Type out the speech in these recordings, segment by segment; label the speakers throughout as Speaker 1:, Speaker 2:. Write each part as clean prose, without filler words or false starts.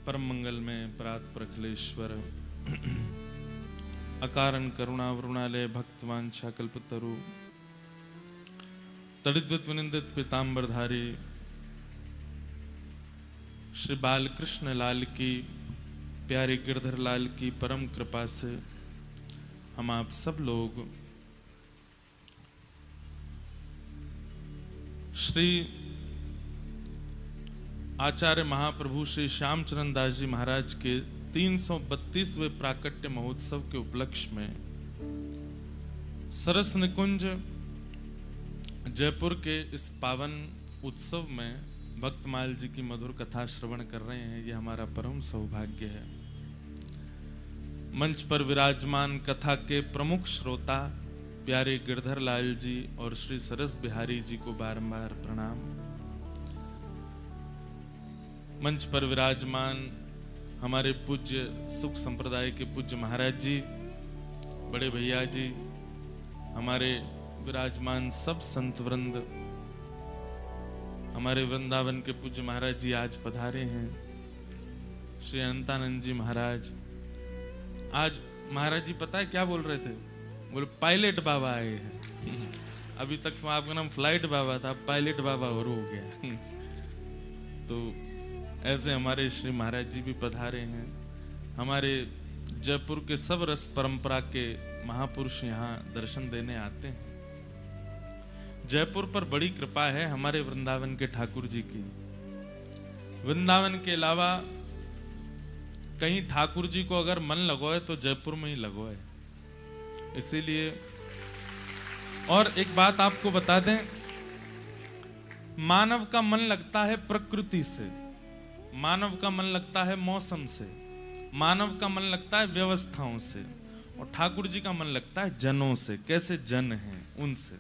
Speaker 1: परम मंगल में परात प्रखलेश्वर अकारण करुणा वरुणालय भक्तवांछा कल्पतरु तड़िद्वत विनिंदित पीतांबरधारी श्री बालकृष्ण लाल की प्यारे गिरधर लाल की परम कृपा से हम आप सब लोग श्री आचार्य महाप्रभु श्री श्यामचरण दास जी महाराज के 332वें प्राकट्य महोत्सव के उपलक्ष्य में सरस निकुंज जयपुर के इस पावन उत्सव में भक्तमाल जी की मधुर कथा श्रवण कर रहे हैं। ये हमारा परम सौभाग्य है। मंच पर विराजमान कथा के प्रमुख श्रोता प्यारे गिरधर लाल जी और श्री सरस बिहारी जी को बारंबार प्रणाम। मंच पर विराजमान हमारे पूज्य सुख संप्रदाय के पूज्य महाराज जी, बड़े भैया जी, हमारे विराजमान सब संत वृंद, हमारे वृंदावन के पूज्य महाराज जी आज पधारे हैं। श्री अनंतानंद जी महाराज, आज महाराज जी पता है क्या बोल रहे थे? बोले पायलट बाबा आए हैं। अभी तक तो आपका नाम फ्लाइट बाबा था, पायलट बाबा और हो गया। तो ऐसे हमारे श्री महाराज जी भी पधारे हैं। हमारे जयपुर के सब रस परंपरा के महापुरुष यहाँ दर्शन देने आते हैं। जयपुर पर बड़ी कृपा है हमारे वृंदावन के ठाकुर जी की। वृंदावन के अलावा कहीं ठाकुर जी को अगर मन लगोए तो जयपुर में ही लगोए। इसीलिए और एक बात आपको बता दें, मानव का मन लगता है प्रकृति से, मानव का मन लगता है मौसम से, मानव का मन लगता है व्यवस्थाओं से, और ठाकुर जी का मन लगता है जनों से, कैसे जन हैं उनसे।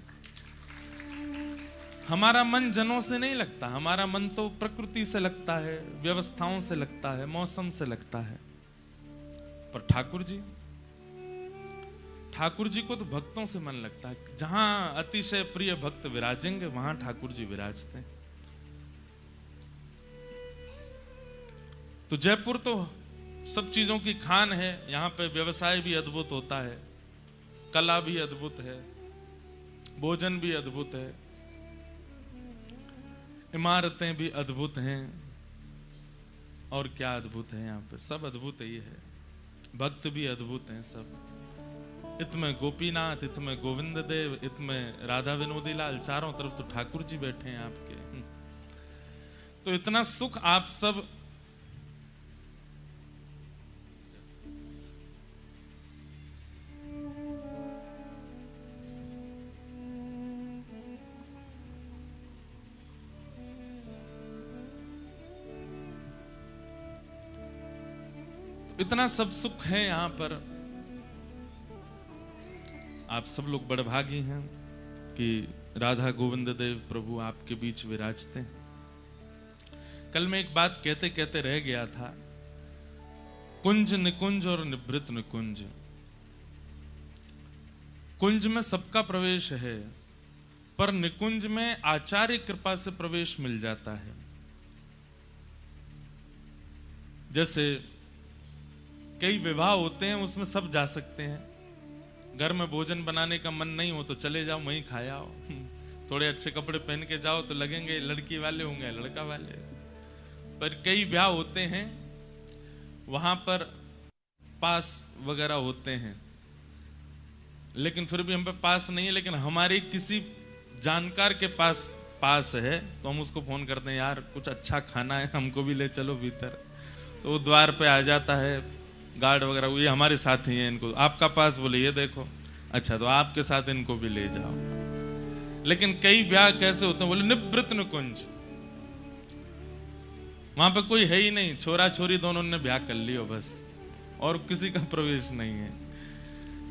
Speaker 1: हमारा मन जनों से नहीं लगता, हमारा मन तो प्रकृति से लगता है, व्यवस्थाओं से लगता है, मौसम से लगता है। पर ठाकुर जी को तो भक्तों से मन लगता है। जहां अतिशय प्रिय भक्त विराजेंगे वहां ठाकुर जी विराजते हैं। तो जयपुर तो सब चीजों की खान है। यहाँ पे व्यवसाय भी अद्भुत होता है, कला भी अद्भुत है, भोजन भी अद्भुत है, इमारतें भी अद्भुत हैं। और क्या अद्भुत है यहाँ पे? सब अद्भुत ही है। भक्त भी अद्भुत हैं सब। इतमें गोपीनाथ, इतमें गोविंद देव, इतमें राधा विनोदी लाल, चारों तरफ तो ठाकुर जी बैठे हैं आपके। तो इतना सुख आप सब इतना सब सुख है यहाँ पर। आप सब लोग बड़े भागी हैं कि राधा गोविंद देव प्रभु आपके बीच विराजते हैं। कल मैं एक बात कहते कहते रह गया था। कुंज निकुंज और निभृत निकुंज। कुंज में सबका प्रवेश है, पर निकुंज में आचार्य कृपा से प्रवेश मिल जाता है। जैसे कई विवाह होते हैं, उसमें सब जा सकते हैं। घर में भोजन बनाने का मन नहीं हो तो चले जाओ, वहीं खाए आओ। थोड़े अच्छे कपड़े पहन के जाओ तो लगेंगे लड़की वाले होंगे लड़का वाले। पर कई ब्याह होते हैं, वहां पर पास वगैरह होते हैं, लेकिन फिर भी हम पे पास नहीं है। लेकिन हमारे किसी जानकार के पास है तो हम उसको फोन करते हैं, यार कुछ अच्छा खाना है, हमको भी ले चलो भीतर। तो वो द्वार पे आ जाता है, गार्ड वगैरह, ये हमारे साथ ही हैं, इनको आपका पास, बोले ये देखो, अच्छा तो आपके साथ इनको भी ले जाओ। लेकिन कई ब्याह कैसे होते हैं, बोले निवृत्त निकुंज, वहां पे कोई है ही नहीं, छोरा छोरी दोनों ने ब्याह कर लियो बस, और किसी का प्रवेश नहीं है।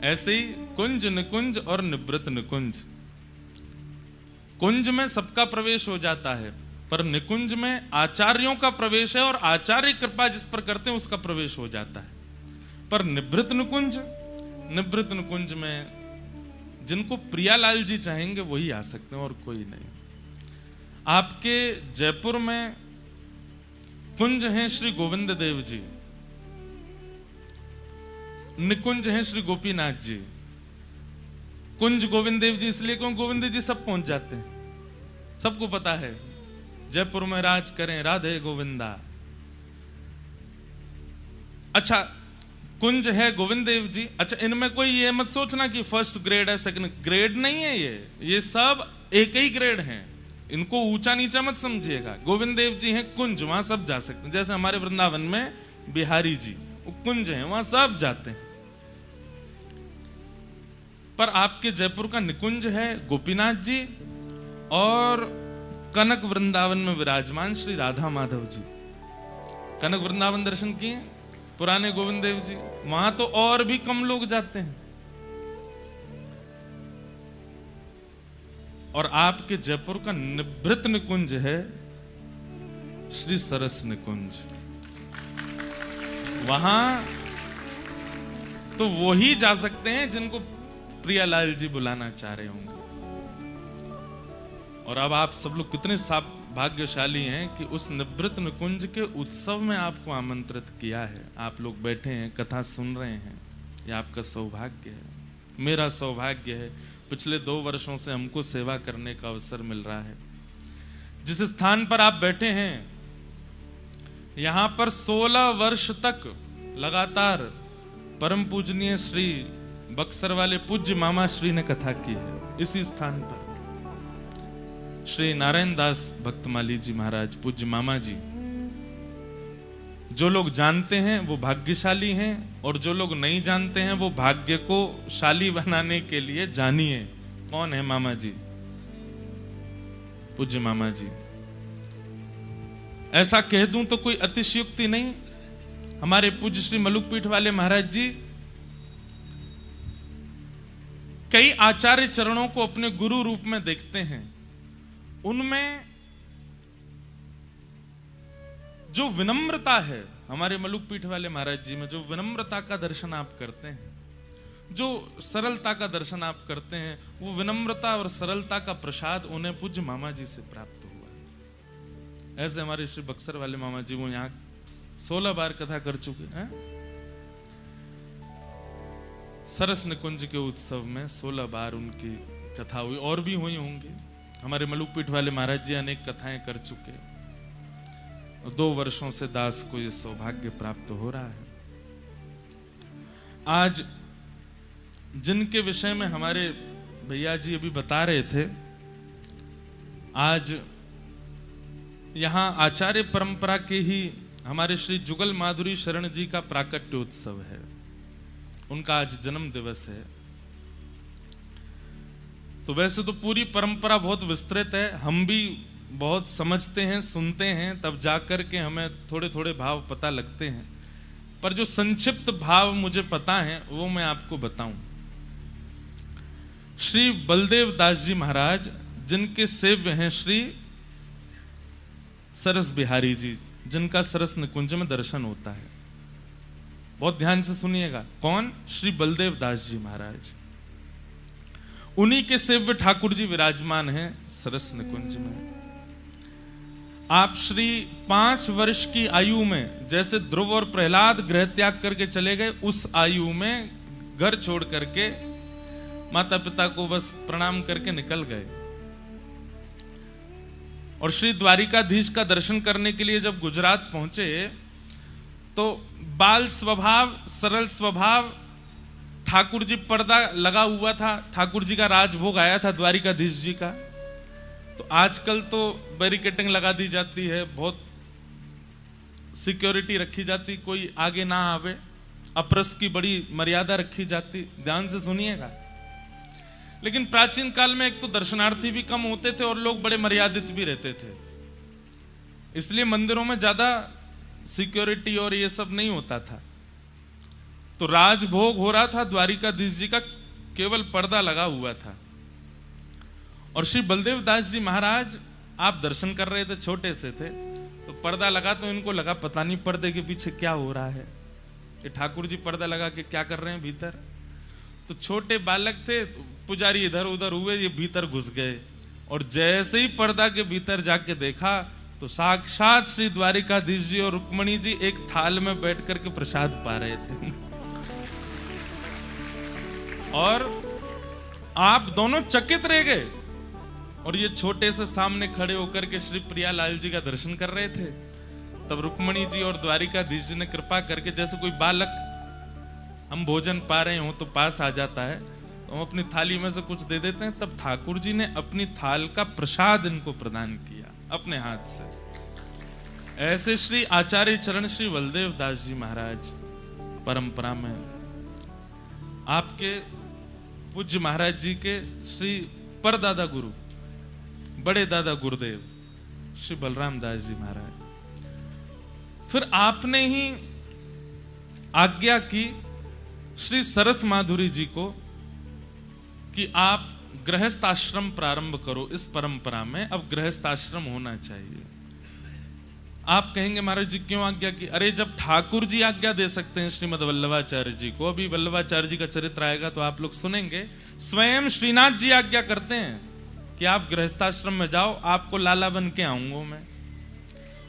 Speaker 1: ऐसे ही कुंज निकुंज और निवृत्त निकुंज। कुंज में सबका प्रवेश हो जाता है, पर निकुंज में आचार्यों का प्रवेश है, और आचार्य कृपा जिस पर करते हैं उसका प्रवेश हो जाता है। पर निवृत्त निकुंज में जिनको प्रियालाल जी चाहेंगे वही आ सकते हैं और कोई नहीं। आपके जयपुर में कुंज हैं श्री गोविंद देव जी, निकुंज हैं श्री गोपीनाथ जी। कुंज गोविंद देव जी इसलिए क्यों, गोविंद जी सब पहुंच जाते हैं, सबको पता है जयपुर में राज करें राधे गोविंदा। अच्छा, कुंज है गोविंद देव जी। अच्छा, इनमें कोई ये मत सोचना कि फर्स्ट ग्रेड है सेकंड ग्रेड, नहीं है, ये सब एक ही ग्रेड हैं, इनको ऊंचा नीचा मत समझिएगा। गोविंद देव जी हैं कुंज, वहां सब जा सकते हैं। जैसे हमारे वृंदावन में बिहारी जी वो कुंज हैं, वहां सब जाते हैं। पर आपके जयपुर का निकुंज है गोपीनाथ जी और कनक वृंदावन में विराजमान श्री राधा माधव जी। कनक वृंदावन दर्शन किए पुराने गोविंद देव जी, वहां तो और भी कम लोग जाते हैं। और आपके जयपुर का निभृत निकुंज है श्री सरस निकुंज। वहां तो वो ही जा सकते हैं जिनको प्रियालाल जी बुलाना चाह रहे होंगे। और अब आप सब लोग कितने भाग्यशाली हैं कि उस निवृत्त निकुंज के उत्सव में आपको आमंत्रित किया है। आप लोग बैठे हैं, कथा सुन रहे हैं, यह आपका सौभाग्य है, मेरा सौभाग्य है। पिछले 2 वर्षों से हमको सेवा करने का अवसर मिल रहा है। जिस स्थान पर आप बैठे हैं, यहां पर 16 वर्ष तक लगातार परम पूजनीय श्री बक्सर वाले पूज्य मामा श्री ने कथा की है। इसी स्थान पर श्री नारायण दास भक्तमाली जी महाराज पूज्य मामा जी। जो लोग जानते हैं वो भाग्यशाली हैं, और जो लोग नहीं जानते हैं वो भाग्य को शाली बनाने के लिए जानिए कौन है मामा जी, पूज्य मामा जी। ऐसा कह दूं तो कोई अतिशयोक्ति नहीं। हमारे पूज्य श्री मलुकपीठ वाले महाराज जी कई आचार्य चरणों को अपने गुरु रूप में देखते हैं। उनमें जो विनम्रता है, हमारे मलुकपीठ वाले महाराज जी में जो विनम्रता का दर्शन आप करते हैं, जो सरलता का दर्शन आप करते हैं, वो विनम्रता और सरलता का प्रसाद उन्हें पूज्य मामा जी से प्राप्त हुआ। ऐसे हमारे श्री बक्सर वाले मामा जी वो यहाँ 16 बार कथा कर चुके हैं। सरस निकुंज के उत्सव में 16 बार उनकी कथा हुई, और भी हुई होंगी। हमारे मलुकपीठ वाले महाराज जी अनेक कथाएं कर चुके। 2 वर्षों से दास को यह सौभाग्य प्राप्त हो रहा है। आज जिनके विषय में हमारे भैया जी अभी बता रहे थे, आज यहां आचार्य परंपरा के ही हमारे श्री जुगल माधुरी शरण जी का प्राकट्य उत्सव है। उनका आज जन्म दिवस है। तो वैसे तो पूरी परंपरा बहुत विस्तृत है, हम भी बहुत समझते हैं, सुनते हैं, तब जाकर के हमें थोड़े थोड़े भाव पता लगते हैं। पर जो संक्षिप्त भाव मुझे पता है वो मैं आपको बताऊं। श्री बलदेव दास जी महाराज, जिनके सेव्य हैं श्री सरस बिहारी जी, जिनका सरस निकुंज में दर्शन होता है। बहुत ध्यान से सुनिएगा, कौन? श्री बलदेव दास जी महाराज। उन्हीं के सेव्य ठाकुर जी विराजमान हैं सरस निकुंज में। आप श्री 5 वर्ष की आयु में, जैसे ध्रुव और प्रहलाद गृह त्याग करके चले गए, उस आयु में घर छोड़ करके माता पिता को बस प्रणाम करके निकल गए। और श्री द्वारिकाधीश का दर्शन करने के लिए जब गुजरात पहुंचे तो बाल स्वभाव, सरल स्वभाव, ठाकुर जी पर्दा लगा हुआ था, ठाकुर जी का राजभोग आया था द्वारिकाधीश जी का। तो आजकल तो बैरिकेडिंग लगा दी जाती है, बहुत सिक्योरिटी रखी जाती, कोई आगे ना आवे, अप्रस की बड़ी मर्यादा रखी जाती। ध्यान से सुनिएगा। लेकिन प्राचीन काल में एक तो दर्शनार्थी भी कम होते थे और लोग बड़े मर्यादित भी रहते थे, इसलिए मंदिरों में ज्यादा सिक्योरिटी और ये सब नहीं होता था। तो राजभोग हो रहा था, द्वारिकाधीश जी का केवल पर्दा लगा हुआ था। और श्री बलदेव दास जी महाराज आप दर्शन कर रहे थे, छोटे से थे, तो पर्दा लगा तो इनको लगा पता नहीं पर्दे के पीछे क्या हो रहा है, ये ठाकुर जी पर्दा लगा के क्या कर रहे हैं भीतर। तो छोटे बालक थे, पुजारी इधर उधर हुए, ये भीतर घुस गए, और जैसे ही पर्दा के भीतर जाके देखा तो साक्षात श्री द्वारिकाधीश जी और रुक्मणी जी एक थाल में बैठ करके प्रसाद पा रहे थे और आप दोनों चकित रह गए। और ये छोटे से सामने खड़े होकर के श्री प्रियालाल जी का दर्शन कर रहे थे। तब रुक्मणी जी और द्वारिकाधीश जी ने कृपा करके, जैसे कोई बालक हम भोजन पा रहे हो तो पास आ जाता है, तो हम अपनी थाली में से कुछ दे देते हैं, तब ठाकुर जी ने अपनी थाल का प्रसाद इनको प्रदान किया अपने हाथ से। ऐसे श्री आचार्य चरण श्री बलदेव दास जी महाराज परंपरा में आपके पूज्य महाराज जी के श्री परदादा गुरु बड़े दादा गुरुदेव श्री बलराम दास जी महाराज, फिर आपने ही आज्ञा की श्री सरस माधुरी जी को कि आप गृहस्थ आश्रम प्रारंभ करो। इस परंपरा में अब गृहस्थ आश्रम होना चाहिए। आप कहेंगे महाराज जी क्यों आज्ञा की? अरे जब ठाकुर जी आज्ञा दे सकते हैं श्रीमद वल्लभाचार्य जी को, अभी वल्लभाचार्य जी का चरित्र आएगा तो आप लोग सुनेंगे, स्वयं श्रीनाथ जी आज्ञा करते हैं कि आप गृहस्थाश्रम में जाओ, आपको लाला बन के आऊंगा मैं।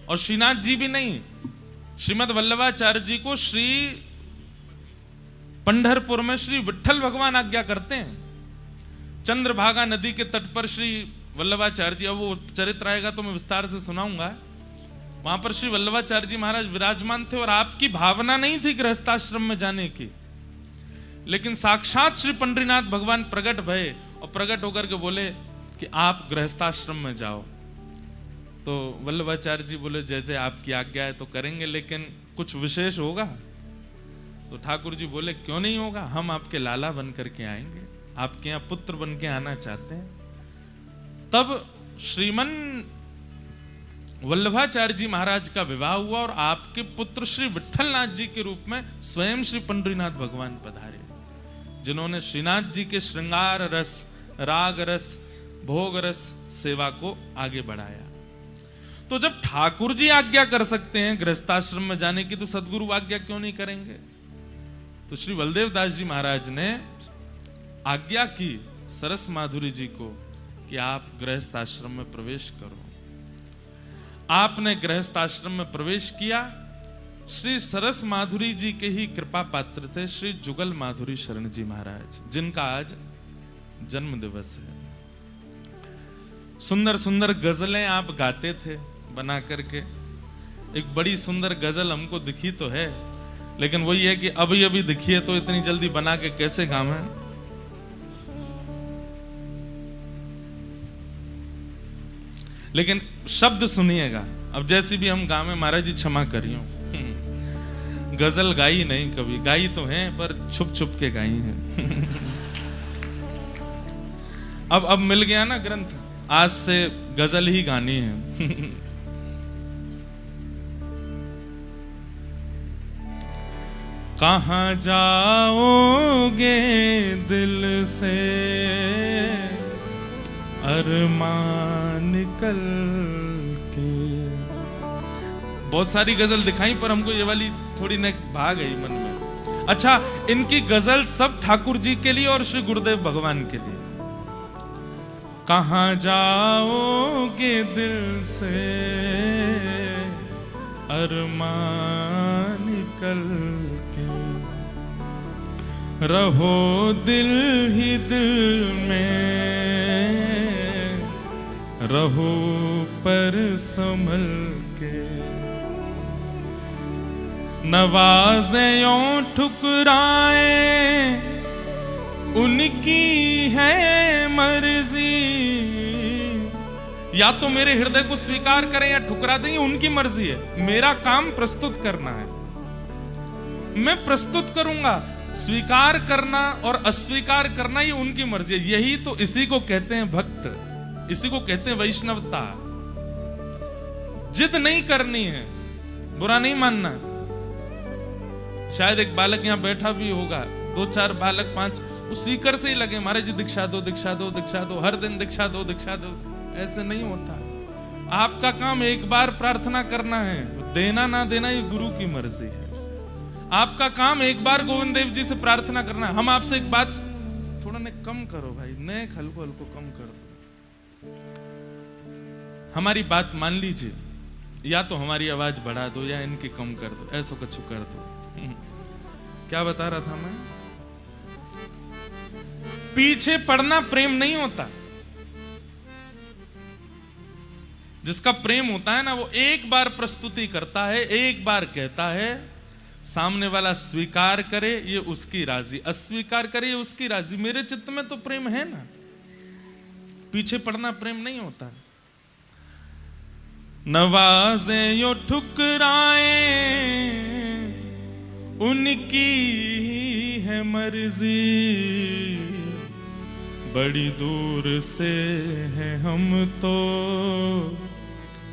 Speaker 1: और श्रीनाथ जी भी नहीं, श्रीमद वल्लभाचार्य जी को श्री पंढरपुर में श्री विठल भगवान आज्ञा करते हैं। चंद्रभागा नदी के तट पर श्री वल्लभाचार्य जी, अब वो चरित्र आएगा तो मैं विस्तार से सुनाऊंगा, वहां पर श्री वल्लभाचार्य जी महाराज विराजमान थे और आपकी भावना नहीं थी गृहस्थाश्रम में जाने की, लेकिन साक्षात श्री पंडरीनाथ भगवान प्रकट भये और प्रकट होकर के बोले कि आप गृहस्थाश्रम में जाओ। तो वल्लभाचार्य जी बोले जय जय आपकी आज्ञा है तो करेंगे, लेकिन कुछ विशेष होगा? तो ठाकुर जी बोले क्यों नहीं होगा, हम आपके लाला बन करके आएंगे, आपके यहाँ पुत्र बन के आना चाहते हैं। तब श्रीमन वल्लभाचार्य जी महाराज का विवाह हुआ और आपके पुत्र श्री विठलनाथ जी के रूप में स्वयं श्री पंडरीनाथ भगवान पधारे, जिन्होंने श्रीनाथ जी के श्रृंगार रस, राग रस, भोग रस सेवा को आगे बढ़ाया। तो जब ठाकुर जी आज्ञा कर सकते हैं गृहस्थाश्रम में जाने की, तो सदगुरु आज्ञा क्यों नहीं करेंगे? तो श्री बलदेव दास जी महाराज ने आज्ञा की सरस माधुरी जी को कि आप गृहस्थ आश्रम में प्रवेश करो। आपने गृहस्थ आश्रम में प्रवेश किया। श्री सरस माधुरी जी के ही कृपा पात्र थे श्री जुगल माधुरी शरण जी महाराज, जिनका आज जन्म दिवस है। सुंदर सुंदर गजलें आप गाते थे बना करके। एक बड़ी सुंदर गजल हमको दिखी तो है, लेकिन वही है कि अभी अभी दिखी है तो इतनी जल्दी बना के कैसे गावे। लेकिन शब्द सुनिएगा। अब जैसी भी हम गावे, महाराज जी क्षमा करियो, गजल गाई नहीं, कभी गाई तो है पर छुप छुप के गाई है। अब मिल गया ना ग्रंथ, आज से गजल ही गानी है। कहां जाओगे दिल से अरमान निकल के। बहुत सारी गजल दिखाई पर हमको ये वाली थोड़ी न भाग गई मन में। अच्छा, इनकी गजल सब ठाकुर जी के लिए और श्री गुरुदेव भगवान के लिए। कहां जाओगे दिल से अरमान निकल के, रहो दिल ही दिल में, रहो पर संभल के। नवाज़े यूं ठुकराए उनकी है मर्जी, या तो मेरे हृदय को स्वीकार करें या ठुकरा दें, उनकी मर्जी है। मेरा काम प्रस्तुत करना है, मैं प्रस्तुत करूंगा। स्वीकार करना और अस्वीकार करना ये उनकी मर्जी है। यही तो, इसी को कहते हैं भक्त, इसी को कहते हैं वैष्णवता। जिद नहीं करनी है, बुरा नहीं मानना। शायद एक बालक यहां बैठा भी होगा, 2-4 बालक 5 उस सीकर से ही लगे, महाराज जी दीक्षा दो, दीक्षा दो, दीक्षा दो, हर दिन दीक्षा दो, दीक्षा दो। ऐसे नहीं होता। आपका काम एक बार प्रार्थना करना है, देना ना देना ये गुरु की मर्जी है। आपका काम एक बार गोविंद देव जी से प्रार्थना करना है। हम आपसे एक बात, थोड़ा ने कम करो भाई, नए हल्को हल्को कम कर दो। हमारी बात मान लीजिए, या तो हमारी आवाज बढ़ा दो या इनकी कम कर दो, ऐसा कुछ कर दो। क्या बता रहा था मैं? पीछे पड़ना प्रेम नहीं होता। जिसका प्रेम होता है ना, वो एक बार प्रस्तुति करता है, एक बार कहता है, सामने वाला स्वीकार करे ये उसकी राजी, अस्वीकार करे ये उसकी राजी। मेरे चित्त में तो प्रेम है ना। पीछे पड़ना प्रेम नहीं होता। नवाजे यो ठुकराए उनकी है मर्जी, बड़ी दूर से हैं हम तो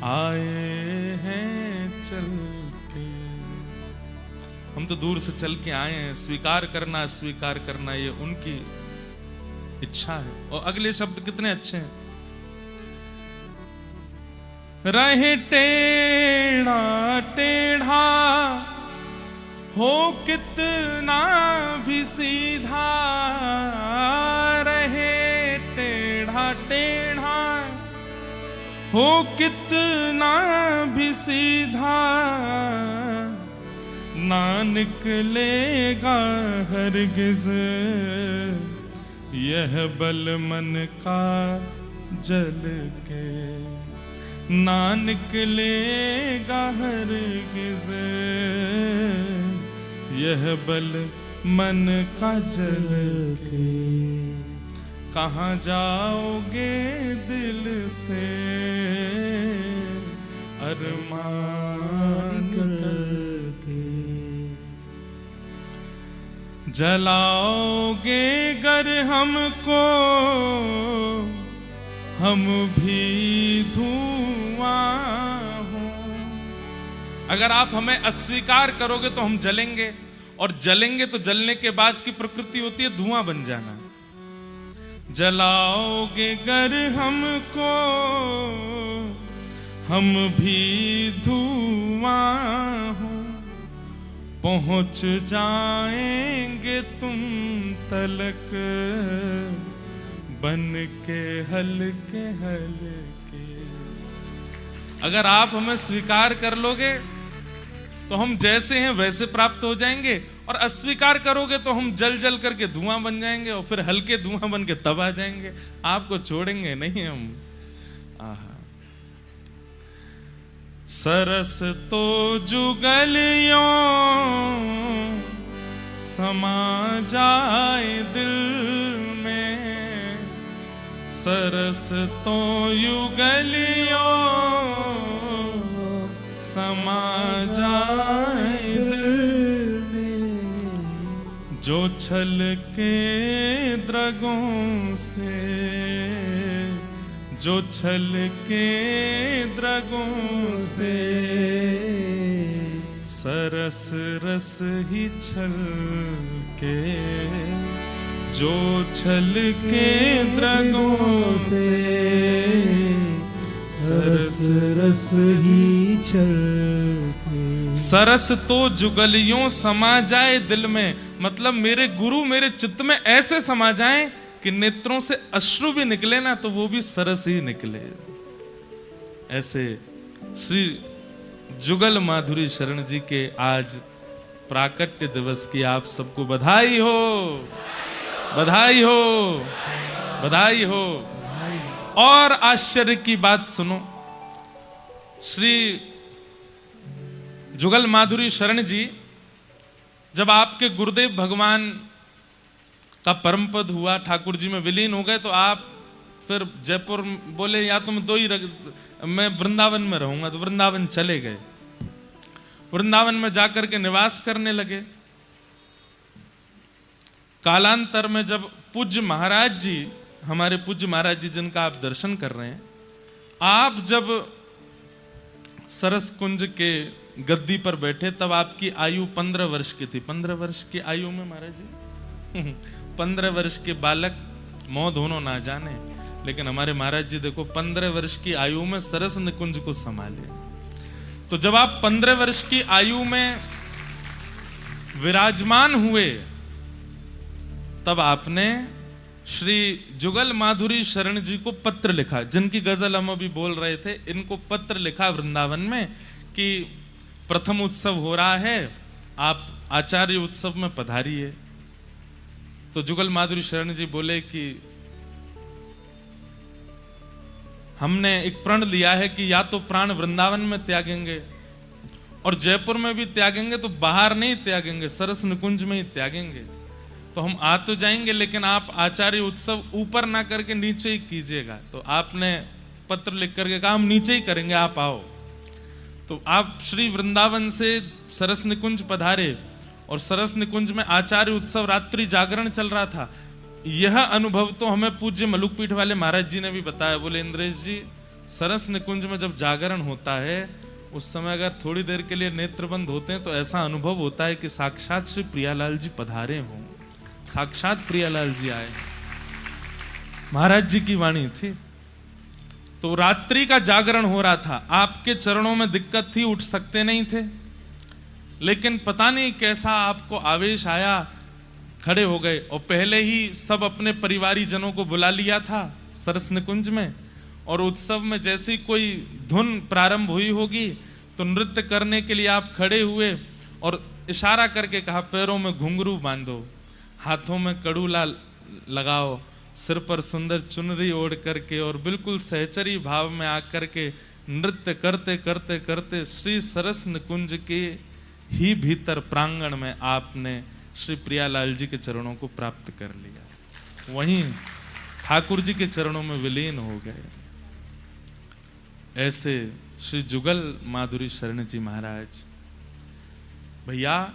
Speaker 1: आए हैं चल के। हम तो दूर से चल के आए हैं। स्वीकार करना अस्वीकार करना ये उनकी इच्छा है। और अगले शब्द कितने अच्छे हैं। रहे टेढ़ा टेढ़ा हो कितना भी सीधा, रहे टेढ़ा टेढ़ा हो कितना भी सीधा, ना निकलेगा हरगिज यह बल मन का जल के, ना निकलेगा हरगिज यह बल मन का जल के। कहाँ जाओगे दिल से अरमान करके, जलाओगे गर हमको हम भी धुआं हो। अगर आप हमें अस्वीकार करोगे तो हम जलेंगे, और जलेंगे तो जलने के बाद की प्रकृति होती है धुआं बन जाना। जलाओगे गर हमको हम भी धुआं हो, पहुंच जाएंगे तुम तलक बन के हल्के हल्के। अगर आप हमें स्वीकार कर लोगे तो हम जैसे हैं वैसे प्राप्त हो जाएंगे, और अस्वीकार करोगे तो हम जल जल करके धुआं बन जाएंगे, और फिर हल्के धुआं बन के तब आ जाएंगे। आपको छोड़ेंगे नहीं हम। आहा। सरस तो जुगलियों समा जाए दिल में, सरस तो युगलियों समा जाए दिल में, जो छल के द्रगों से, जो छल के द्रगों से सरस रस ही छल के, जो छल के द्रगों से सरस रस ही छल के। सरस तो जुगलियों समा जाए दिल में, मतलब मेरे गुरु मेरे चित्त में ऐसे समा जाएं कि नेत्रों से अश्रु भी निकले ना तो वो भी सरस ही निकले। ऐसे श्री जुगल माधुरी शरण जी के आज प्राकट्य दिवस की आप सबको बधाई हो, बधाई हो, बधाई हो। और आश्चर्य की बात सुनो, श्री जुगल माधुरी शरण जी जब आपके गुरुदेव भगवान का परम पद हुआ, ठाकुर जी में विलीन हो गए, तो आप फिर जयपुर बोले या तुम मैं वृंदावन में रहूंगा, तो वृंदावन चले गए। वृंदावन में जाकर के निवास करने लगे। कालांतर में जब पूज्य महाराज जी, हमारे पूज्य महाराज जी जिनका आप दर्शन कर रहे हैं, आप जब सरस कुंज के गद्दी पर बैठे तब आपकी आयु 15 वर्ष की थी। 15 वर्ष की आयु में महाराज जी 15 वर्ष के बालक मोह धोनो ना जाने, लेकिन हमारे महाराज जी देखो 15 वर्ष की आयु में सरस निकुंज को संभाले। तो जब आप 15 वर्ष की आयु में विराजमान हुए तब आपने श्री जुगल माधुरी शरण जी को पत्र लिखा, जिनकी गजल हम अभी बोल रहे थे, इनको पत्र लिखा वृंदावन में कि प्रथम उत्सव हो रहा है, आप आचार्य उत्सव में पधारिए। तो जुगल माधुरी शरण जी बोले कि हमने एक प्रण लिया है कि या तो प्राण वृंदावन में त्यागेंगे और जयपुर में भी त्यागेंगे तो बाहर नहीं त्यागेंगे, सरस निकुंज में ही त्यागेंगे। तो हम आ तो जाएंगे लेकिन आप आचार्य उत्सव ऊपर ना करके नीचे ही कीजिएगा। तो आपने पत्र लिख करके कहा हम नीचे ही करेंगे, आप आओ। तो आप श्री वृंदावन से सरस निकुंज पधारे और सरस निकुंज में आचार्य उत्सव रात्रि जागरण चल रहा था। यह अनुभव तो हमें पूज्य मलुकपीठ वाले महाराज जी ने भी बताया। बोले इंद्रेश जी, सरस निकुंज में जब जागरण होता है उस समय अगर थोड़ी देर के लिए नेत्र बंद होते हैं तो ऐसा अनुभव होता है कि साक्षात श्री प्रियालाल जी पधारे हों, साक्षात प्रियालाल जी आए। महाराज जी की वाणी थी। तो रात्रि का जागरण हो रहा था, आपके चरणों में दिक्कत थी, उठ सकते नहीं थे, लेकिन पता नहीं कैसा आपको आवेश आया, खड़े हो गए और पहले ही सब अपने परिवारी जनों को बुला लिया था सरस निकुंज में। और उत्सव में जैसी कोई धुन प्रारंभ हुई होगी तो नृत्य करने के लिए आप खड़े हुए और इशारा करके कहा पैरों में घुंघरू बांधो, हाथों में कड़ूला लगाओ, सिर पर सुंदर चुनरी ओढ़ करके और बिल्कुल सहचरी भाव में आकर के नृत्य करते करते करते श्री सरस निकुंज के ही भीतर प्रांगण में आपने श्री प्रियालाल जी के चरणों को प्राप्त कर लिया। वहीं ठाकुर जी के चरणों में विलीन हो गए। ऐसे श्री जुगल माधुरी शरण जी महाराज। भैया,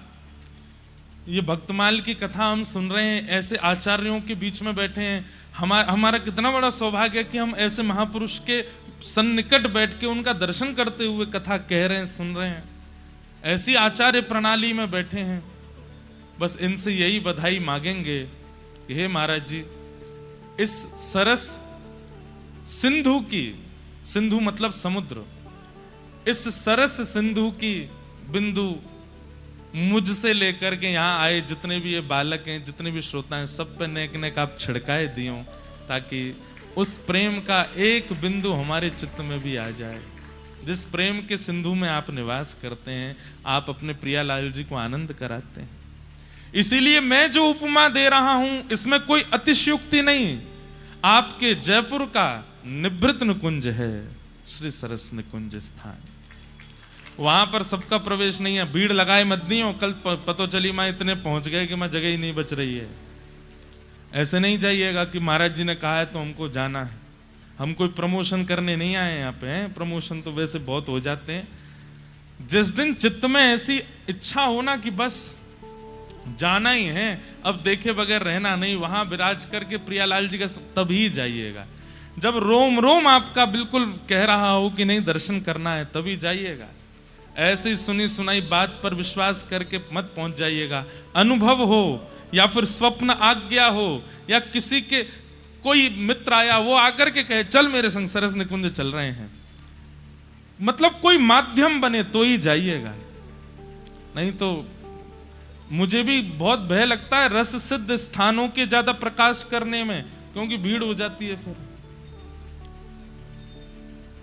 Speaker 1: ये भक्तमाल की कथा हम सुन रहे हैं, ऐसे आचार्यों के बीच में बैठे हैं। हमारा कितना बड़ा सौभाग्य है कि हम ऐसे महापुरुष के सन्निकट बैठ के उनका दर्शन करते हुए कथा कह रहे हैं, सुन रहे हैं। ऐसी आचार्य प्रणाली में बैठे हैं। बस इनसे यही बधाई मांगेंगे कि हे महाराज जी, इस सरस सिंधु की, सिंधु मतलब समुद्र, इस सरस सिंधु की बिंदु मुझसे लेकर के यहाँ आए जितने भी ये बालक हैं, जितने भी श्रोता हैं, सब पे नेक नेक आप छिड़काए दियो, ताकि उस प्रेम का एक बिंदु हमारे चित्त में भी आ जाए। जिस प्रेम के सिंधु में आप निवास करते हैं, आप अपने प्रियालाल जी को आनंद कराते हैं। इसीलिए मैं जो उपमा दे रहा हूं इसमें कोई अतिशयोक्ति नहीं। आपके जयपुर का निभृत निकुंज है श्री सरस निकुंज स्थान। वहां पर सबका प्रवेश नहीं है। भीड़ लगाए मत दियो, कल पतो चली मैं इतने पहुंच गए कि मैं जगह ही नहीं बच रही है। ऐसे नहीं जाइएगा कि महाराज जी ने कहा है तो हमको जाना है। हम कोई प्रमोशन करने नहीं आए यहाँ पे हैं। प्रमोशन तो वैसे बहुत हो जाते हैं। जिस दिन चित्त में ऐसी इच्छा होना कि बस जाना ही है, अब देखे बगैर रहना नहीं, वहां विराज करके प्रियालाल जी का तभी जाइएगा। जब रोम रोम आपका बिल्कुल कह रहा हो कि नहीं दर्शन करना है, तभी जाइएगा। ऐसी सुनी सुनाई बात पर विश्वास करके मत पहुंच जाइएगा। अनुभव हो या फिर स्वप्न आज्ञा हो या किसी के कोई मित्र आया वो आकर के कहे चल मेरे संग सरस निकुंज चल रहे हैं, मतलब कोई माध्यम बने तो ही जाइएगा। नहीं तो मुझे भी बहुत भय लगता है रस सिद्ध स्थानों के ज्यादा प्रकाश करने में, क्योंकि भीड़ हो जाती है फिर।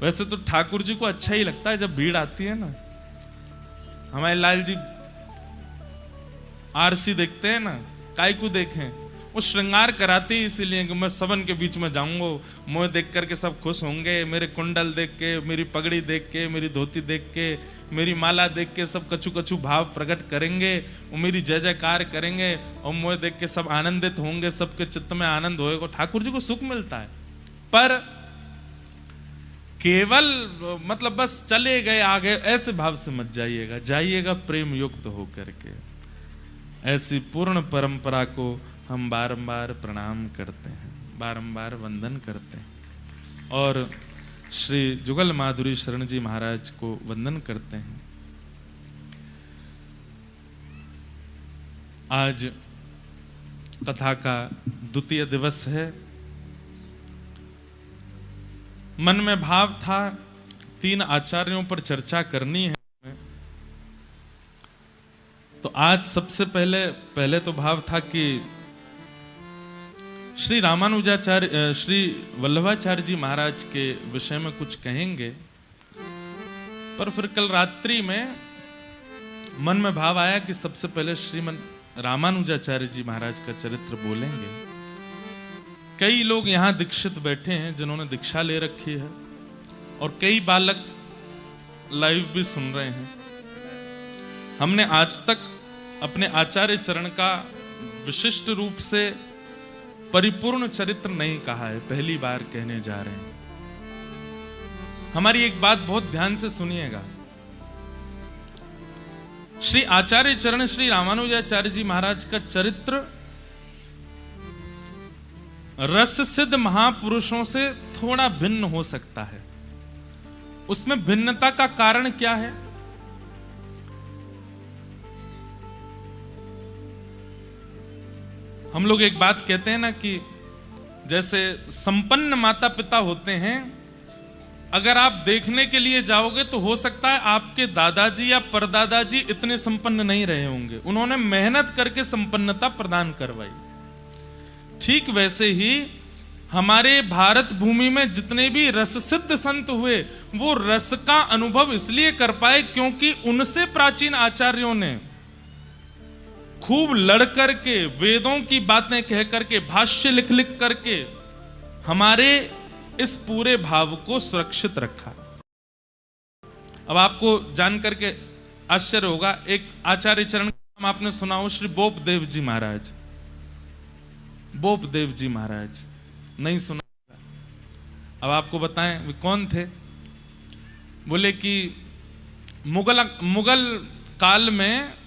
Speaker 1: वैसे तो ठाकुर जी को अच्छा ही लगता है जब भीड़ आती है ना। हमारे लाल जी आरसी देखते हैं ना, काय को देखें, वो श्रृंगार कराते ही इसीलिए कि मैं सबन के बीच में जाऊंगा, मुझे देख करके सब खुश होंगे, मेरे कुंडल देख के, मेरी पगड़ी देख के, मेरी धोती देख के, मेरी माला देख के सब कछु कछु भाव प्रकट करेंगे, वो मेरी जय जयकार करेंगे और मुझे देख के सब आनंदित होंगे, सबके चित्त में आनंद होएगा, ठाकुर जी को सुख मिलता है। पर केवल मतलब बस चले गए आगे ऐसे भाव से मत जाइएगा, जाइएगा प्रेम युक्त होकर के। ऐसी पूर्ण परंपरा को हम बारंबार प्रणाम करते हैं, बारंबार वंदन करते हैं और श्री जुगल माधुरी शरण जी महाराज को वंदन करते हैं। आज कथा का द्वितीय दिवस है। मन में भाव था 3 आचार्यों पर चर्चा करनी है, तो आज सबसे पहले तो भाव था कि श्री रामानुजाचार्य श्री वल्लभाचार्य जी महाराज के विषय में कुछ कहेंगे, पर फिर कल रात्रि में मन में भाव आया कि सबसे पहले श्रीमन रामानुजाचार्य जी महाराज का चरित्र बोलेंगे। कई लोग यहाँ दीक्षित बैठे हैं जिन्होंने दीक्षा ले रखी है, और कई बालक लाइव भी सुन रहे हैं। हमने आज तक अपने आचार्य चरण का विशिष्ट रूप से परिपूर्ण चरित्र नहीं कहा है, पहली बार कहने जा रहे हैं। हमारी एक बात बहुत ध्यान से सुनिएगा। श्री आचार्य चरण श्री रामानुजाचार्य जी महाराज का चरित्र रस सिद्ध महापुरुषों से थोड़ा भिन्न हो सकता है। उसमें भिन्नता का कारण क्या है? हम लोग एक बात कहते हैं ना कि जैसे संपन्न माता पिता होते हैं, अगर आप देखने के लिए जाओगे तो हो सकता है आपके दादाजी या परदादाजी इतने संपन्न नहीं रहे होंगे, उन्होंने मेहनत करके संपन्नता प्रदान करवाई। ठीक वैसे ही हमारे भारत भूमि में जितने भी रस सिद्ध संत हुए, वो रस का अनुभव इसलिए कर पाए क्योंकि उनसे प्राचीन आचार्यों ने खूब लड़ करके, वेदों की बातें कह करके, भाष्य लिख लिख करके हमारे इस पूरे भाव को सुरक्षित रखा। अब आपको जान करके आश्चर्य होगा, एक आचार्य चरण का नाम आपने सुना हो, श्री बोपदेव जी महाराज। बोपदेव जी महाराज नहीं सुना? अब आपको बताएं वे कौन थे। बोले कि मुगल काल में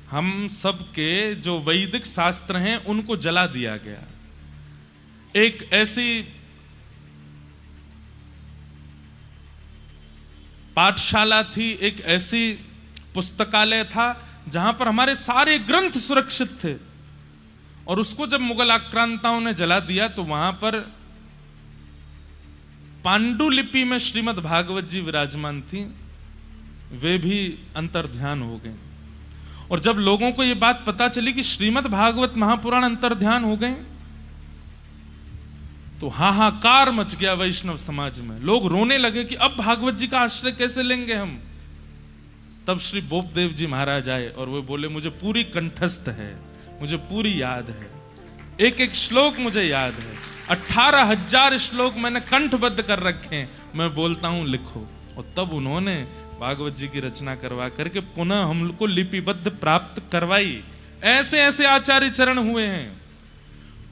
Speaker 1: हम सब के जो वैदिक शास्त्र हैं उनको जला दिया गया। एक ऐसी पाठशाला थी, एक ऐसी पुस्तकालय था जहां पर हमारे सारे ग्रंथ सुरक्षित थे, और उसको जब मुगल आक्रांताओं ने जला दिया तो वहां पर पांडुलिपि में श्रीमद् भागवत जी विराजमान थी, वे भी अंतर्ध्यान हो गए। और जब लोगों को यह बात पता चली कि श्रीमद् भागवत महापुराण अंतर्ध्यान हो गए, तो हाहाकार मच गया वैष्णव समाज में। लोग रोने लगे कि अब भागवत जी का आश्रय कैसे लेंगे हम। तब श्री बोपदेव जी महाराज आए और वो बोले, मुझे पूरी कंठस्थ है, मुझे पूरी याद है, एक एक श्लोक मुझे याद है, 18,000 श्लोक मैंने कंठबद्ध कर रखे हैं, मैं बोलता हूं लिखो। और तब उन्होंने भागवत जी की रचना करवा करके पुनः हम लोग को लिपिबद्ध प्राप्त करवाई। ऐसे ऐसे आचार्य चरण हुए हैं।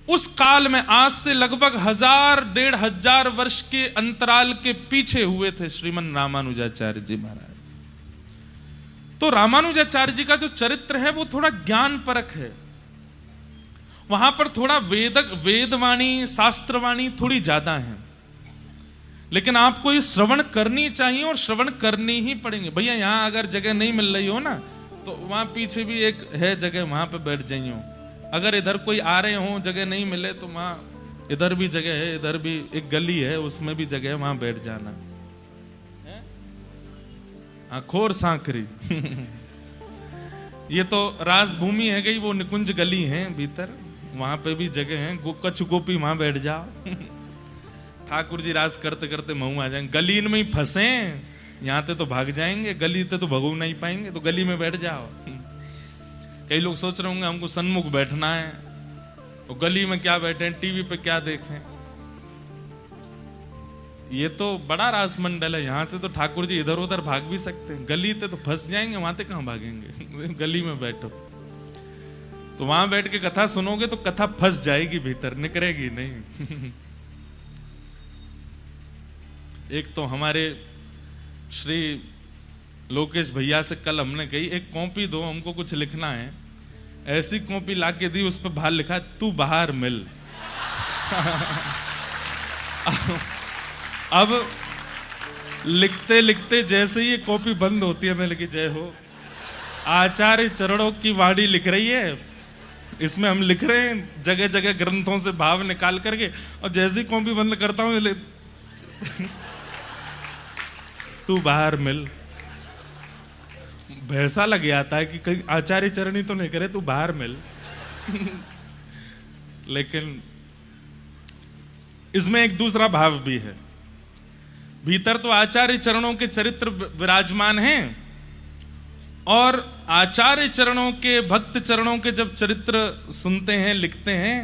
Speaker 1: उस काल में आज से लगभग 1000-1500 वर्ष के अंतराल के पीछे हुए थे श्रीमन रामानुजाचार्य जी महाराज। तो रामानुजाचार्य जी का जो चरित्र है वो थोड़ा ज्ञान परक है। वहां पर थोड़ा वेदवाणी, शास्त्रवाणी थोड़ी ज्यादा है, लेकिन आपको ये श्रवण करनी चाहिए और श्रवण करनी ही पड़ेंगे। भैया यहाँ अगर जगह नहीं मिल रही हो ना, तो वहां पीछे भी एक है जगह, वहां पे बैठ जाइए। अगर इधर कोई आ रहे हो, जगह नहीं मिले, तो वहां इधर भी जगह है, इधर भी एक गली है, उसमें भी जगह है, वहां बैठ जाना। हाँ, खोर सांकरी ये तो राजभूमि है गई, वो निकुंज गली है भीतर, वहां पे भी जगह है। कच्छ गोपी वहां बैठ जाओ। ठाकुर जी राज करते करते महू आ जाएंगे। गली में ही फंसे, यहाँ ते तो भाग जाएंगे, गली ते तो भगो नहीं पाएंगे, तो गली में बैठ जाओ। कई लोग सोच रहे होंगे हमको सन्मुख बैठना है, तो गली में क्या बैठे, टीवी पे क्या देखें। ये तो बड़ा रासमंडल है, यहाँ से तो ठाकुर जी इधर उधर भाग भी सकते हैं, गली ते तो फंस जाएंगे, वहां ते कहां भागेंगे। गली में बैठो तो वहां बैठ के कथा सुनोगे तो कथा फंस जाएगी भीतर, निकलेगी नहीं। एक तो हमारे श्री लोकेश भैया से कल हमने कही, एक कॉपी दो, हमको कुछ लिखना है। ऐसी कॉपी लाके दी, उस पर बाहर लिखा है, तू बाहर मिल। अब लिखते लिखते जैसे ये कॉपी बंद होती है, मैं लिखी, जय हो आचार्य चरणों की वाणी लिख रही है, इसमें हम लिख रहे हैं जगह जगह ग्रंथों से भाव निकाल करके, और जैसी कॉपी बंद करता हूं तू बाहर मिल। भैसा लग जाता है कि कहीं आचार्य चरणी तो नहीं करे, तू बाहर मिल। लेकिन इसमें एक दूसरा भाव भी है। भीतर तो आचार्य चरणों के चरित्र विराजमान हैं, और आचार्य चरणों के, भक्त चरणों के जब चरित्र सुनते हैं, लिखते हैं,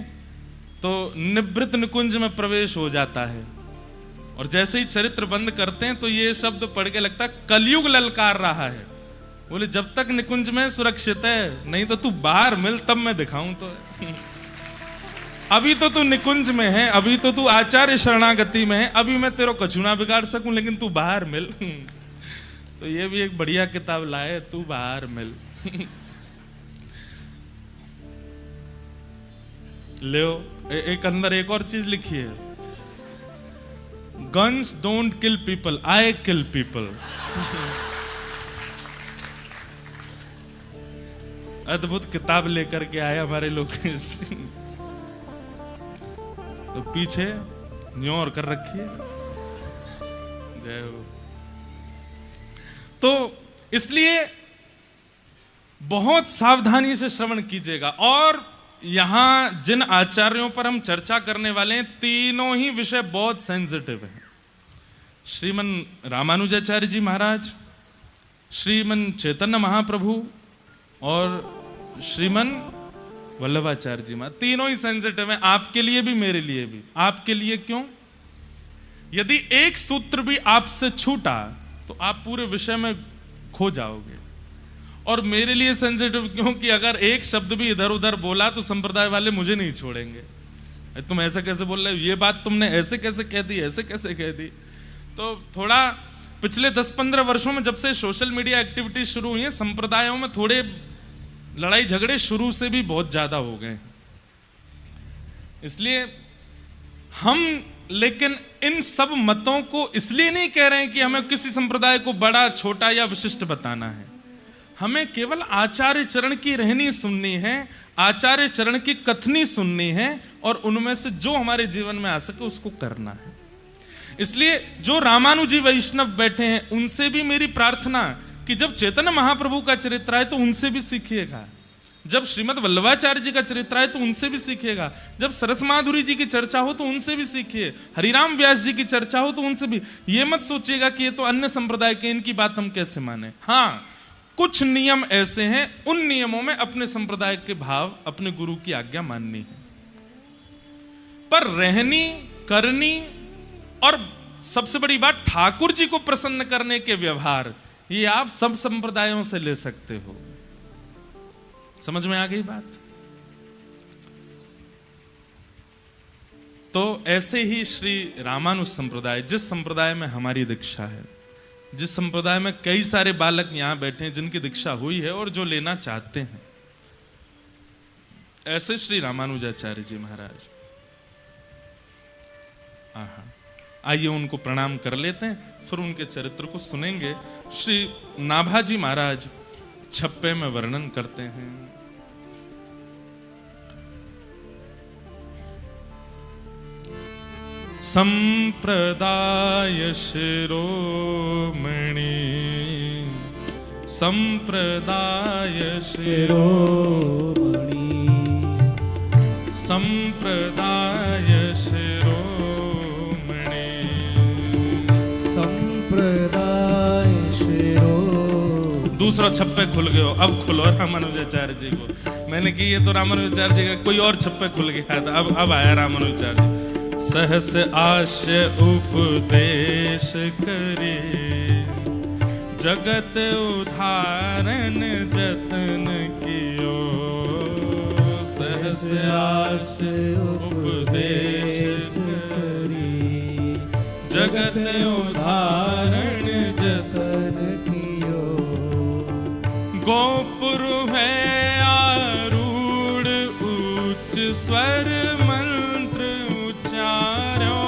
Speaker 1: तो निवृत्त निकुंज में प्रवेश हो जाता है। और जैसे ही चरित्र बंद करते हैं तो ये शब्द पढ़ के लगता है कलयुग ललकार रहा है। बोले जब तक निकुंज में सुरक्षित है, नहीं तो तू बाहर मिल, तब मैं दिखाऊं। तो अभी तो तू निकुंज में है, अभी तो तू आचार्य शरणागति में है, अभी मैं तेरा कछु ना बिगाड़ सकूं, लेकिन तू बाहर मिल। तो ये भी एक बढ़िया किताब लाए, तू बाहर मिल। ले एक अंदर एक और चीज लिखी है, guns don't kill people, I kill people. अद्भुत किताब लेकर के आए हमारे लोग। तो पीछे न्योर कर रखी है। जय हो। तो इसलिए बहुत सावधानी से श्रवण कीजिएगा। और यहां जिन आचार्यों पर हम चर्चा करने वाले हैं, तीनों ही विषय बहुत सेंसिटिव हैं। श्रीमन रामानुजाचार्य जी महाराज, श्रीमन चैतन्य महाप्रभु और श्रीमन वल्लभाचार्य जी महाराज, तीनों ही सेंसिटिव हैं, आपके लिए भी मेरे लिए भी। आपके लिए क्यों? यदि एक सूत्र भी आपसे छूटा तो आप पूरे विषय में खो जाओगे। और मेरे लिए सेंसिटिव क्योंकि अगर एक शब्द भी इधर उधर बोला तो संप्रदाय वाले मुझे नहीं छोड़ेंगे। तुम ऐसा कैसे बोल रहे हो, ये बात तुमने ऐसे कैसे कह दी, ऐसे कैसे कह दी। तो थोड़ा पिछले 10-15 वर्षों में जब से सोशल मीडिया एक्टिविटी शुरू हुई है, संप्रदायों में थोड़े लड़ाई झगड़े शुरू से भी बहुत ज्यादा हो गए। इसलिए हम लेकिन इन सब मतों को इसलिए नहीं कह रहे हैं कि हमें किसी संप्रदाय को बड़ा, छोटा या विशिष्ट बताना है। हमें केवल आचार्य चरण की रहनी सुननी है, आचार्य चरण की कथनी सुननी है, और उनमें से जो हमारे जीवन में आ सके उसको करना है। इसलिए जो रामानुजी वैष्णव बैठे हैं उनसे भी मेरी प्रार्थना कि जब चैतन्य महाप्रभु का चरित्र है तो उनसे भी सीखिएगा, जब श्रीमद वल्लभाचार्य जी का चरित्र है तो उनसे भी सीखिएगा, जब सरस माधुरी जी की चर्चा हो तो उनसे भी सीखिए, हरिराम व्यास जी की चर्चा हो तो उनसे भी। ये मत सोचिएगा कि ये तो अन्य संप्रदाय के, इनकी बात हम कैसे माने। हाँ, कुछ नियम ऐसे हैं, उन नियमों में अपने संप्रदाय के भाव, अपने गुरु की आज्ञा माननी है, पर रहनी करनी, और सबसे बड़ी बात ठाकुर जी को प्रसन्न करने के व्यवहार, ये आप सब संप्रदायों से ले सकते हो। समझ में आ गई बात? तो ऐसे ही श्री रामानुज संप्रदाय, जिस संप्रदाय में हमारी दीक्षा है, जिस संप्रदाय में कई सारे बालक यहां बैठे हैं जिनकी दीक्षा हुई है और जो लेना चाहते हैं, ऐसे श्री रामानुजाचार्य जी महाराज। आइए उनको प्रणाम कर लेते हैं, फिर उनके चरित्र को सुनेंगे। श्री नाभाजी महाराज छप्पे में वर्णन करते हैं। संप्रदाय शिरोमणि, संप्रदाय शिरोमणि, संप्रदाय शिरोमणि, संप्रदाय शिरोमणि। दूसरा छप्पे खुल गए हो, अब खुलो रामानुजाचार्य जी को। मैंने की ये तो रामानुजाचार्य जी का, कोई और छप्पे खुल गया था, अब आया रामानुजाचार्य जी। सहस आश्य उपदेश करे, जगत उधारण जतन कियो। सहस आश्य उपदेश करे, जगत उधारण जतन कियो। गोपुर है आरूढ़ उच्च स्वर मंत्र उच्चारो।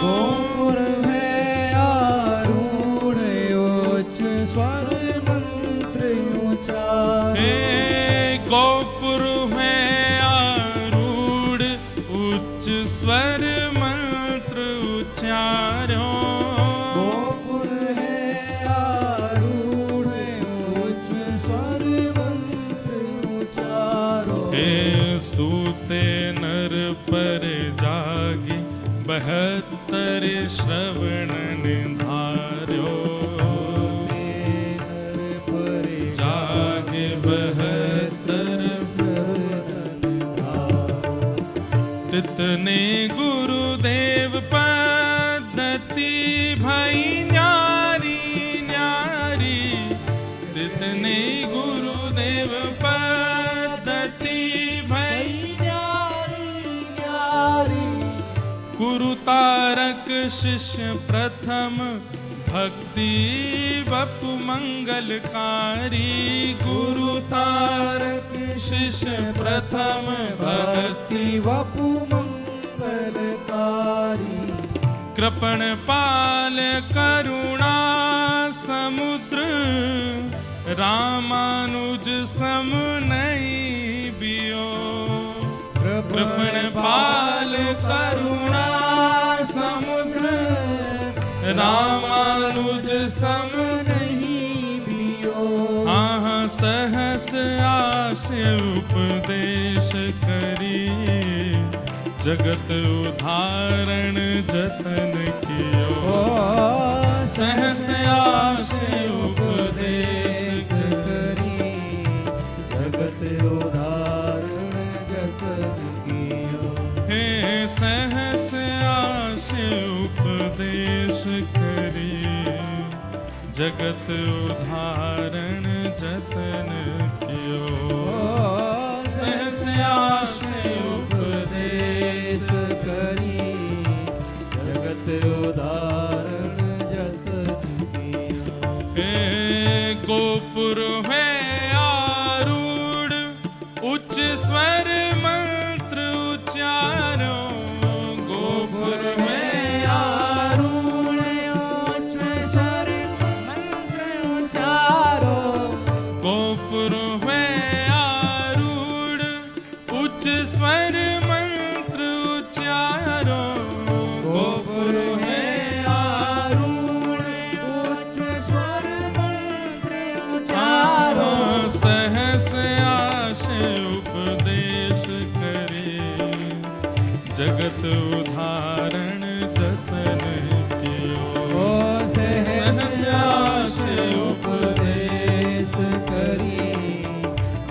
Speaker 2: गोपुर है आरूढ़ उच्च स्वर मंत्र उच्चारो।
Speaker 1: हे गोपुर है आरूढ़ उच्च स्वर मंत्र उच्चारो।
Speaker 2: गोपुर है आरूढ़ उच्च स्वर मंत्र उच्चारो।
Speaker 1: हे सूते नर पर जागी 72 श्रवण निधार्यो जागे 72 तितने गुरुदेव पद्धति भई न्यारी न्यारी तितने गुरुदेव पद्धति भई गुरु तारक शिष्य प्रथम भक्ति वपु मंगलकारी गुरु तारक शिष्य प्रथम भक्ति
Speaker 2: वपु मंगलकारी
Speaker 1: कृपण पाल करुणा समुद्र रामानुज सम नहीं बियो कृपण पाल करुणा समुद्र रामानुज सम नहीं बियो हाँ सहस आस उपदेश करी जगत उदाहरण जतन कियो सहस आस उपदेश करी
Speaker 2: जगत उदाहरण जतन कियो
Speaker 1: हे सहस आस उपदेश करी जगत उदाहरण जतन कियो सहस आस
Speaker 2: उपदेश करी जगत उदाहरण जतन कियो
Speaker 1: हे गोपुर है आरूढ़ उच्च स्वर मंत्र उच्चारो गोपुर में
Speaker 2: आरूढ़ उच्च स्वर मंत्र उच्चारो
Speaker 1: गोपुर में आरूढ़ उच्च स्वर मंत्र उच्चारो
Speaker 2: गोपुर है आरूढ़ उच्च स्वर मंत्र उच्चारो
Speaker 1: सहस आश उपदेश करे जगत उदाहरण जतन कियो
Speaker 2: सहस आश उपदेश करी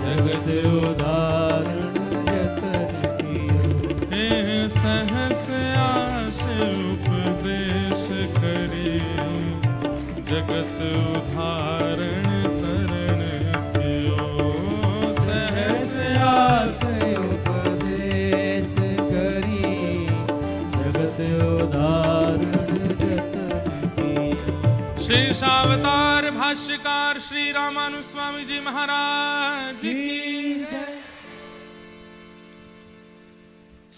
Speaker 2: जगत उदाहरण जतन कियो
Speaker 1: हे सहस आश उपदेश करे जगत उदाहरण तरण कियो सहस
Speaker 2: आस उपदेश करी जगत उदाहरण जतन कियो
Speaker 1: शेषावतार भाष्यकार श्री रामानु स्वामी जी महाराज की
Speaker 2: जय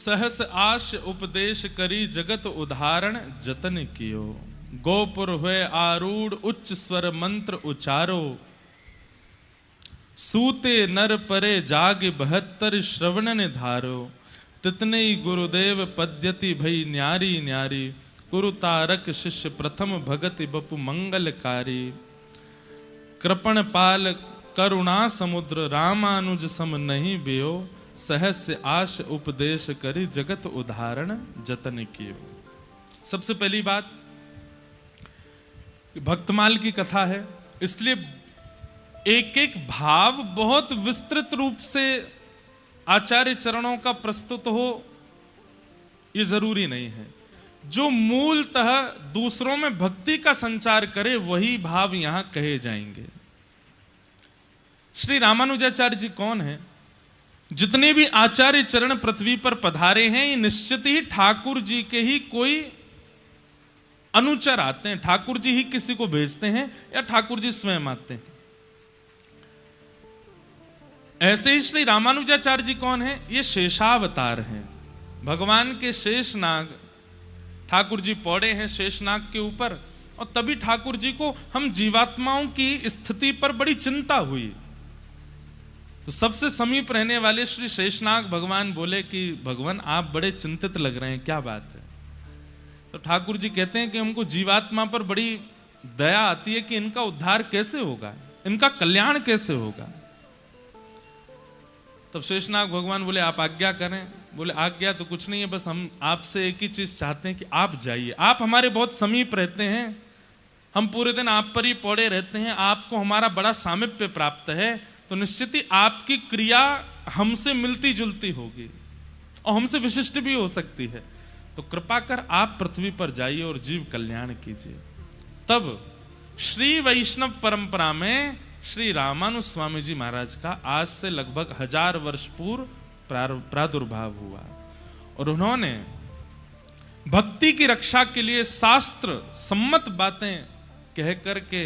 Speaker 1: सहस आश उपदेश करी जगत उदाहरण जतन कियो गोपुर हुए आरूढ़ उच्च स्वर मंत्र उचारो सूते नर परे जाग 72 श्रवण निधारो तितने गुरुदेव पद्यति भई न्यारी न्यारी गुरु तारक शिष्य प्रथम भगति बपु मंगलकारी कृपण पाल करुणा समुद्र रामानुज सम नहीं बियो सहस्य आश उपदेश करी जगत उदाहरण जतन कियो। सबसे पहली बात भक्तमाल की कथा है, इसलिए एक एक भाव बहुत विस्तृत रूप से आचार्य चरणों का प्रस्तुत हो ये जरूरी नहीं है। जो मूलतः दूसरों में भक्ति का संचार करे वही भाव यहां कहे जाएंगे। श्री रामानुजाचार्य जी कौन है? जितने भी आचार्य चरण पृथ्वी पर पधारे हैं ये निश्चित ही ठाकुर जी के ही कोई अनुचर आते हैं, ठाकुर जी ही किसी को भेजते हैं या ठाकुर जी स्वयं आते हैं। ऐसे ही श्री रामानुजाचार्य जी कौन है? ये शेषावतार हैं, भगवान के शेषनाग। ठाकुर जी पौड़े हैं शेषनाग के ऊपर, और तभी ठाकुर जी को हम जीवात्माओं की स्थिति पर बड़ी चिंता हुई। तो सबसे समीप रहने वाले श्री शेषनाग भगवान बोले कि भगवान आप बड़े चिंतित लग रहे हैं, क्या बात है? तो ठाकुर जी कहते हैं कि हमको जीवात्मा पर बड़ी दया आती है कि इनका उद्धार कैसे होगा, इनका कल्याण कैसे होगा। तब शेषनाग भगवान बोले आप आज्ञा करें। बोले आज्ञा तो कुछ नहीं है, बस हम आपसे एक ही चीज चाहते हैं कि आप जाइए। आप हमारे बहुत समीप रहते हैं, हम पूरे दिन आप पर ही पड़े रहते हैं, आपको हमारा बड़ा सामीप्य प्राप्त है, तो निश्चित ही आपकी क्रिया हमसे मिलती जुलती होगी और हमसे विशिष्ट भी हो सकती है। तो कृपा कर आप पृथ्वी पर जाइए और जीव कल्याण कीजिए। तब श्री वैष्णव परंपरा में श्री रामानुज स्वामी जी महाराज का आज से लगभग 1000 वर्ष पूर्व प्रादुर्भाव हुआ और उन्होंने भक्ति की रक्षा के लिए शास्त्र सम्मत बातें कह करके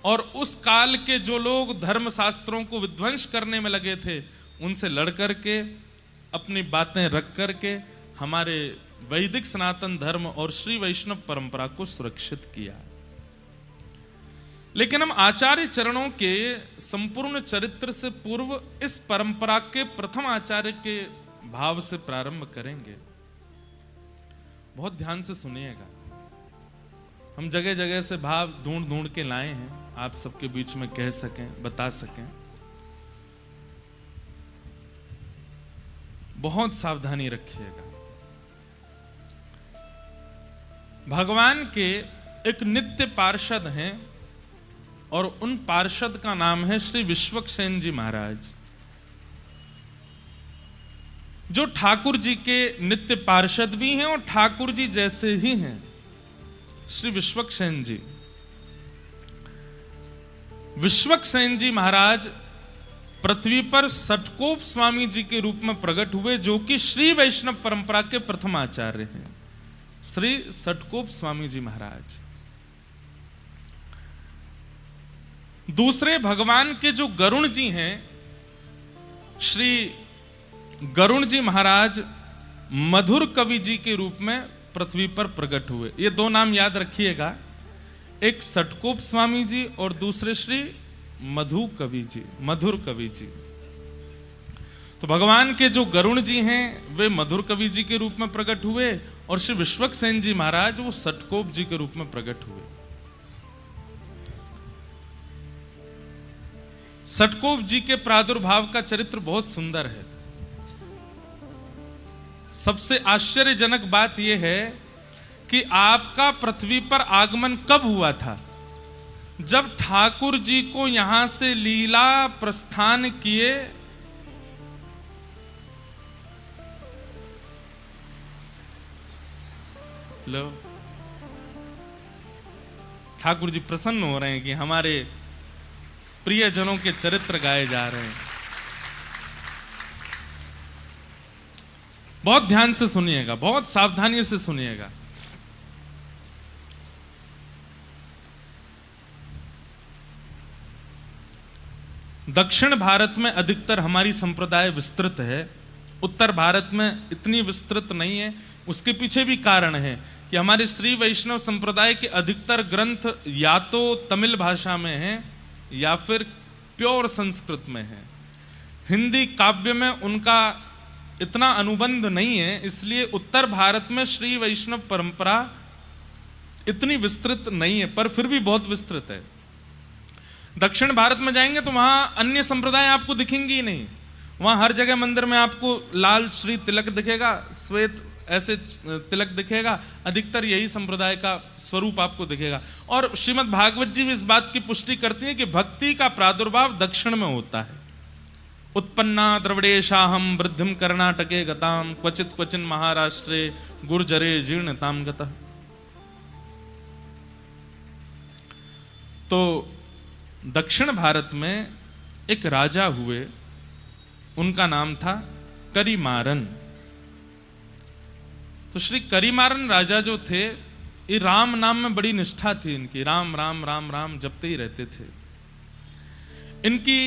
Speaker 1: और उस काल के जो लोग धर्म शास्त्रों को विध्वंस करने में लगे थे उनसे लड़ करके अपनी बातें रख करके हमारे वैदिक सनातन धर्म और श्री वैष्णव परंपरा को सुरक्षित किया। लेकिन हम आचार्य चरणों के संपूर्ण चरित्र से पूर्व इस परंपरा के प्रथम आचार्य के भाव से प्रारंभ करेंगे। बहुत ध्यान से सुनिएगा, हम जगह जगह से भाव ढूंढ ढूंढ के लाए हैं, आप सबके बीच में कह सकें, बता सकें। बहुत सावधानी रखिएगा। भगवान के एक नित्य पार्षद हैं और उन पार्षद का नाम है श्री विश्वक्सेन जी महाराज, जो ठाकुर जी के नित्य पार्षद भी हैं और ठाकुर जी जैसे ही हैं। श्री विश्वक्सेन जी, विश्वक्सेन जी महाराज पृथ्वी पर सटकोप स्वामी जी के रूप में प्रकट हुए, जो कि श्री वैष्णव परंपरा के प्रथम आचार्य हैं, श्री सटकोप स्वामी जी महाराज। दूसरे भगवान के जो गरुण जी हैं, श्री गरुण जी महाराज मधुर कवि जी के रूप में पृथ्वी पर प्रकट हुए। ये दो नाम याद रखिएगा, एक सटकोप स्वामी जी और दूसरे श्री मधु कवि जी, मधुर कवि जी। तो भगवान के जो गरुण जी हैं वे मधुर कवि जी के रूप में प्रकट हुए और श्री विश्वक्सेन जी महाराज वो सटकोप जी के रूप में प्रकट हुए। सटकोप जी के प्रादुर्भाव का चरित्र बहुत सुंदर है। सबसे आश्चर्यजनक बात यह है कि आपका पृथ्वी पर आगमन कब हुआ था? जब ठाकुर जी को यहां से लीला प्रस्थान किए लो, ठाकुर जी प्रसन्न हो रहे हैं कि हमारे प्रियजनों के चरित्र गाए जा रहे हैं। बहुत ध्यान से सुनिएगा, बहुत सावधानी से सुनिएगा। दक्षिण भारत में अधिकतर हमारी संप्रदाय विस्तृत है, उत्तर भारत में इतनी विस्तृत नहीं है। उसके पीछे भी कारण है कि हमारे श्री वैष्णव संप्रदाय के अधिकतर ग्रंथ या तो तमिल भाषा में हैं या फिर प्योर संस्कृत में है। हिंदी काव्य में उनका इतना अनुबंध नहीं है, इसलिए उत्तर भारत में श्री वैष्णव परंपरा इतनी विस्तृत नहीं है, पर फिर भी बहुत विस्तृत है। दक्षिण भारत में जाएंगे तो वहां अन्य संप्रदाय आपको दिखेंगी ही नहीं। वहां हर जगह मंदिर में आपको लाल श्री तिलक दिखेगा, श्वेत ऐसे तिलक दिखेगा, अधिकतर यही संप्रदाय का स्वरूप आपको दिखेगा। और श्रीमद् भागवत जी भी इस बात की पुष्टि करती है कि भक्ति का प्रादुर्भाव दक्षिण में होता है। उत्पन्ना द्रविड़ेशाहम वृद्धिम कर्णाटके गताम क्वचित क्वचिन महाराष्ट्रे गुर्जरे जीर्णताम गतः। तो दक्षिण भारत में एक राजा हुए, उनका नाम था करिमारन। तो श्री करिमारन राजा जो थे, ये राम नाम में बड़ी निष्ठा थी इनकी, राम राम राम राम जपते ही रहते थे। इनकी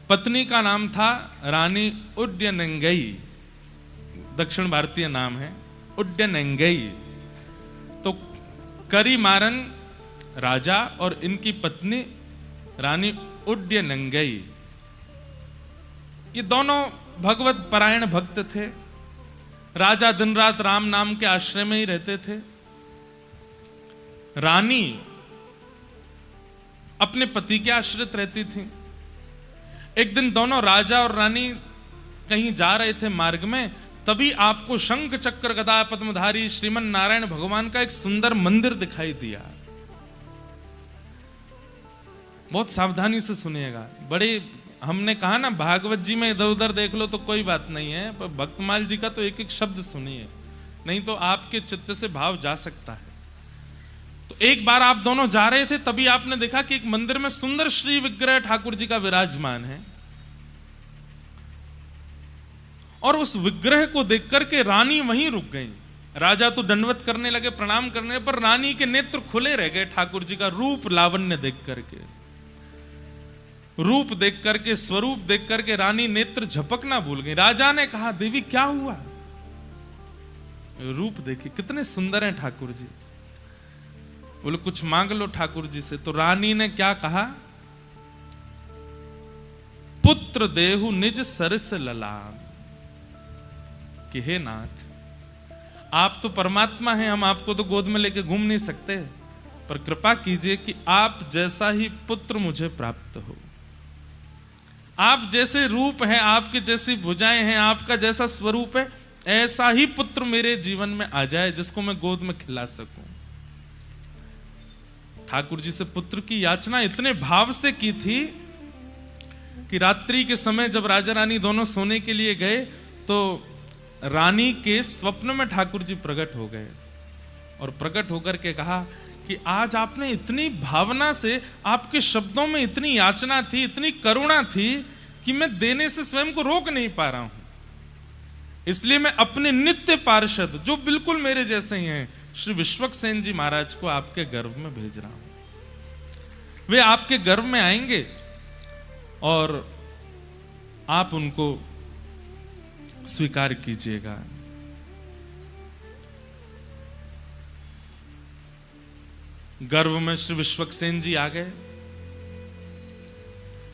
Speaker 1: पत्नी का नाम था रानी उड्डयनंगई, दक्षिण भारतीय नाम है उड्डयनंगई। तो करिमारन राजा और इनकी पत्नी रानी उड्डयनंगई, ये दोनों भगवत परायण भक्त थे। राजा दिन रात राम नाम के आश्रय में ही रहते थे। रानी अपने पति के आश्रित रहती थी। एक दिन दोनों राजा और रानी कहीं जा रहे थे मार्ग में, तभी आपको शंख चक्र गदा पद्मधारी श्रीमन नारायण भगवान का एक सुंदर मंदिर दिखाई दिया। बहुत सावधानी से सुनिएगा। बड़े हमने कहा ना भागवत जी में इधर उधर देख लो तो कोई बात नहीं है, पर भक्तमाल जी का तो एक एक शब्द सुनिए, नहीं तो आपके चित्त से भाव जा सकता है। तो एक बार आप दोनों जा रहे थे, तभी आपने देखा कि एक मंदिर में सुंदर श्री विग्रह ठाकुर जी का विराजमान है, और उस विग्रह को देख करके रानी वहीं रुक गई। राजा तो दंडवत करने लगे, प्रणाम करने, पर रानी के नेत्र खुले रह गए ठाकुर जी का रूप लावण्य देख करके। रूप देख करके, स्वरूप देख करके रानी नेत्र झपकना भूल गई। राजा ने कहा, देवी क्या हुआ? रूप देखिए कितने सुंदर हैं ठाकुर जी। बोले कुछ मांग लो ठाकुर जी से। तो रानी ने क्या कहा? पुत्र देहु निज सरस ललाम, कि हे नाथ, आप तो परमात्मा हैं, हम आपको तो गोद में लेके घूम नहीं सकते, पर कृपा कीजिए कि आप जैसा ही पुत्र मुझे प्राप्त हो। आप जैसे रूप हैं, आपके जैसी भुजाएं हैं, आपका जैसा स्वरूप है, ऐसा ही पुत्र मेरे जीवन में आ जाए जिसको मैं गोद में खिला सकूं। ठाकुर जी से पुत्र की याचना इतने भाव से की थी कि रात्रि के समय जब राजा रानी दोनों सोने के लिए गए, तो रानी के स्वप्न में ठाकुर जी प्रकट हो गए, और प्रकट होकर के कहा कि आज आपने इतनी भावना से, आपके शब्दों में इतनी याचना थी, इतनी करुणा थी कि मैं देने से स्वयं को रोक नहीं पा रहा हूं। इसलिए मैं अपने नित्य पार्षद, जो बिल्कुल मेरे जैसे ही हैं, श्री विश्वक्सेन जी महाराज को आपके गर्भ में भेज रहा हूं। वे आपके गर्भ में आएंगे और आप उनको स्वीकार कीजिएगा। गर्भ में श्री विश्वक्सेन जी आ गए,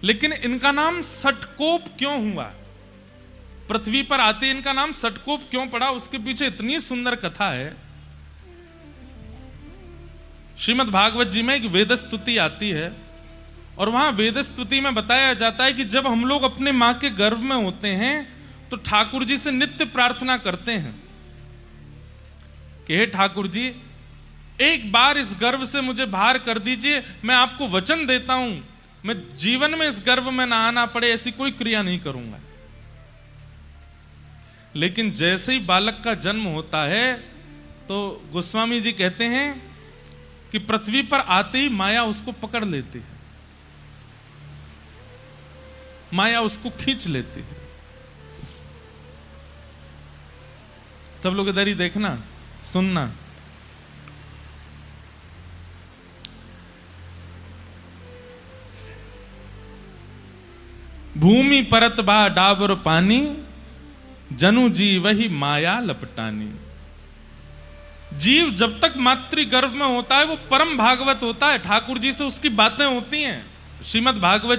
Speaker 1: लेकिन इनका नाम सटकोप क्यों हुआ? पृथ्वी पर आते इनका नाम सटकोप क्यों पड़ा? उसके पीछे इतनी सुंदर कथा है। श्रीमद् भागवत जी में एक वेद स्तुति आती है, और वहां वेद स्तुति में बताया जाता है कि जब हम लोग अपने मां के गर्भ में होते हैं तो ठाकुर जी से नित्य प्रार्थना करते हैं कि हे ठाकुर जी, एक बार इस गर्भ से मुझे बाहर कर दीजिए, मैं आपको वचन देता हूं, मैं जीवन में इस गर्भ में ना आना पड़े ऐसी कोई क्रिया नहीं करूंगा। लेकिन जैसे ही बालक का जन्म होता है तो गोस्वामी जी कहते हैं कि पृथ्वी पर आते ही माया उसको पकड़ लेती है, माया उसको खींच लेती है। सब लोग इधर ही देखना, सुनना। भूमि परत बा डाबर पानी, जनु जी वही माया लपटानी। जीव जब तक मातृ गर्भ में होता है वो परम भागवत होता है, ठाकुर जी से उसकी बातें होती हैं। श्रीमद् भागवत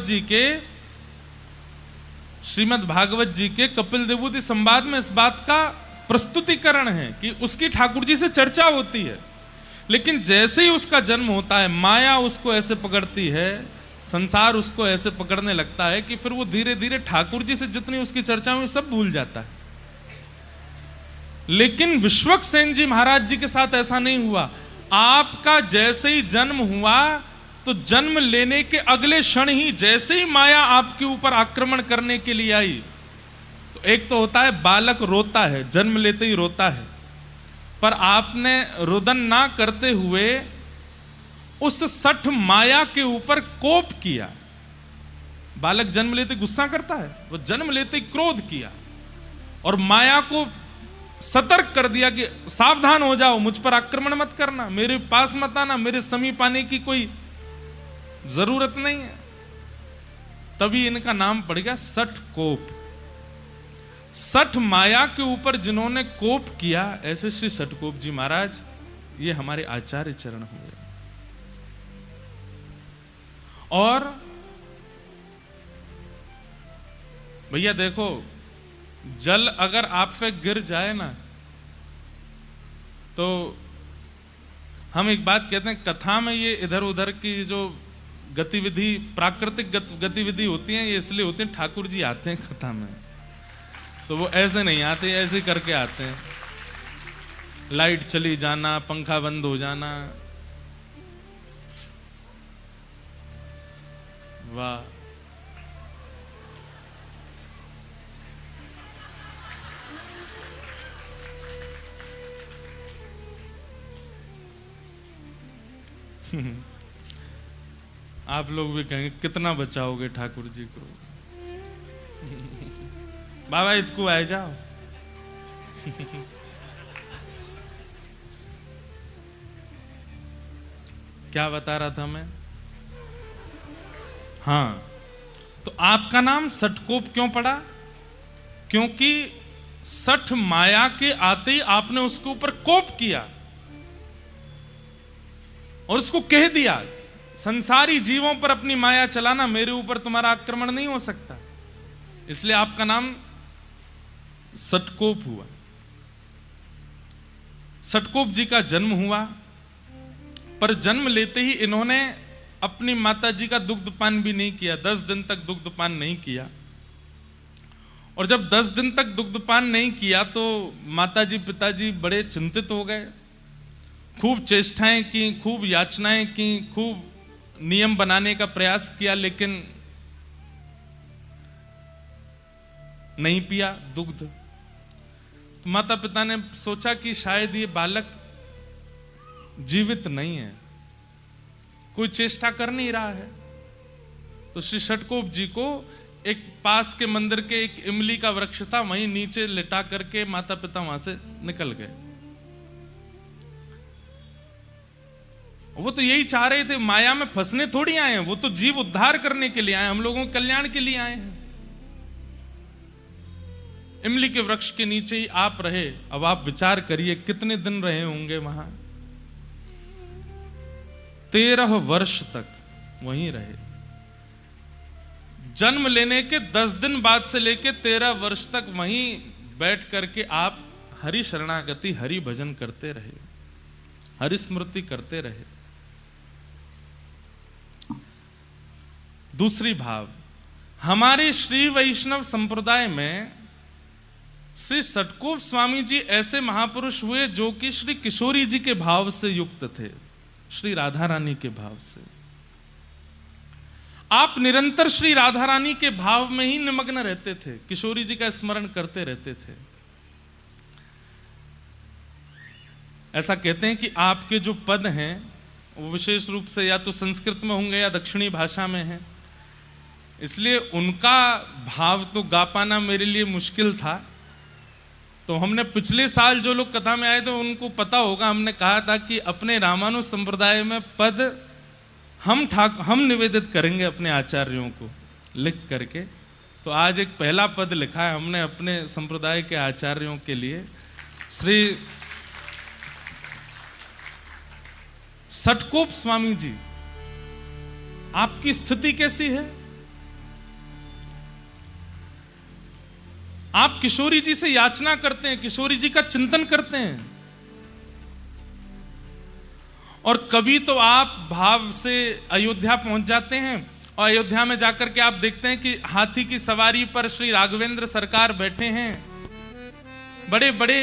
Speaker 1: जी के कपिल देवूति संवाद में इस बात का प्रस्तुतिकरण है कि उसकी ठाकुर जी से चर्चा होती है। लेकिन जैसे ही उसका जन्म होता है, माया उसको ऐसे पकड़ती है, संसार उसको ऐसे पकड़ने लगता है कि फिर वो धीरे धीरे ठाकुर जी से जितनी उसकी चर्चा हुई सब भूल जाता है। लेकिन विश्वक्सेन जी महाराज जी के साथ ऐसा नहीं हुआ। आपका जैसे ही जन्म हुआ तो जन्म लेने के अगले क्षण ही जैसे ही माया आपके ऊपर आक्रमण करने के लिए आई, तो एक तो होता है बालक रोता है, जन्म लेते ही रोता है, पर आपने रुदन ना करते हुए उस सठ माया के ऊपर कोप किया। बालक जन्म लेते गुस्सा करता है, वो जन्म लेते ही क्रोध किया और माया को सतर्क कर दिया कि सावधान हो जाओ, मुझ पर आक्रमण मत करना, मेरे पास मत आना, मेरे समीप आने की कोई जरूरत नहीं है। तभी इनका नाम पड़ गया सठ कोप। सठ माया के ऊपर जिन्होंने कोप किया, ऐसे श्री सठकोप जी महाराज, ये हमारे आचार्य चरण हुए। और भैया देखो, जल अगर आप पे गिर जाए ना, तो हम एक बात कहते हैं, कथा में ये इधर उधर की जो गतिविधि, प्राकृतिक गतिविधि होती हैं, ये इसलिए होती हैं ठाकुर जी आते हैं कथा में। तो वो ऐसे नहीं आते, ऐसे करके आते हैं। लाइट चली जाना, पंखा बंद हो जाना, वाह। आप लोग भी कहेंगे कितना बचाओगे ठाकुर जी को। बाबा इतको आए जाओ। क्या बता रहा था मैं? हाँ, तो आपका नाम सटकोप क्यों पड़ा? क्योंकि सठ माया के आते ही आपने उसके ऊपर कोप किया और उसको कह दिया, संसारी जीवों पर अपनी माया चलाना, मेरे ऊपर तुम्हारा आक्रमण नहीं हो सकता। इसलिए आपका नाम सटकोप हुआ। सटकोप जी का जन्म हुआ, पर जन्म लेते ही इन्होंने अपनी माता जी का दुग्धपान भी नहीं किया। 10 दिन तक दुग्धपान नहीं किया। और जब 10 दिन तक दुग्धपान नहीं किया तो माता जी पिताजी बड़े चिंतित हो गए। खूब चेष्टाएं की, खूब याचनाएं की, खूब नियम बनाने का प्रयास किया, लेकिन नहीं पिया दुग्ध। तो माता पिता ने सोचा कि शायद ये बालक जीवित नहीं है, कोई चेष्टा कर नहीं रहा है। तो श्री षटकोप जी को एक पास के मंदिर के एक इमली का वृक्ष था, वहीं नीचे लिटा करके माता पिता वहां से निकल गए। वो तो यही चाह रहे थे, माया में फंसने थोड़ी आए हैं, वो तो जीव उद्धार करने के लिए आए, हम लोगों के कल्याण के लिए आए हैं। इमली के वृक्ष के नीचे ही आप रहे। अब आप विचार करिए कितने दिन रहे होंगे वहां। 13 वर्ष तक वहीं रहे। जन्म लेने के 10 दिन बाद से लेके 13 वर्ष तक वहीं बैठ करके आप हरि शरणागति, हरि भजन करते रहे, हरि स्मृति करते रहे। दूसरी भाव, हमारे श्री वैष्णव संप्रदाय में श्री षटकोप स्वामी जी ऐसे महापुरुष हुए जो कि श्री किशोरी जी के भाव से युक्त थे, श्री राधा रानी के भाव से। आप निरंतर श्री राधा रानी के भाव में ही निमग्न रहते थे, किशोरी जी का स्मरण करते रहते थे। ऐसा कहते हैं कि आपके जो पद हैं वो विशेष रूप से या तो संस्कृत में होंगे या दक्षिणी भाषा में हैं, इसलिए उनका भाव तो गा पाना मेरे लिए मुश्किल था। तो हमने पिछले साल जो लोग कथा में आए थे उनको पता होगा, हमने कहा था कि अपने रामानुज संप्रदाय में पद हम निवेदित करेंगे अपने आचार्यों को लिख करके। तो आज एक पहला पद लिखा है हमने अपने संप्रदाय के आचार्यों के लिए। श्री षटकोप स्वामी जी, आपकी स्थिति कैसी है? आप किशोरी जी से याचना करते हैं, किशोरी जी का चिंतन करते हैं, और कभी तो आप भाव से अयोध्या पहुंच जाते हैं और अयोध्या में जाकर के आप देखते हैं कि हाथी की सवारी पर श्री राघवेंद्र सरकार बैठे हैं, बड़े बड़े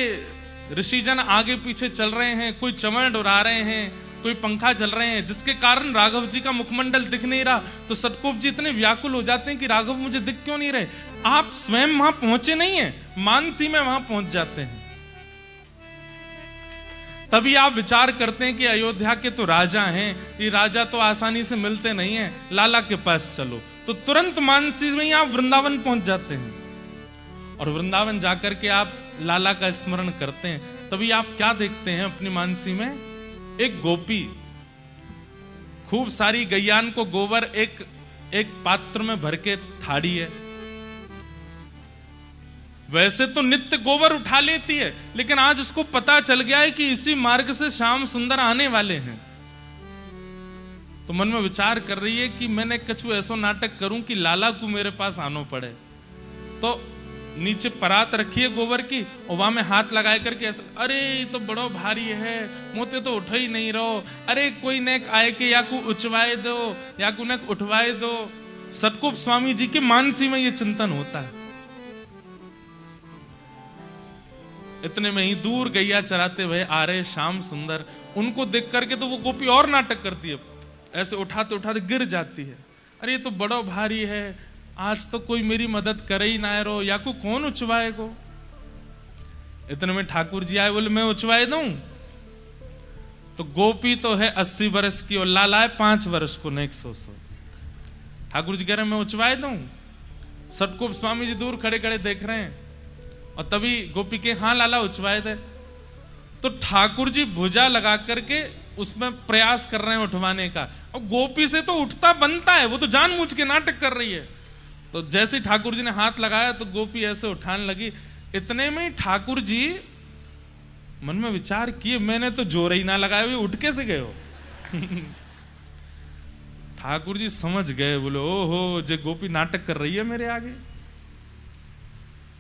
Speaker 1: ऋषिजन आगे पीछे चल रहे हैं, कोई चमड़ उड़ा रहे हैं, कोई पंखा चल रहे हैं, जिसके कारण राघव जी का मुखमंडल दिख नहीं रहा। तो षटकोप जी इतने व्याकुल हो जाते हैं कि राघव मुझे दिख क्यों नहीं रहे। आप स्वयं वहां पहुंचे नहीं हैं, मानसी में वहां पहुंच जाते हैं। तभी आप विचार करते हैं कि अयोध्या के तो राजा हैं, ये राजा तो आसानी से मिलते नहीं हैं, लाला के पास चलो। तो तुरंत मानसी में ही आप वृंदावन पहुंच जाते हैं और वृंदावन जाकर के आप लाला का स्मरण करते हैं। तभी आप क्या देखते हैं अपनी मानसी में? एक गोपी खूब सारी गैयान को गोबर एक पात्र में भर के थाड़ी है। वैसे तो नित्य गोबर उठा लेती है, लेकिन आज उसको पता चल गया है कि इसी मार्ग से श्याम सुंदर आने वाले हैं। तो मन में विचार कर रही है कि मैंने कछु ऐसा नाटक करूं कि लाला को मेरे पास आना पड़े। तो नीचे परात रखी है गोबर की और वहां में हाथ लगाए करके ऐसा, अरे ये तो बड़ो भारी है, मोते तो उठ ही नहीं रहो, अरे कोई नेक आए के या को उचवाए दो या को नेक उठवाए दो। षटकोप स्वामी जी के मानसी में ये चिंतन होता है। इतने में ही दूर गैया चराते हुए आ रहे श्याम सुंदर, उनको देख करके तो वो गोपी और नाटक करती है, ऐसे उठाते उठाते गिर जाती है। अरे ये तो बड़ा भारी है, आज तो कोई मेरी मदद करे ही ना रो, या को कौन उचवाए को। इतने में ठाकुर जी आए, बोले मैं उचवाए दूं। तो गोपी तो है 80 वर्ष की और लाला है 5 वर्ष को, नेक 100। ठाकुर जी कह रहे हैं मैं उचवाए दूं। सटकोप स्वामी जी दूर खड़े खड़े देख रहे हैं, और तभी गोपी के हाँ लाला उचवाए थे। तो ठाकुर जी भुजा लगा करके उसमें प्रयास कर रहे हैं उठवाने का, और गोपी से तो उठता बनता है, वो तो जानबूझ के नाटक कर रही है। तो जैसे ठाकुर जी ने हाथ लगाया तो गोपी ऐसे उठाने लगी। इतने में ठाकुर जी मन में विचार किए, मैंने तो जोर ही ना लगाया, वे उठ के से गए हो। ठाकुर जी समझ गए, बोले ओहो जे गोपी नाटक कर रही है मेरे आगे।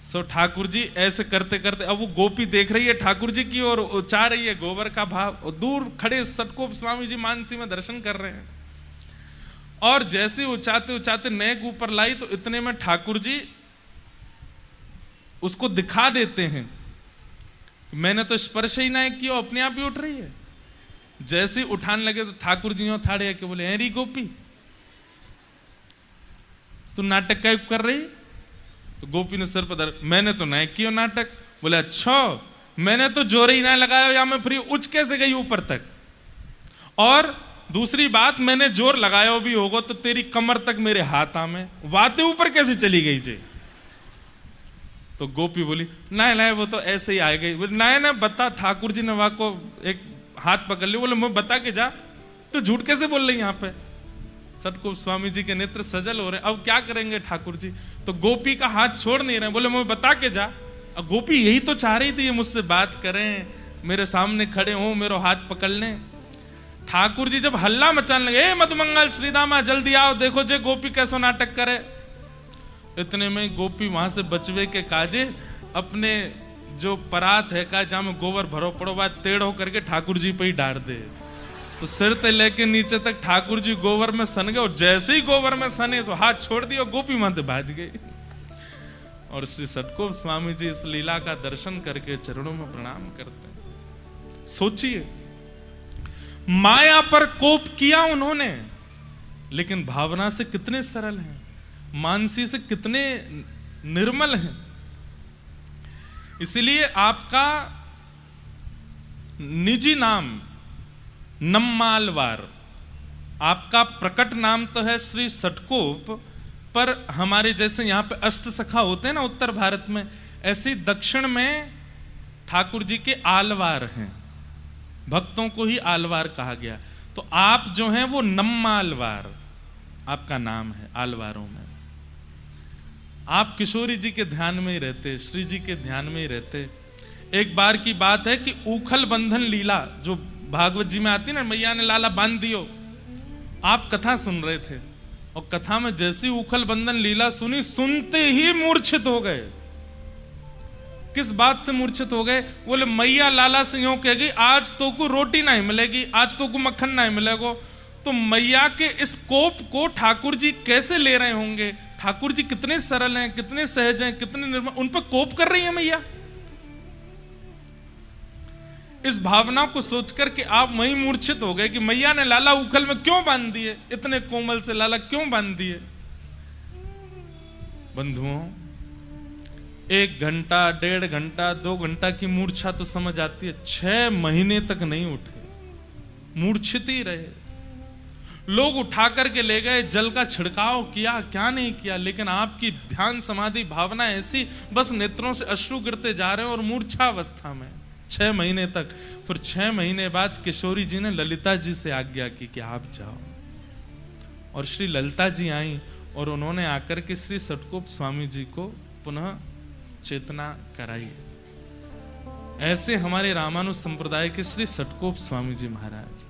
Speaker 1: सो ठाकुर जी ऐसे करते करते, अब वो गोपी देख रही है ठाकुर जी की और चाह रही है गोबर का भाव, और दूर खड़े सटकोप स्वामी जी मानसी में दर्शन कर रहे हैं। और जैसे उचाते उचाते नेक ऊपर लाई, तो इतने में ठाकुर जी उसको दिखा देते हैं, मैंने तो स्पर्श ही ना किया, अपने आप ही उठ रही है। जैसे उठाने लगे तो ठाकुर जी थाड़े के बोले, अरे गोपी तू नाटक क्या कर रही। तो गोपी ने सिर पर, मैंने तो नहीं किया नाटक। बोले अच्छा, मैंने तो जोर ही ना लगाया, या मैं फ्री उच कैसे गई ऊपर तक। और दूसरी बात, मैंने जोर लगाया भी होगा तो तेरी कमर तक मेरे हाथ में वाते ऊपर कैसे चली गई जी। तो गोपी बोली नहीं नहीं वो तो ऐसे ही आ गई। नहीं ना बता, ठाकुर जी ने वहां को एक हाथ पकड़ लिया। बोले मैं बता के जा, तो झूठ कैसे बोल रही यहाँ पे। सटकोप स्वामी जी के नेत्र सजल हो रहे हैं, अब क्या करेंगे ठाकुर जी। तो गोपी का हाथ छोड़ नहीं रहे, बोले मैं बता के जा। अब गोपी यही तो चाह रही थी ये मुझसे बात करें, मेरे सामने खड़े हो, मेरा हाथ पकड़ लें। ठाकुर जी जब हल्ला मचाने लगे, मधुमंगल श्रीदामा जल्दी आओ, देखो जे गोपी कैसा नाटक करे। इतने में गोपी वहां से बचवे के काजे अपने जो परात है का जहां में गोबर भरो पड़ो बात टेढ़ो करके ठाकुर जी पे ही डाल दे। तो सिर से लेके नीचे तक ठाकुर जी गोबर में सन गए, और जैसे ही गोबर में सने तो हाथ छोड़ दिया, गोपी माते भाज गई। और श्री सटकोप स्वामी जी इस लीला का दर्शन करके चरणों में प्रणाम करते हैं। सोचिए, माया पर कोप किया उन्होंने, लेकिन भावना से कितने सरल हैं, मानसी से कितने निर्मल हैं। इसलिए आपका निजी नाम नम्मालवार, आपका प्रकट नाम तो है श्री सटकोप, पर हमारे जैसे यहां पे अष्ट सखा होते हैं ना उत्तर भारत में, ऐसे दक्षिण में ठाकुर जी के आलवार हैं, भक्तों को ही आलवार कहा गया। तो आप जो हैं वो नम्मालवार आपका नाम है आलवारों में। आप किशोरी जी के ध्यान में ही रहते, श्री जी के ध्यान में ही रहते। एक बार की बात है कि ऊखल बंधन लीला जो भागवत जी में आती है ना, मैया ने लाला बांध दियो, आप कथा सुन रहे थे, और कथा में जैसी ऊखल बंधन लीला सुनी, सुनते ही मूर्छित हो गए। किस बात से मूर्छित हो गए। बोले मैया लाला से यूं कह गई, आज तो को रोटी नहीं मिलेगी, आज तो को मक्खन नहीं मिलेगा। तो मैया के इस कोप को ठाकुर जी कैसे ले रहे होंगे। ठाकुर जी कितने सरल हैं, कितने सहज हैं, कितने निर्मल, उन पर कोप कर रही है मैया। इस भावना को सोचकर के आप वहीं मूर्छित हो गए कि मैया ने लाला उखल में क्यों बांध दिए, इतने कोमल से लाला क्यों बांध दिए। बंधुओं, 1 घंटा 1.5 घंटा 2 घंटा की मूर्छा तो समझ आती है, 6 महीने तक नहीं उठे, मूर्छित ही रहे। लोग उठा करके ले गए, जल का छिड़काव किया, क्या नहीं किया, लेकिन आपकी ध्यान समाधि भावना ऐसी, बस नेत्रों से अश्रु गिरते जा रहे हैं और मूर्छावस्था में 6 महीने तक। फिर 6 महीने बाद किशोरी जी ने ललिता जी से आज्ञा की कि आप जाओ, और श्री ललिता जी आई और उन्होंने आकर के श्री सटकोप स्वामी जी को पुनः चेतना कराई। ऐसे हमारे रामानुज संप्रदाय के श्री सटकोप स्वामी जी महाराज।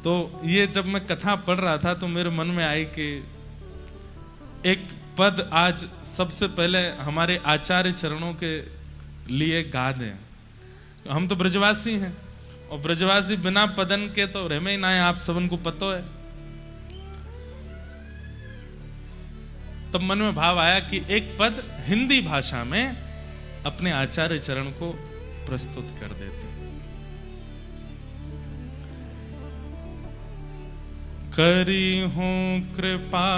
Speaker 1: तो ये जब मैं कथा पढ़ रहा था तो मेरे मन में आई कि एक पद आज सबसे पहले हमारे आचार्य चरणों के लिए गा दें। हम तो ब्रजवासी हैं, और ब्रजवासी बिना पदन के तो रहमे ही ना है, आप सबन को पता है। तब मन में भाव आया कि एक पद हिंदी भाषा में अपने आचार्य चरण को प्रस्तुत कर देते हैं। करी हूँ कृपा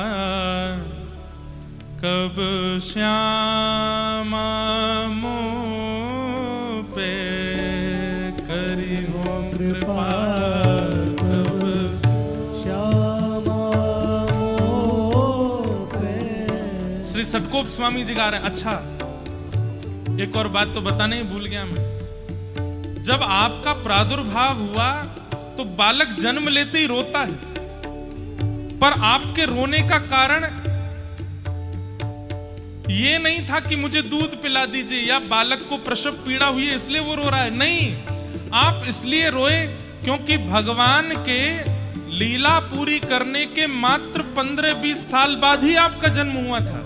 Speaker 1: कब श्यामा मोह पे, करी हूँ कृपा
Speaker 2: कब श्यामा मोह पे।
Speaker 1: श्री सटकोप स्वामी जी गा रहे हैं। अच्छा, एक और बात तो बताने ही भूल गया मैं। जब आपका प्रादुर्भाव हुआ तो बालक जन्म लेते ही रोता है, पर आपके रोने का कारण ये नहीं था कि मुझे दूध पिला दीजिए या बालक को प्रसव पीड़ा हुई है इसलिए वो रो रहा है। नहीं, आप इसलिए रोए क्योंकि भगवान के लीला पूरी करने के मात्र 15-20 साल बाद ही आपका जन्म हुआ था।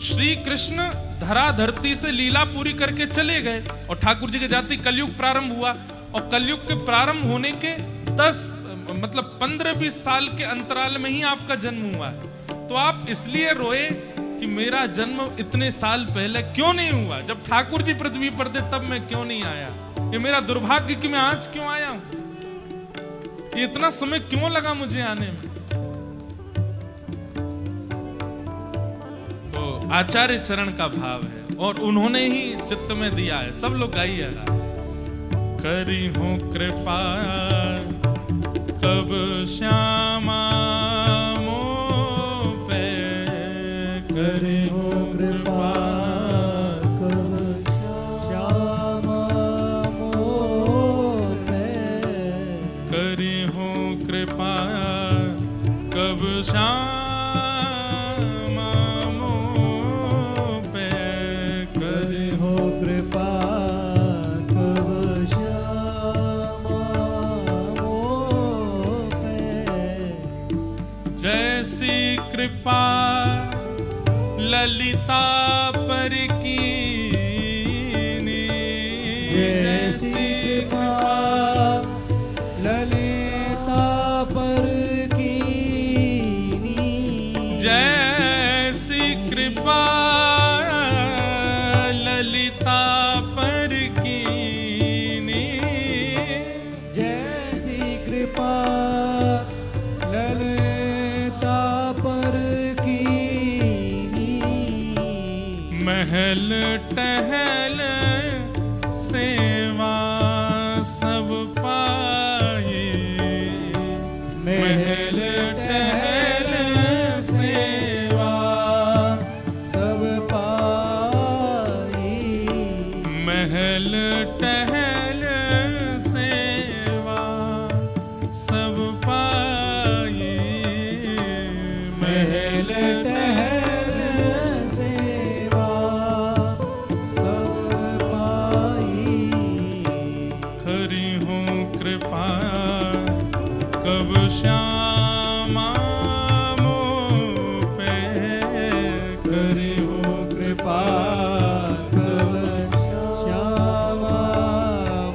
Speaker 1: श्री कृष्ण धरा धरती से लीला पूरी करके चले गए और ठाकुर जी के जाति कलयुग प्रारंभ हुआ, और कलयुग के प्रारंभ होने के 15-20 साल के अंतराल में ही आपका जन्म हुआ है। तो आप इसलिए रोए कि मेरा जन्म इतने साल पहले क्यों नहीं हुआ, जब ठाकुर जी पृथ्वी पर थे तब मैं क्यों नहीं आया। ये मेरा दुर्भाग्य कि मैं आज क्यों आया हूं, ये इतना समय क्यों लगा मुझे आने में। तो आचार्य चरण का भाव है और उन्होंने ही चित्त में दिया है। सब लोग गाइएगा। करी हूं कृपा कब श्यामा मोह पे,
Speaker 2: करी हूँ कृपा कब श्यामा मोह पे।
Speaker 1: करी हूँ कृपा कब श्यामा मोह पे,
Speaker 2: करी हूँ कृपा कब श्यामा मोह पे।
Speaker 1: जैसी कृपा ललिता पर कीनी,
Speaker 2: जैसी कृपा ललिता पर कीनी।
Speaker 1: जैसी कृपा ललिता पर कीनी,
Speaker 2: जैसी कृपा ललिता पर कीनी।
Speaker 1: महल टहल सेवा सब पाए, महल टहल
Speaker 2: सेवा सब पाई।
Speaker 1: महल टहल सेवा सब पाए,
Speaker 2: महल टहल सेवा सब पाई।
Speaker 1: खरी हूँ कृपा कब श्यामा मोह पे,
Speaker 2: करी हूँ कृपा कब श्यामा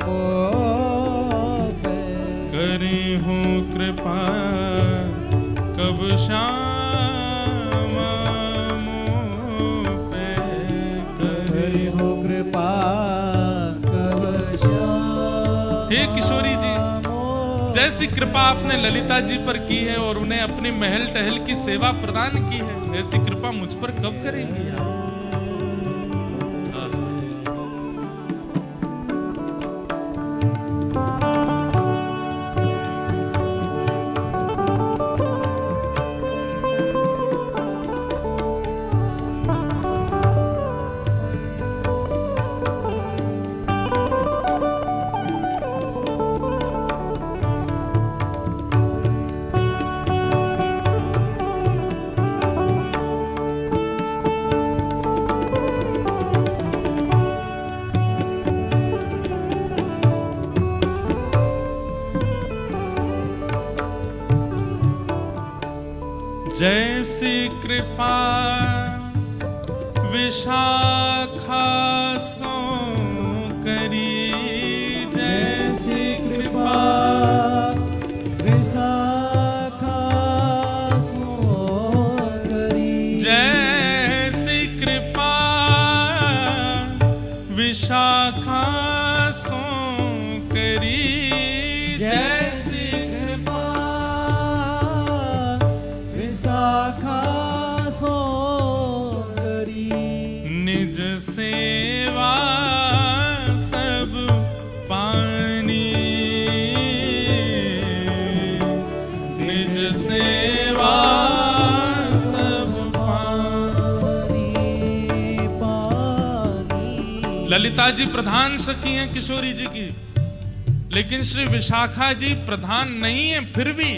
Speaker 2: मोह पे।
Speaker 1: करी हूँ कृपा कब श्यामा मोह पे,
Speaker 2: करी हूँ कृपा कब श्यामा।
Speaker 1: हे किशोरी जी, जैसी कृपा आपने ललिता जी पर की है और उन्हें अपनी महल टहल की सेवा प्रदान की है, ऐसी कृपा मुझ पर कब करेंगी आप? जैसी कृपा विशाखा सो करी, जैसी कृपा
Speaker 2: विशाखा सो करी।
Speaker 1: जैसी कृपा विशाखा सो करी
Speaker 2: जैसी कृपा विशाखा सो करी
Speaker 1: निज सेवा सब पानी निज सेवा सब
Speaker 2: पानी पानी।
Speaker 1: ललिता जी प्रधान सखी हैं किशोरी जी की, लेकिन श्री विशाखा जी प्रधान नहीं है। फिर भी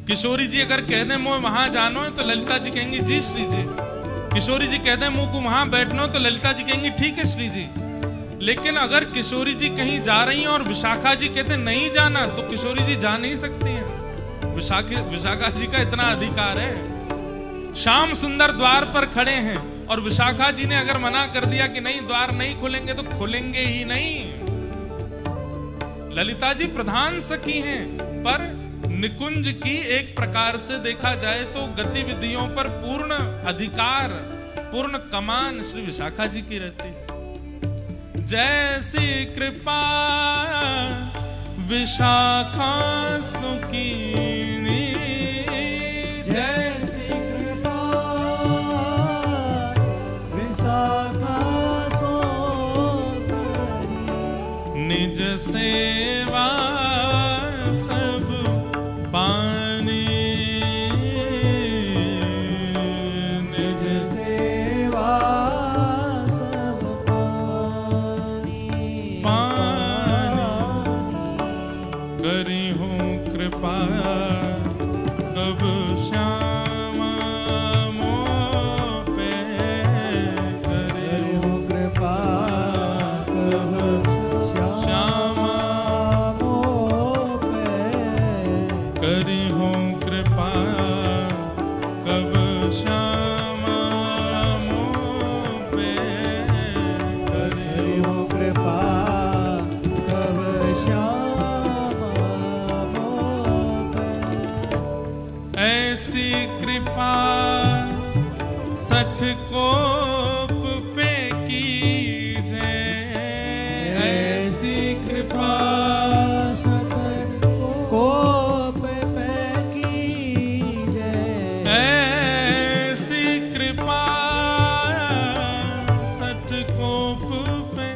Speaker 1: किशोरी जी अगर कह दें मुझे वहां जानो है तो ललिता जी कहेंगी जी श्री जी। किशोरी जी कह दें मुझ को वहां बैठना हो तो ललिता जी कहेंगी ठीक है श्री जी। लेकिन अगर किशोरी जी कहीं जा रही हैं और विशाखा जी कहते नहीं जाना तो किशोरी जी जा नहीं सकती हैं। विशाखा जी का इतना अधिकार है। श्याम सुंदर द्वार पर खड़े हैं और विशाखा जी ने अगर मना कर दिया कि नहीं द्वार नहीं खुलेंगे तो खुलेंगे ही नहीं। ललिता जी प्रधान सखी हैं, पर निकुंज की एक प्रकार से देखा जाए तो गतिविधियों पर पूर्ण अधिकार, पूर्ण कमान श्री विशाखा जी की रहती है। जैसी कृपा विशाखा सुकीनी
Speaker 2: जैसी कृपा विशाखा सो करी
Speaker 1: निज सेवा सब पानी
Speaker 2: निज सेवा सब पानी
Speaker 1: करी हूँ कृपा कब श्यामा मोह पे
Speaker 2: करी हूँ कृपा कब श्यामा मोह पे
Speaker 1: करी हूँ कृपा कब श्यामा मोह पे
Speaker 2: करी हूँ कृपा कब श्यामा मोह पे
Speaker 1: ऐसी कृपा सठ कोप पे कीजे
Speaker 2: ऐसी कृपा कोप पे कीजे
Speaker 1: ऐसी कृपा सठ कोप पे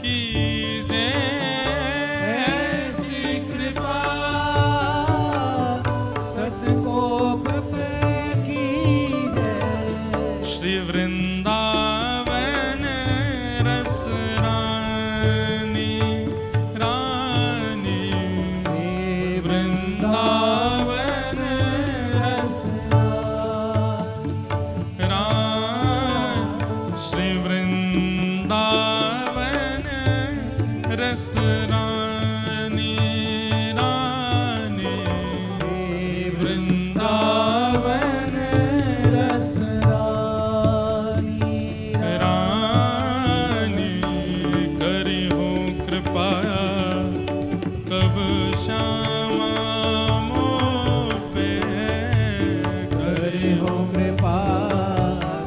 Speaker 1: कीजे
Speaker 2: ऐसी कृपा सतकोप पे कीजे
Speaker 1: श्री वृंदावन रस रानी रानी
Speaker 2: श्री
Speaker 1: वृंदावन
Speaker 2: रस
Speaker 1: श्री वृंदावन रस रानी रानी
Speaker 2: श्री
Speaker 1: वृंदावन
Speaker 2: रस रानी
Speaker 1: रानी करी हो कृपा कब श्यामा मोह पे
Speaker 2: करी हो कृपा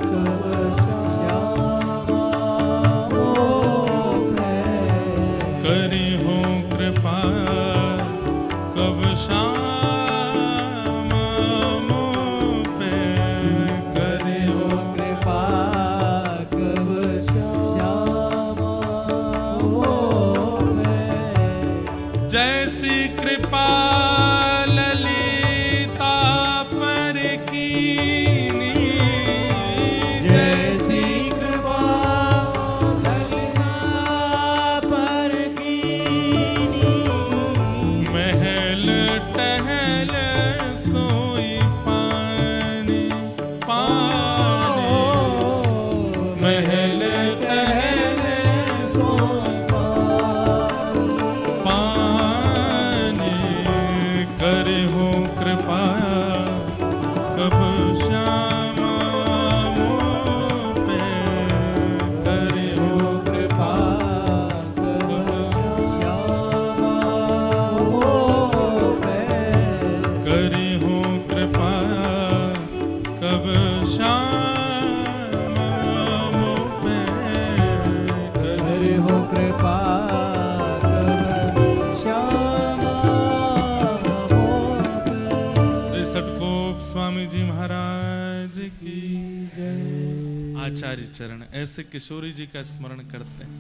Speaker 2: कब श्यामा मोह पे
Speaker 1: करी हो कृपा कब श्यामा मोह पे
Speaker 2: करी हो कृपा कब श्यामा मोह पे
Speaker 1: जैसी कृपा ललिता पर कीनी
Speaker 2: जैसी कृपा ललिता पर कीनी
Speaker 1: महल टहल सोई पानी पानी महल टहल
Speaker 2: सोई
Speaker 1: पानी करे हो कृपा कब श्यामा मोह पे करे हो
Speaker 2: हो कृपा कब श्यामा मोह पे
Speaker 1: करी हो कृपा कब श्यामा मोह पे आचार्य चरण, ऐसे किशोरी जी का स्मरण करते हैं।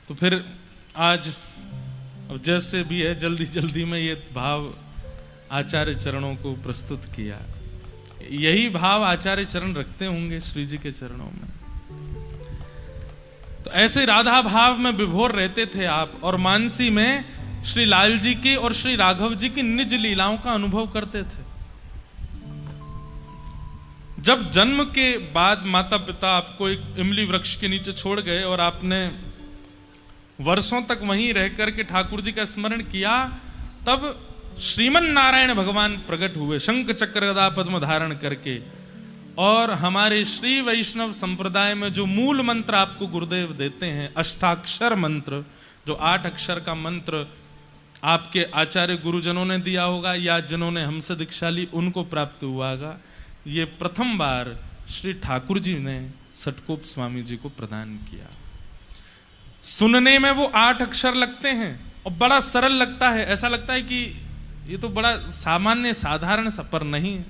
Speaker 1: तो फिर आज अब जैसे भी है जल्दी जल्दी में ये भाव आचार्य चरणों को प्रस्तुत किया। यही भाव आचार्य चरण रखते होंगे श्री जी के चरणों में। तो ऐसे राधा भाव में विभोर रहते थे आप, और मानसी में श्री लाल जी की और श्री राघव जी की निज लीलाओं का अनुभव करते थे। जब जन्म के बाद माता पिता आपको एक इमली वृक्ष के नीचे छोड़ गए और आपने वर्षों तक वहीं रह करके ठाकुर जी का स्मरण किया, तब श्रीमन नारायण भगवान प्रकट हुए शंख चक्र गदा पद्म धारण करके। और हमारे श्री वैष्णव संप्रदाय में जो मूल मंत्र आपको गुरुदेव देते हैं, अष्टाक्षर मंत्र, जो 8 अक्षर का मंत्र आपके आचार्य गुरुजनों ने दिया होगा या जिन्होंने हमसे दीक्षा ली उनको प्राप्त हुआ होगा, ये प्रथम बार श्री ठाकुर जी ने सटकोप स्वामी जी को प्रदान किया। सुनने में वो 8 अक्षर लगते हैं और बड़ा सरल लगता है, ऐसा लगता है कि ये तो बड़ा सामान्य साधारण सा, पर नहीं है।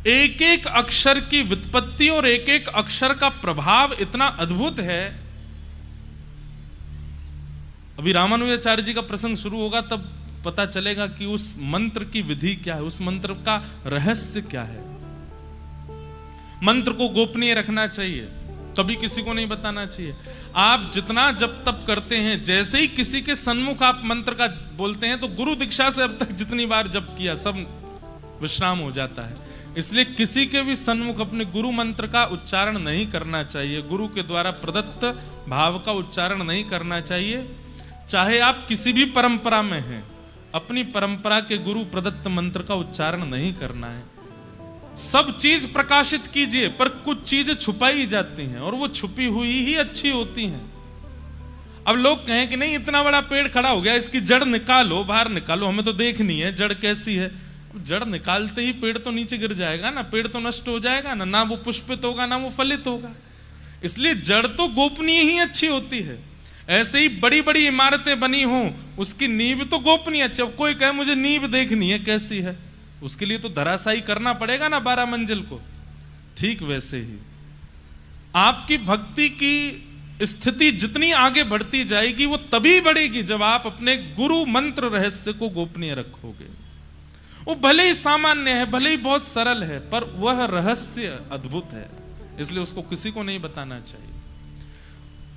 Speaker 1: एक एक अक्षर की व्युत्पत्ति और एक एक अक्षर का प्रभाव इतना अद्भुत है। अभी रामानुजाचार्य जी का प्रसंग शुरू होगा तब पता चलेगा कि उस मंत्र की विधि क्या है, उस मंत्र का रहस्य क्या है। मंत्र को गोपनीय रखना चाहिए, कभी किसी को नहीं बताना चाहिए। आप जितना जप तप करते हैं, जैसे ही किसी के सन्मुख आप मंत्र का बोलते हैं तो गुरु दीक्षा से अब तक जितनी बार जप किया सब विश्राम हो जाता है। इसलिए किसी के भी सन्मुख अपने गुरु मंत्र का उच्चारण नहीं करना चाहिए, गुरु के द्वारा प्रदत्त भाव का उच्चारण नहीं करना चाहिए। चाहे आप किसी भी परंपरा में हैं, अपनी परंपरा के गुरु प्रदत्त मंत्र का उच्चारण नहीं करना है। सब चीज प्रकाशित कीजिए, पर कुछ चीजें छुपाई जाती हैं और वो छुपी हुई ही अच्छी होती हैं। अब लोग कहें कि नहीं इतना बड़ा पेड़ खड़ा हो गया, इसकी जड़ निकालो, बाहर निकालो, हमें तो देखनी है जड़ कैसी है। जड़ निकालते ही पेड़ तो नीचे गिर जाएगा ना, पेड़ तो नष्ट हो जाएगा ना, ना वो पुष्पित होगा ना वो फलित होगा। इसलिए जड़ तो गोपनीय ही अच्छी होती है। ऐसे ही बड़ी बड़ी इमारतें बनी हों, उसकी नींव तो गोपनीय अच्छी। अब कोई कहे मुझे नींव देखनी है कैसी है, उसके लिए तो धराशायी करना पड़ेगा ना 12 मंजिल को। ठीक वैसे ही आपकी भक्ति की स्थिति जितनी आगे बढ़ती जाएगी वो तभी बढ़ेगी जब आप अपने गुरु मंत्र रहस्य को गोपनीय रखोगे। वो भले ही सामान्य है, भले ही बहुत सरल है, पर वह रहस्य अद्भुत है, इसलिए उसको किसी को नहीं बताना चाहिए।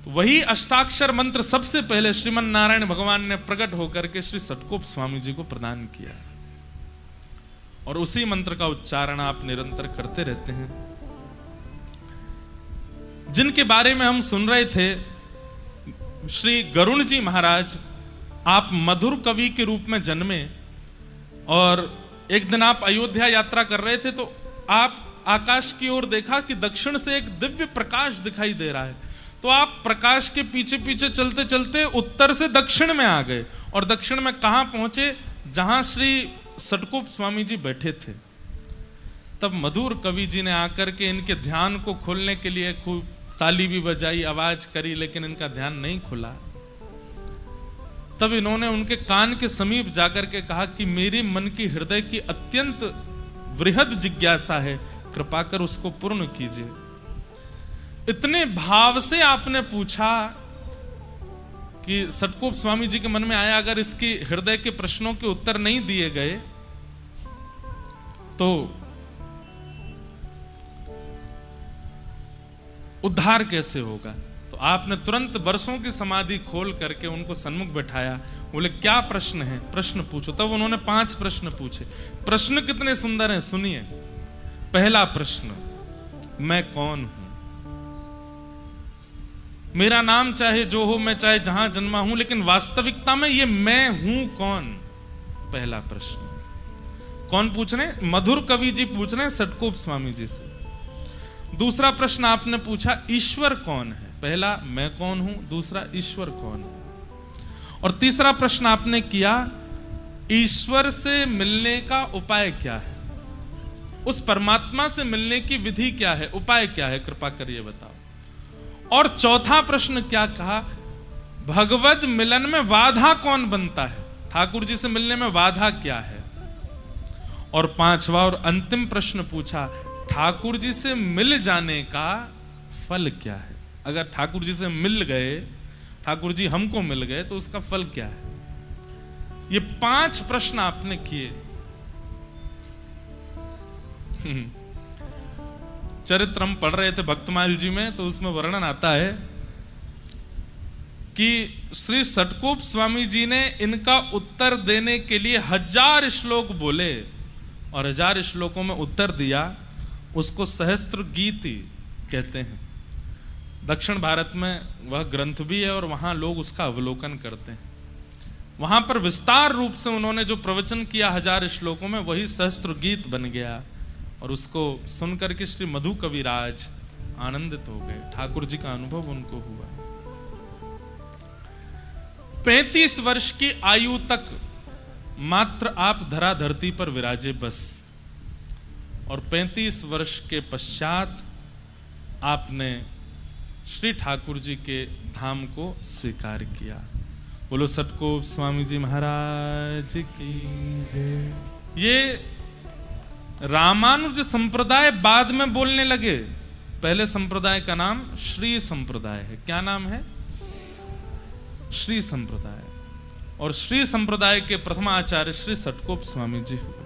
Speaker 1: तो वही अष्टाक्षर मंत्र सबसे पहले श्रीमन नारायण भगवान ने प्रकट होकर के श्री सटकोप स्वामी जी को प्रदान किया, और उसी मंत्र का उच्चारण आप निरंतर करते रहते हैं। जिनके बारे में हम सुन रहे थे, श्री गरुण जी महाराज, आप मधुर कवि के रूप में जन्मे, और एक दिन आप अयोध्या यात्रा कर रहे थे तो आप आकाश की ओर देखा कि दक्षिण से एक दिव्य प्रकाश दिखाई दे रहा है। तो आप प्रकाश के पीछे पीछे चलते चलते उत्तर से दक्षिण में आ गए, और दक्षिण में कहां पहुंचे, जहां श्री सटकोप स्वामी जी बैठे थे। तब मधुर कवि जी ने आकर के इनके ध्यान को खोलने के लिए खूब ताली भी बजाई, आवाज करी, लेकिन इनका ध्यान नहीं खुला। तब इन्होंने उनके कान के समीप जाकर के कहा कि मेरे मन की हृदय की अत्यंत वृहद जिज्ञासा है, कृपा कर उसको पूर्ण कीजिए। इतने भाव से आपने पूछा कि सटकोप स्वामी जी के मन में आया, अगर इसकी हृदय के प्रश्नों के उत्तर नहीं दिए गए तो उद्धार कैसे होगा। तो आपने तुरंत वर्षों की समाधि खोल करके उनको सन्मुख बैठाया। बोले क्या प्रश्न है, प्रश्न पूछो। तब उन्होंने 5 प्रश्न पूछे। प्रश्न कितने सुंदर हैं, सुनिए। पहला प्रश्न, मैं कौन हूं। मेरा नाम चाहे जो हो, मैं चाहे जहां जन्मा हूं, लेकिन वास्तविकता में ये मैं हूं कौन। पहला प्रश्न कौन पूछ रहे हैं, मधुर कवि जी पूछ रहे हैं सटकोप स्वामी जी से। दूसरा प्रश्न आपने पूछा, ईश्वर कौन है। पहला मैं कौन हूं, दूसरा ईश्वर कौन है। और तीसरा प्रश्न आपने किया, ईश्वर से मिलने का उपाय क्या है, उस परमात्मा से मिलने की विधि क्या है, उपाय क्या है, कृपा करिए बताओ। और चौथा प्रश्न क्या कहा, भगवद मिलन में बाधा कौन बनता है, ठाकुर जी से मिलने में बाधा क्या है। और 5वां और अंतिम प्रश्न पूछा, ठाकुर जी से मिल जाने का फल क्या है। अगर ठाकुर जी से मिल गए, ठाकुर जी हमको मिल गए, तो उसका फल क्या है। ये 5 प्रश्न आपने किए। चरित्र हम पढ़ रहे थे भक्तमाल जी में, तो उसमें वर्णन आता है कि श्री षटकोप स्वामी जी ने इनका उत्तर देने के लिए 1000 श्लोक बोले और 1000 श्लोकों में उत्तर दिया। उसको सहस्त्र गीति कहते हैं। दक्षिण भारत में वह ग्रंथ भी है और वहां लोग उसका अवलोकन करते हैं। वहां पर विस्तार रूप से उन्होंने जो प्रवचन किया 1000 श्लोकों में, वही सहस्त्र गीत बन गया। और उसको सुनकर के श्री मधु कविराज आनंदित हो गए। ठाकुर जी का अनुभव उनको हुआ। 35 वर्ष की आयु तक मात्र आप धरा धरती पर विराजे बस, और 35 वर्ष के पश्चात आपने श्री ठाकुर जी के धाम को स्वीकार किया। बोलो षटकोप स्वामी जी महाराज की जय। ये रामानुज संप्रदाय बाद में बोलने लगे। पहले संप्रदाय का नाम श्री संप्रदाय है। क्या नाम है? श्री संप्रदाय। और श्री संप्रदाय के प्रथम आचार्य श्री षटकोप स्वामी जी हुए।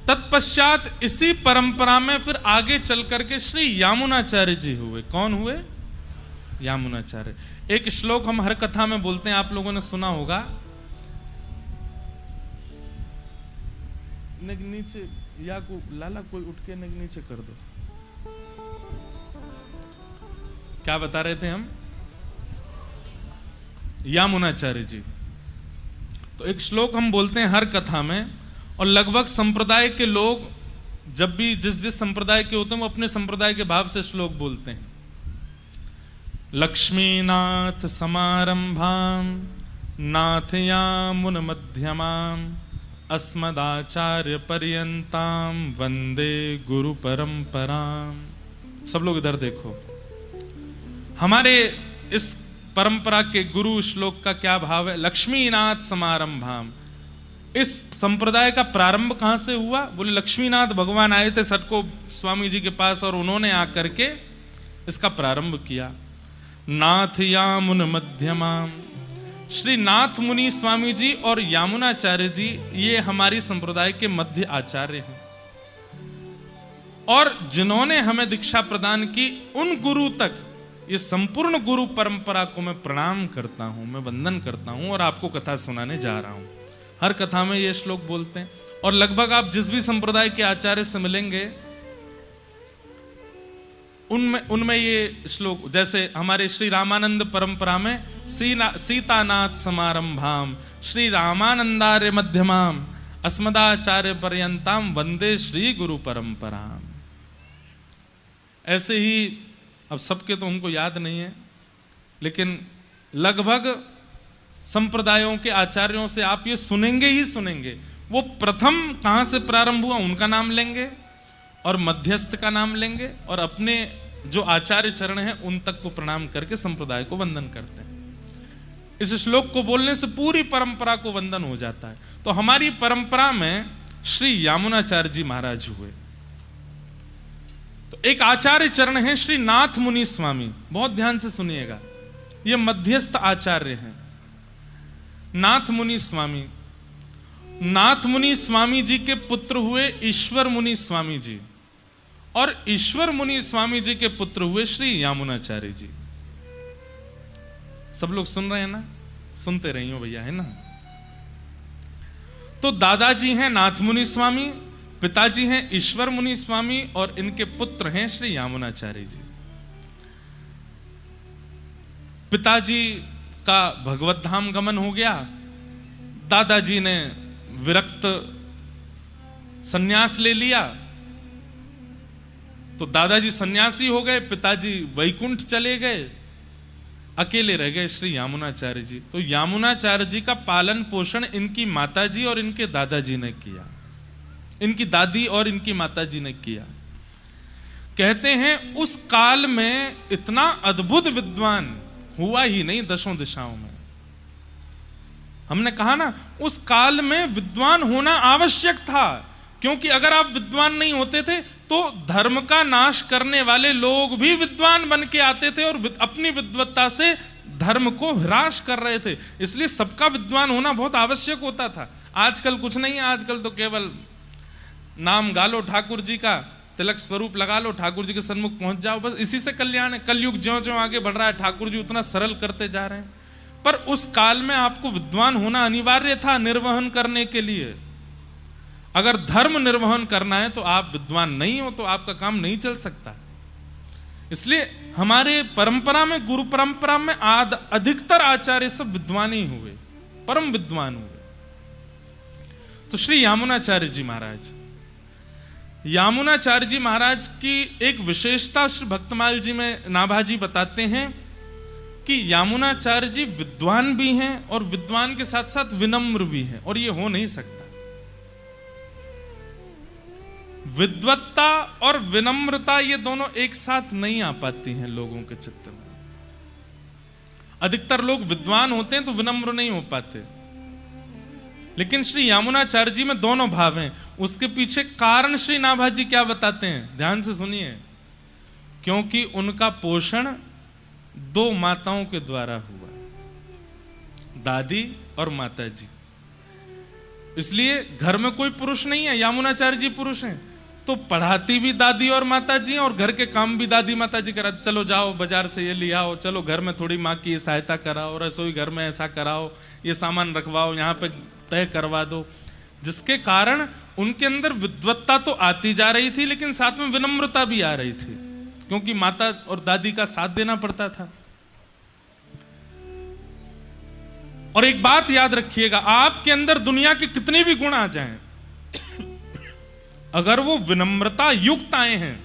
Speaker 1: तत्पश्चात इसी परंपरा में फिर आगे चल करके श्री यामुनाचार्य जी हुए। कौन हुए? यामुनाचार्य। एक श्लोक हम हर कथा में बोलते हैं, आप लोगों ने सुना होगा। नीचे या को लाला कोई उठ के नीचे कर दो। क्या बता रहे थे हम? यामुनाचार्य जी। तो एक श्लोक हम बोलते हैं हर कथा में, और लगभग संप्रदाय के लोग जब भी जिस जिस संप्रदाय के होते हैं वो अपने संप्रदाय के भाव से श्लोक बोलते हैं। लक्ष्मीनाथ समारंभाम नाथयामुन मध्यमाम अस्मदाचार्य पर्यंताम वंदे गुरु परंपराम। सब लोग इधर देखो। हमारे इस परंपरा के गुरु श्लोक का क्या भाव है? लक्ष्मीनाथ समारंभाम। इस संप्रदाय का प्रारंभ कहां से हुआ? बोले लक्ष्मीनाथ भगवान आए थे षटकोप स्वामी जी के पास और उन्होंने आकर के इसका प्रारंभ किया। नाथ यामुन मध्यमाम। श्री नाथ मुनि स्वामी जी और यामुनाचार्य जी ये हमारी संप्रदाय के मध्य आचार्य हैं, और जिन्होंने हमें दीक्षा प्रदान की उन गुरु तक ये संपूर्ण गुरु परंपरा को मैं प्रणाम करता हूं, मैं वंदन करता हूं और आपको कथा सुनाने जा रहा हूं। हर कथा में ये श्लोक बोलते हैं, और लगभग आप जिस भी संप्रदाय के आचार्य से मिलेंगे उनमें ये श्लोक, जैसे हमारे श्री रामानंद परंपरा में सीतानाथ समारंभाम श्री रामानंदार्य मध्यमाम अस्मदाचार्य पर्यंताम वंदे श्री गुरु परंपराम। ऐसे ही अब सबके तो हमको याद नहीं है, लेकिन लगभग संप्रदायों के आचार्यों से आप ये सुनेंगे ही सुनेंगे। वो प्रथम कहां से प्रारंभ हुआ उनका नाम लेंगे, और मध्यस्थ का नाम लेंगे, और अपने जो आचार्य चरण हैं उन तक को प्रणाम करके संप्रदाय को वंदन करते हैं। इस श्लोक को बोलने से पूरी परंपरा को वंदन हो जाता है। तो हमारी परंपरा में श्री यामुनाचार्य जी महाराज हुए। तो एक आचार्य चरण है श्री नाथ मुनि स्वामी। बहुत ध्यान से सुनिएगा, ये मध्यस्थ आचार्य हैं। नाथ मुनि स्वामी, नाथ मुनि स्वामी जी के पुत्र हुए ईश्वर मुनि स्वामी जी, और ईश्वर मुनि स्वामी जी के पुत्र हुए श्री यामुनाचार्य जी। सब लोग सुन रहे हैं ना? सुनते रहिए भैया, है ना? तो दादाजी हैं नाथ मुनि स्वामी, पिताजी हैं ईश्वर मुनि स्वामी, और इनके पुत्र हैं श्री यामुनाचार्य जी। पिताजी का भगवत धाम गमन हो गया। दादाजी ने विरक्त सन्यास ले लिया, तो दादाजी सन्यासी हो गए, पिताजी वैकुंठ चले गए, अकेले रह गए श्री यामुनाचार्य जी। तो यामुनाचार्य जी का पालन पोषण इनकी माताजी और इनके दादाजी ने किया, इनकी दादी और इनकी माताजी ने किया। कहते हैं उस काल में इतना अद्भुत विद्वान हुआ ही नहीं दशों दिशाओं में। हमने कहा ना, उस काल में विद्वान होना आवश्यक था, क्योंकि अगर आप विद्वान नहीं होते थे तो धर्म का नाश करने वाले लोग भी विद्वान बन के आते थे और अपनी विद्वत्ता से धर्म को ह्रास कर रहे थे। इसलिए सबका विद्वान होना बहुत आवश्यक होता था। आजकल कुछ नहीं है, आजकल तो केवल नाम गा लो ठाकुर जी का, तिलक स्वरूप लगा लो, ठाकुर जी के सन्मुख पहुंच जाओ, बस इसी से कल्याण है। कलयुग ज्यों ज्यों आगे बढ़ रहा है, ठाकुर जी उतना सरल करते जा रहे हैं। पर उस काल में आपको विद्वान होना अनिवार्य था निर्वहन करने के लिए। अगर धर्म निर्वहन करना है तो आप विद्वान नहीं हो तो आपका काम नहीं चल सकता। इसलिए हमारे परंपरा में, गुरु परंपरा में अधिकतर आचार्य सब विद्वान ही हुए, परम विद्वान हुए। तो श्री यामुनाचार्य जी महाराज, यामुनाचार्य जी महाराज की एक विशेषता श्री भक्तमाल जी में नाभाजी बताते हैं कि यामुनाचार्य जी विद्वान भी हैं और विद्वान के साथ साथ विनम्र भी हैं, और ये हो नहीं सकता। विद्वत्ता और विनम्रता ये दोनों एक साथ नहीं आ पाती हैं लोगों के चित्त में। अधिकतर लोग विद्वान होते हैं तो विनम्र नहीं हो पाते, लेकिन श्री यामुनाचार्य जी में दोनों भाव हैं। उसके पीछे कारण श्री नाभाजी क्या बताते हैं, ध्यान से सुनिए। क्योंकि उनका पोषण 2 माताओं के द्वारा हुआ, दादी और माता जी। इसलिए घर में कोई पुरुष नहीं है, यामुनाचार्य जी पुरुष हैं, तो पढ़ाती भी दादी और माता जी हैं और घर के काम भी दादी माता जी करा। चलो जाओ बाजार से ये ले आओ, चलो घर में थोड़ी माँ की सहायता कराओ, रसोई घर में ऐसा कराओ, ये सामान रखवाओ, यहाँ पे तय करवा दो। जिसके कारण उनके अंदर विद्वत्ता तो आती जा रही थी, लेकिन साथ में विनम्रता भी आ रही थी, क्योंकि माता और दादी का साथ देना पड़ता था। और एक बात याद रखिएगा, आपके अंदर दुनिया के कितने भी गुण आ जाएं, अगर वो विनम्रता युक्त आए हैं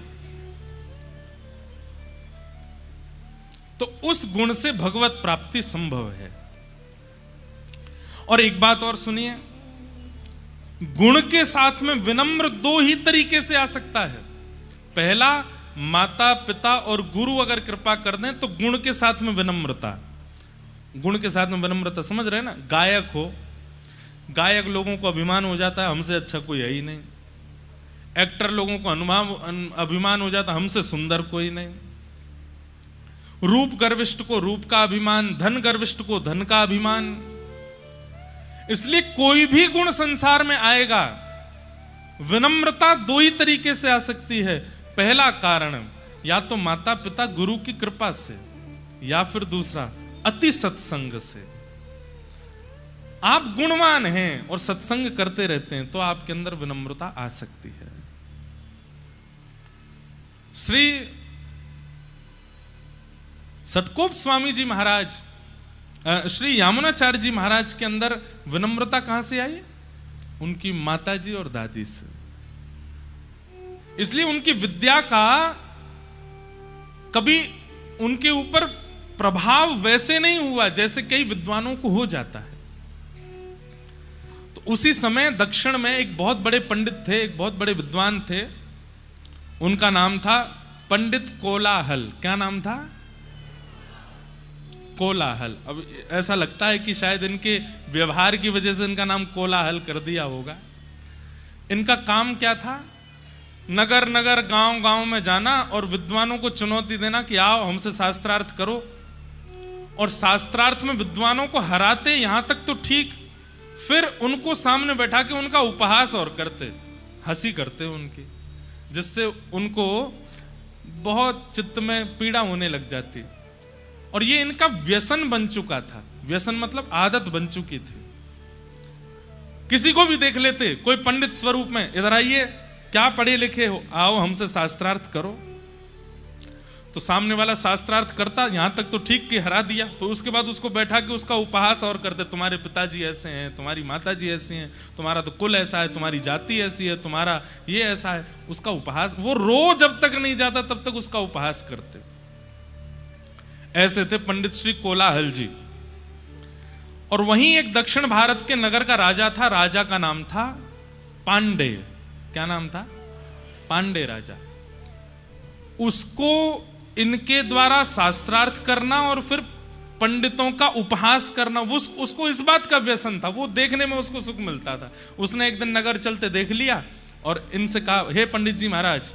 Speaker 1: तो उस गुण से भगवत प्राप्ति संभव है। और एक बात और सुनिए, गुण के साथ में विनम्र 2 ही तरीके से आ सकता है। पहला, माता पिता और गुरु अगर कृपा कर दें तो गुण के साथ में विनम्रता। गुण के साथ में विनम्रता समझ रहे हैं ना। गायक हो, गायक लोगों को अभिमान हो जाता है हमसे अच्छा कोई है ही नहीं। एक्टर लोगों को अभिमान हो जाता हमसे सुंदर कोई नहीं। रूप गर्विष्ठ को रूप का अभिमान, धन गर्विष्ठ को धन का अभिमान। इसलिए कोई भी गुण संसार में आएगा, विनम्रता 2 ही तरीके से आ सकती है। पहला कारण, या तो माता पिता गुरु की कृपा से, या फिर दूसरा अति सत्संग से। आप गुणवान हैं और सत्संग करते रहते हैं तो आपके अंदर विनम्रता आ सकती है। श्री सटकोप स्वामी जी महाराज, श्री यामुनाचार्य जी महाराज के अंदर विनम्रता कहां से आई? उनकी माताजी और दादी से। इसलिए उनकी विद्या का कभी उनके ऊपर प्रभाव वैसे नहीं हुआ जैसे कई विद्वानों को हो जाता है। तो उसी समय दक्षिण में एक बहुत बड़े पंडित थे, एक बहुत बड़े विद्वान थे। उनका नाम था पंडित कोलाहल। क्या नाम था? कोलाहल। अब ऐसा लगता है कि शायद इनके व्यवहार की वजह से इनका नाम कोलाहल कर दिया होगा। इनका काम क्या था? नगर नगर गांव गांव में जाना और विद्वानों को चुनौती देना कि आओ हमसे शास्त्रार्थ करो। और शास्त्रार्थ में विद्वानों को हराते, यहां तक तो ठीक, फिर उनको सामने बैठा के उनका उपहास और करते, हंसी करते उनकी, जिससे उनको बहुत चित्त में पीड़ा होने लग जाती। और ये इनका व्यसन बन चुका था। व्यसन मतलब आदत बन चुकी थी। किसी को भी देख लेते, कोई पंडित स्वरूप में, इधर आइए, क्या पढ़े लिखे हो, आओ हमसे शास्त्रार्थ करो। तो सामने वाला शास्त्रार्थ करता, यहां तक तो ठीक कि हरा दिया, तो उसके बाद उसको बैठा के उसका उपहास और करते, तुम्हारे पिताजी ऐसे हैं, तुम्हारी माताजी ऐसी हैं, तुम्हारा तो कुल ऐसा है, तुम्हारी जाति ऐसी है, तुम्हारा ये ऐसा है। उसका उपहास, वो रोज जब तक नहीं जाता तब तक उसका उपहास करते। ऐसे थे पंडित श्री कोलाहल जी। और वहीं एक दक्षिण भारत के नगर का राजा था। राजा का नाम था पांडे। क्या नाम था? पांडे राजा। उसको इनके द्वारा शास्त्रार्थ करना और फिर पंडितों का उपहास करना, उसको इस बात का व्यसन था। वो देखने में उसको सुख मिलता था। उसने एक दिन नगर चलते देख लिया और इनसे कहा, हे पंडित जी महाराज,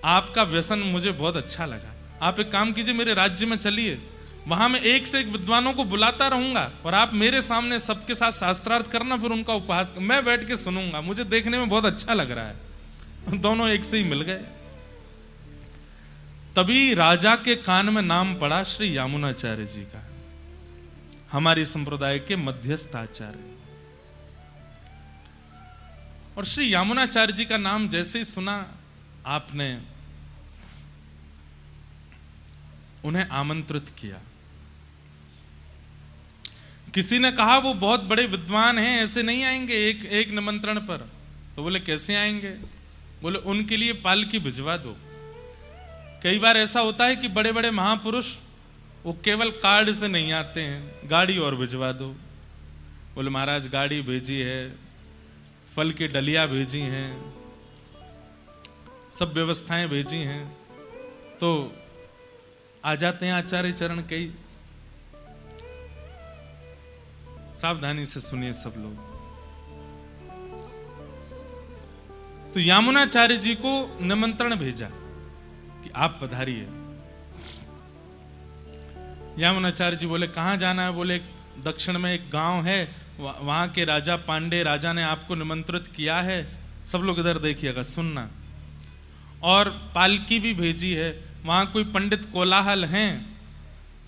Speaker 1: आपका व्यसन मुझे बहुत अच्छा लगा, आप एक काम कीजिए, मेरे राज्य में चलिए, वहां मैं एक से एक विद्वानों को बुलाता रहूंगा और आप मेरे सामने सबके साथ शास्त्रार्थ करना, फिर उनका उपहास मैं बैठ के सुनूंगा, मुझे देखने में बहुत अच्छा लग रहा है। दोनों एक से ही मिल गए। तभी राजा के कान में नाम पड़ा श्री यामुनाचार्य जी का, हमारी संप्रदाय के मध्यस्थ आचार्य। और श्री यामुनाचार्य जी का नाम जैसे ही सुना आपने, उन्हें आमंत्रित किया। किसी ने कहा वो बहुत बड़े विद्वान हैं, ऐसे नहीं आएंगे एक निमंत्रण पर। तो बोले कैसे आएंगे? बोले उनके लिए पालकी भिजवा दो। कई बार ऐसा होता है कि बड़े बड़े महापुरुष वो केवल कार्ड से नहीं आते हैं, गाड़ी और भिजवा दो। बोले महाराज गाड़ी भेजी है, फल की डलिया भेजी हैं, सब व्यवस्थाएं भेजी हैं, तो आ जाते हैं आचार्य चरण। कई सावधानी से सुनिए सब लोग। तो यामुनाचार्य जी को निमंत्रण भेजा कि आप पधारिए। यामुनाचार्य जी बोले कहां जाना है? बोले दक्षिण में एक गांव है, वहां के राजा पांडे राजा ने आपको निमंत्रित किया है। सब लोग इधर देखिएगा, सुनना। और पालकी भी भेजी है, वहां कोई पंडित कोलाहल हैं,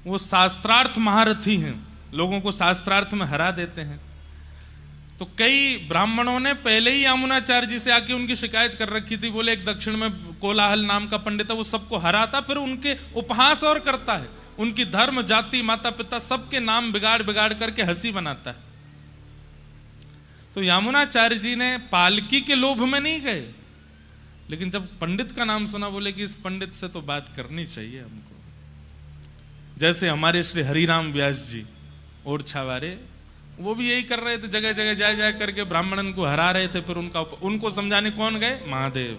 Speaker 1: वो शास्त्रार्थ महारथी हैं, लोगों को शास्त्रार्थ में हरा देते हैं। तो कई ब्राह्मणों ने पहले ही यामुनाचार्य जी से आके उनकी शिकायत कर रखी थी। बोले एक दक्षिण में कोलाहल नाम का पंडित है, वो सबको हराता, फिर उनके उपहास और करता है, उनकी धर्म जाति माता पिता सबके नाम बिगाड़ बिगाड़ करके हंसी बनाता है। तो यामुनाचार्य जी ने पालकी के लोभ में नहीं गए, लेकिन जब पंडित का नाम सुना, बोले कि इस पंडित से तो बात करनी चाहिए हमको। जैसे हमारे श्री हरिराम व्यास जी ओरछा वाले, वो भी यही कर रहे थे, जगह जगह जा जा करके ब्राह्मणन को हरा रहे थे। फिर उनको समझाने कौन गए? महादेव,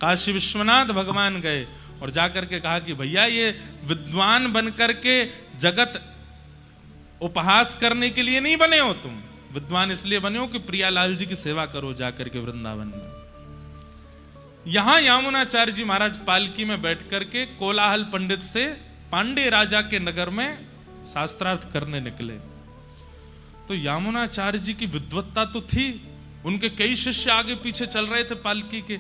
Speaker 1: काशी विश्वनाथ भगवान गए और जाकर के कहा कि भैया ये विद्वान बन करके जगत उपहास करने के लिए नहीं बने हो, तुम विद्वान इसलिए बने हो कि प्रियालाल जी की सेवा करो जाकर के वृंदावन में। यहां यामुनाचार्य जी महाराज पालकी में बैठ करके कोलाहल पंडित से पांडे राजा के नगर में शास्त्रार्थ करने निकले। तो यामुनाचार्य जी की विद्वत्ता तो थी, उनके कई शिष्य आगे पीछे चल रहे थे पालकी के।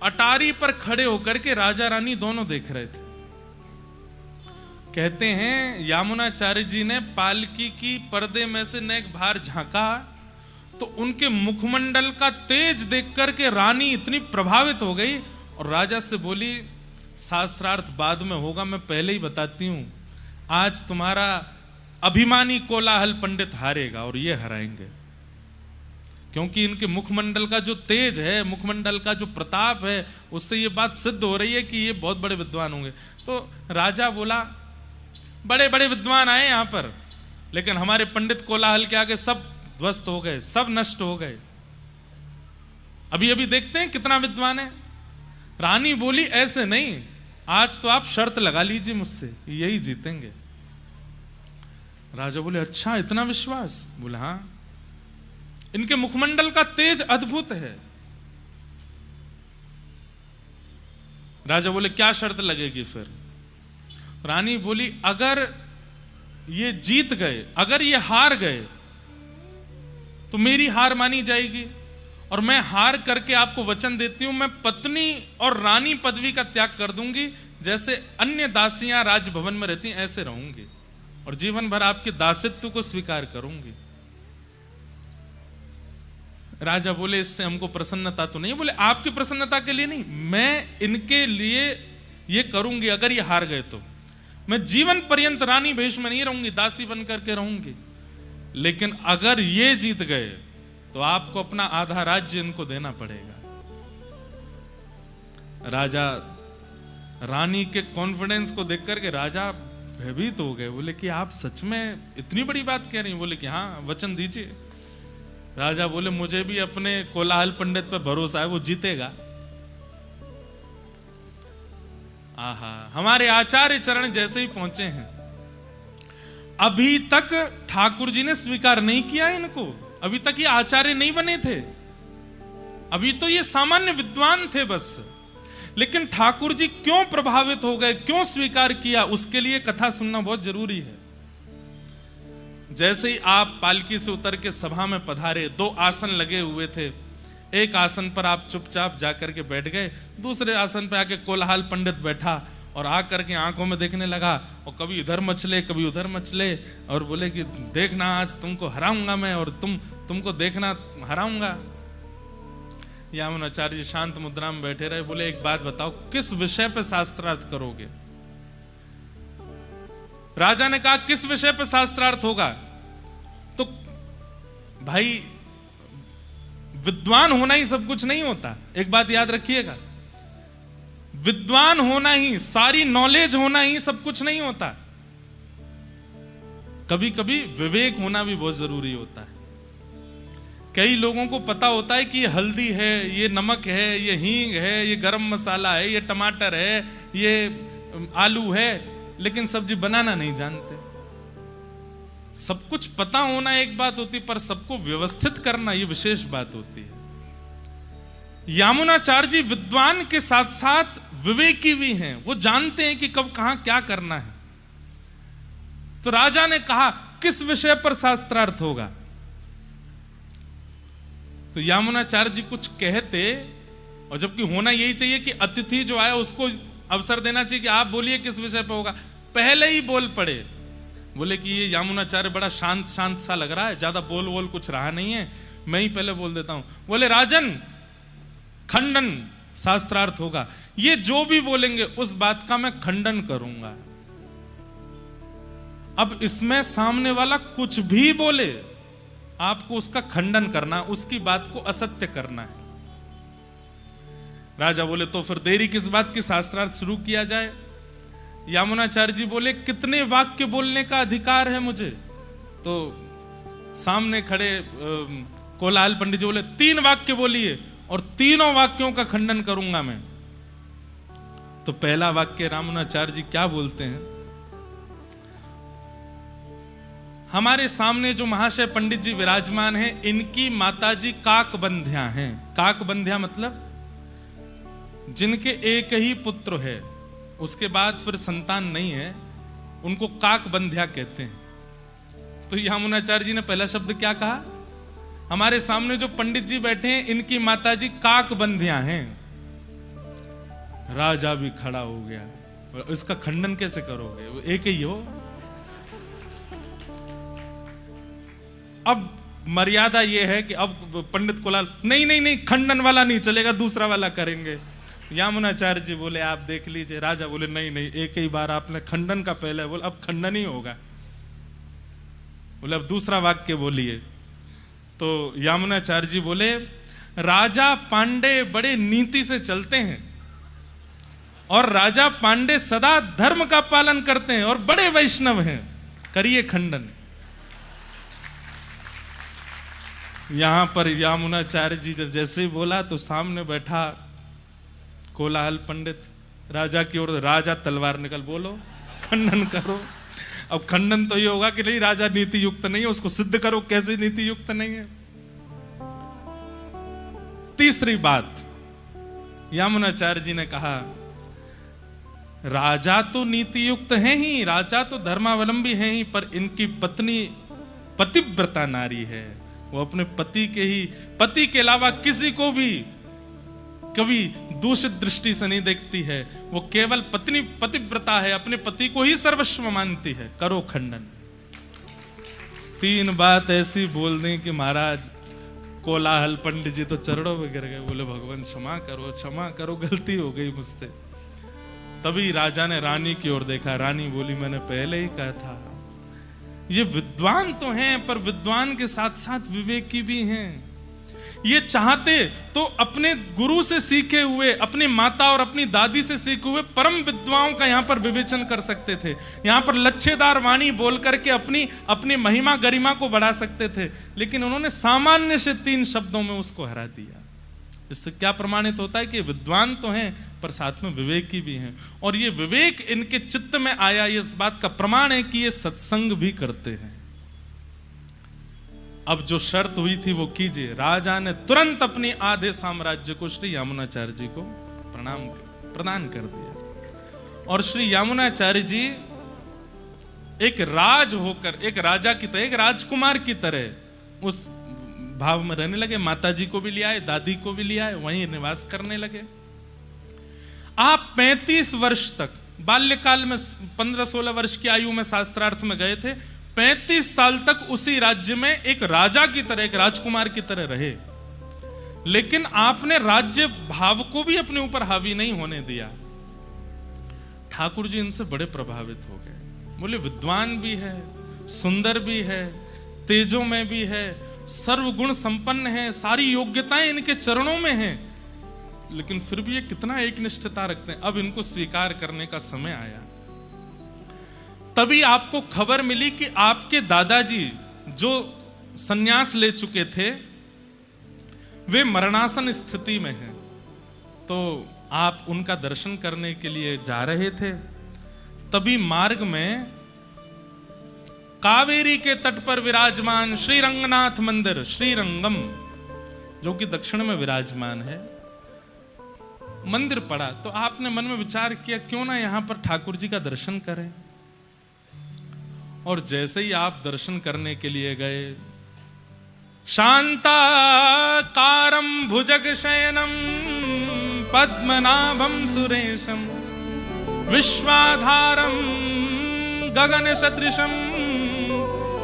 Speaker 1: अटारी पर खड़े होकर के राजा रानी दोनों देख रहे थे। कहते हैं यामुनाचार्य जी ने पालकी की पर्दे में से नेक बाहर झांका, तो उनके मुखमंडल का तेज देख करके रानी इतनी प्रभावित हो गई और राजा से बोली, शास्त्रार्थ बाद में होगा, मैं पहले ही बताती हूं, आज तुम्हारा अभिमानी कोलाहल पंडित हारेगा और ये हराएंगे, क्योंकि इनके मुखमंडल का जो तेज है, मुखमंडल का जो प्रताप है, उससे ये बात सिद्ध हो रही है कि ये बहुत बड़े विद्वान होंगे। तो राजा बोला, बड़े बड़े विद्वान आए यहां पर, लेकिन हमारे पंडित कोलाहल के आगे सब ध्वस्त हो गए, सब नष्ट हो गए। अभी अभी देखते हैं कितना विद्वान है। रानी बोली ऐसे नहीं, आज तो आप शर्त लगा लीजिए मुझसे, यही जीतेंगे। राजा बोले अच्छा, इतना विश्वास? बोले हाँ, इनके मुखमंडल का तेज अद्भुत है। राजा बोले क्या शर्त लगेगी फिर? रानी बोली अगर ये जीत गए, अगर ये हार गए तो मेरी हार मानी जाएगी, और मैं हार करके आपको वचन देती हूं, मैं पत्नी और रानी पदवी का त्याग कर दूंगी, जैसे अन्य दासियां राजभवन में रहती ऐसे रहूंगी, और जीवन भर आपके दासित्व को स्वीकार करूंगी। राजा बोले इससे हमको प्रसन्नता तो नहीं। बोले आपकी प्रसन्नता के लिए नहीं, मैं इनके लिए ये करूंगी। अगर ये हार गए तो मैं जीवन पर्यंत रानी भेष में नहीं रहूंगी, दासी बन करके रहूंगी, लेकिन अगर ये जीत गए तो आपको अपना आधा राज्य इनको देना पड़ेगा। राजा रानी के कॉन्फिडेंस को देख करके राजा भयभीत हो गए। बोले कि आप सच में इतनी बड़ी बात कह रही हैं? बोले कि हाँ, वचन दीजिए। राजा बोले मुझे भी अपने कोलाहल पंडित पर भरोसा है, वो जीतेगा। आहा, हमारे आचार्य चरण जैसे ही पहुंचे हैं, अभी तक ठाकुर जी ने स्वीकार नहीं किया इनको, अभी तक ये आचार्य नहीं बने थे। अभी तो ये सामान्य विद्वान थे बस, लेकिन ठाकुर जी क्यों प्रभावित हो गए, क्यों स्वीकार किया, उसके लिए कथा सुनना बहुत जरूरी है। जैसे ही आप पालकी से उतर के सभा में पधारे, 2 आसन लगे हुए थे, एक आसन पर आप चुपचाप जाकर के बैठ गए, दूसरे आसन पे आके कोलाहल पंडित बैठा और आकर के आंखों में देखने लगा, और कभी इधर मचले कभी उधर मचले, और बोले कि देखना आज तुमको हराऊंगा मैं, और तुमको देखना हराऊंगा। यामुनाचार्य जी शांत मुद्रा में बैठे रहे, बोले एक बात बताओ, किस विषय पे शास्त्रार्थ करोगे? राजा ने कहा किस विषय पे शास्त्रार्थ होगा? तो भाई विद्वान होना ही सब कुछ नहीं होता, एक बात याद रखिएगा, विद्वान होना ही, सारी नॉलेज होना ही सब कुछ नहीं होता। कभी कभी विवेक होना भी बहुत जरूरी होता है। कई लोगों को पता होता है कि ये हल्दी है, ये नमक है, ये हींग है, ये गरम मसाला है, ये टमाटर है, ये आलू है, लेकिन सब्जी बनाना नहीं जानते। सब कुछ पता होना एक बात होती, पर सबको व्यवस्थित करना ये विशेष बात होती है। यामुनाचार्य जी विद्वान के साथ साथ विवेकी भी हैं, वो जानते हैं कि कब कहां क्या करना है। तो राजा ने कहा किस विषय पर शास्त्रार्थ होगा? तो यामुनाचार्य जी कुछ कहते, और जबकि होना यही चाहिए कि अतिथि जो आया उसको अवसर देना चाहिए कि आप बोलिए किस विषय पर होगा, पहले ही बोल पड़े। बोले कि ये यामुनाचार्य बड़ा शांत शांत सा लग रहा है, ज्यादा बोल कुछ रहा नहीं है, मैं ही पहले बोल देता हूं। बोले राजन, खंडन शास्त्रार्थ होगा, ये जो भी बोलेंगे उस बात का मैं खंडन करूंगा। अब इसमें सामने वाला कुछ भी बोले, आपको उसका खंडन करना, उसकी बात को असत्य करना है। राजा बोले तो फिर देरी किस बात की, शास्त्रार्थ शुरू किया जाए। यामुनाचार्य जी बोले कितने वाक्य बोलने का अधिकार है मुझे? तो सामने खड़े कोलाहल पंडित जी बोले 3 वाक्य बोलिए, और तीनों वाक्यों का खंडन करूंगा मैं। तो पहला वाक्य यामुनाचार्य जी क्या बोलते हैं? हमारे सामने जो महाशय पंडित जी विराजमान हैं, इनकी माताजी काकबंध्या हैं। काकबंध्या मतलब जिनके एक ही पुत्र है, उसके बाद फिर संतान नहीं है, उनको काकबंध्या कहते हैं। तो यामुनाचार्य जी ने पहला शब्द क्या कहा? हमारे सामने जो पंडित जी बैठे हैं, इनकी माताजी काकबंध्या हैं। राजा भी खड़ा हो गया, इसका खंडन कैसे करोगे, वो एक ही हो। अब मर्यादा ये है कि अब पंडित कोलाहल नहीं, खंडन वाला नहीं चलेगा, दूसरा वाला करेंगे। यामुनाचार्य जी बोले आप देख लीजिए। राजा बोले नहीं, एक ही बार आपने खंडन का पहले बोला, अब खंडन ही होगा। बोले अब दूसरा वाक्य बोलिए। तो यामुनाचार्य जी बोले राजा पांडे बड़े नीति से चलते हैं, और राजा पांडे सदा धर्म का पालन करते हैं, और बड़े वैष्णव हैं, करिए खंडन। यहां पर यामुनाचार्य जी जैसे ही बोला तो सामने बैठा कोलाहल पंडित राजा की ओर, राजा तलवार निकल, बोलो खंडन करो। अब खंडन तो ये होगा कि नहीं, राजा नीति युक्त नहीं है, उसको सिद्ध करो कैसे नीति युक्त नहीं है। तीसरी बात यामुनाचार्य जी ने कहा, राजा तो नीति युक्त है ही, राजा तो धर्मावलंबी है ही, पर इनकी पत्नी पतिव्रता नारी है। वो अपने पति के अलावा किसी को भी कभी दूषित दृष्टि से नहीं देखती है। वो केवल पत्नी पतिव्रता है, अपने पति को ही सर्वस्व मानती है। करो खंडन। 3 बात ऐसी बोल दी कि महाराज कोलाहल पंडित जी तो चरणों में गिर गए। बोले भगवान क्षमा करो, गलती हो गई मुझसे। तभी राजा ने रानी की ओर देखा। रानी बोली मैंने पहले ही कहा था, ये विद्वान तो हैं, पर विद्वान के साथ साथ विवेकी भी हैं। ये चाहते तो अपने गुरु से सीखे हुए, अपनी माता और अपनी दादी से सीखे हुए परम विद्वाओं का यहाँ पर विवेचन कर सकते थे। यहाँ पर लच्छेदार वाणी बोल करके अपनी महिमा गरिमा को बढ़ा सकते थे, लेकिन उन्होंने सामान्य से 3 शब्दों में उसको हरा दिया। इससे क्या प्रमाणित होता है कि विद्वान तो हैं, पर साथ में विवेकी भी हैं, और ये विवेक इनके चित्त में आया, ये इस बात का प्रमाण है कि ये सत्संग भी करते हैं। अब जो शर्त हुई थी वो कीजिए। राजा ने तुरंत अपनी आधे साम्राज्य को श्री यामुनाचार्य जी को प्रदान कर दिया। और श्री यामुनाचार्य जी एक राज होकर, एक राजा की तरह, एक राजकुमार की तरह उस भाव में रहने लगे। माता जी को भी ले आए, दादी को भी ले आए, वहीं निवास करने लगे। आप 35 वर्ष तक, बाल्यकाल में 15-16 वर्ष की आयु में शास्त्रार्थ में गए थे, 35 साल तक उसी राज्य में एक राजा की तरह, एक राजकुमार की तरह रहे। लेकिन आपने राज्य भाव को भी अपने ऊपर हावी नहीं होने दिया। ठाकुर जी इनसे बड़े प्रभावित हो गए। बोले विद्वान भी है, सुंदर भी है, तेजों में भी है, सर्वगुण संपन्न है, सारी योग्यताएं इनके चरणों में हैं, लेकिन फिर भी ये कितना एक निष्ठता रखते हैं। अब इनको स्वीकार करने का समय आया। तभी आपको खबर मिली कि आपके दादाजी जो संन्यास ले चुके थे वे मरणासन स्थिति में हैं। तो आप उनका दर्शन करने के लिए जा रहे थे। तभी मार्ग में कावेरी के तट पर विराजमान श्री रंगनाथ मंदिर, श्रीरंगम, जो कि दक्षिण में विराजमान है, मंदिर पड़ा। तो आपने मन में विचार किया क्यों ना यहां पर ठाकुर जी का दर्शन करें। और जैसे ही आप दर्शन करने के लिए गए, शांताकारं भुजगशयनं पद्मनाभं सुरेशं विश्वाधारं गगनसदृशं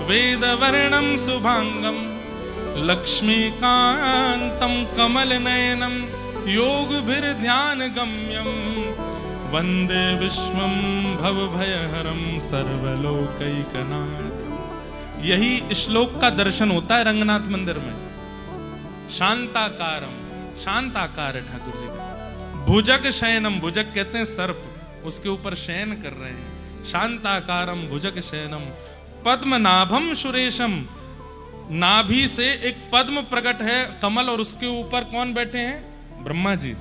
Speaker 1: वेदवर्णं शुभांगं लक्ष्मीकान्तं कमलनयनं योगभिर्ध्यानगम्यं वंदे विश्वं भवभयहरं सर्वलोकैकनाथं। यही श्लोक का दर्शन होता है रंगनाथ मंदिर में। शांताकारम, शांत आकार है ठाकुर जी का। भुजग शयनम, भुजग कहते हैं सर्प, उसके ऊपर शयन कर रहे हैं। शांताकारम भुजग शयनम पद्मनाभम सुरेशम, नाभि से एक पद्म प्रकट है, कमल, और उसके ऊपर कौन बैठे हैं? ब्रह्मा जी।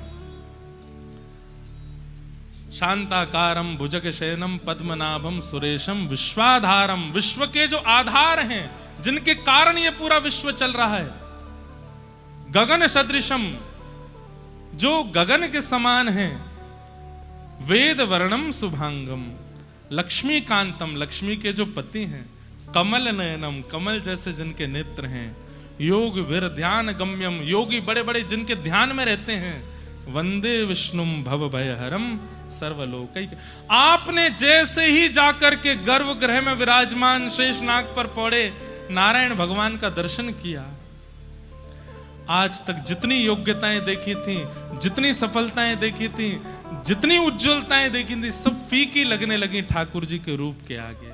Speaker 1: शांताकारम भुजग शयनम पद्मनाभम सुरेशम विश्वाधारम, विश्व के जो आधार हैं, जिनके कारण ये पूरा विश्व चल रहा है। गगन सदृशम, जो गगन के समान है। वेद वर्णम शुभांगम, लक्ष्मी कांतम, लक्ष्मी के जो पति हैं। कमल नयनम, कमल जैसे जिनके नेत्र हैं। योग वीर ध्यान गम्यम, योगी बड़े बड़े जिनके ध्यान में रहते हैं। वंदे विष्णुम भव भयहरम सर्वलोकैक। आपने जैसे ही जाकर के गर्भगृह में विराजमान शेषनाग पर पौड़े नारायण भगवान का दर्शन किया, आज तक जितनी योग्यताएं देखी थी, जितनी सफलताएं देखी थी, जितनी उज्जवलताएं देखी थी, सब फीकी लगने लगी ठाकुर जी के रूप के आगे।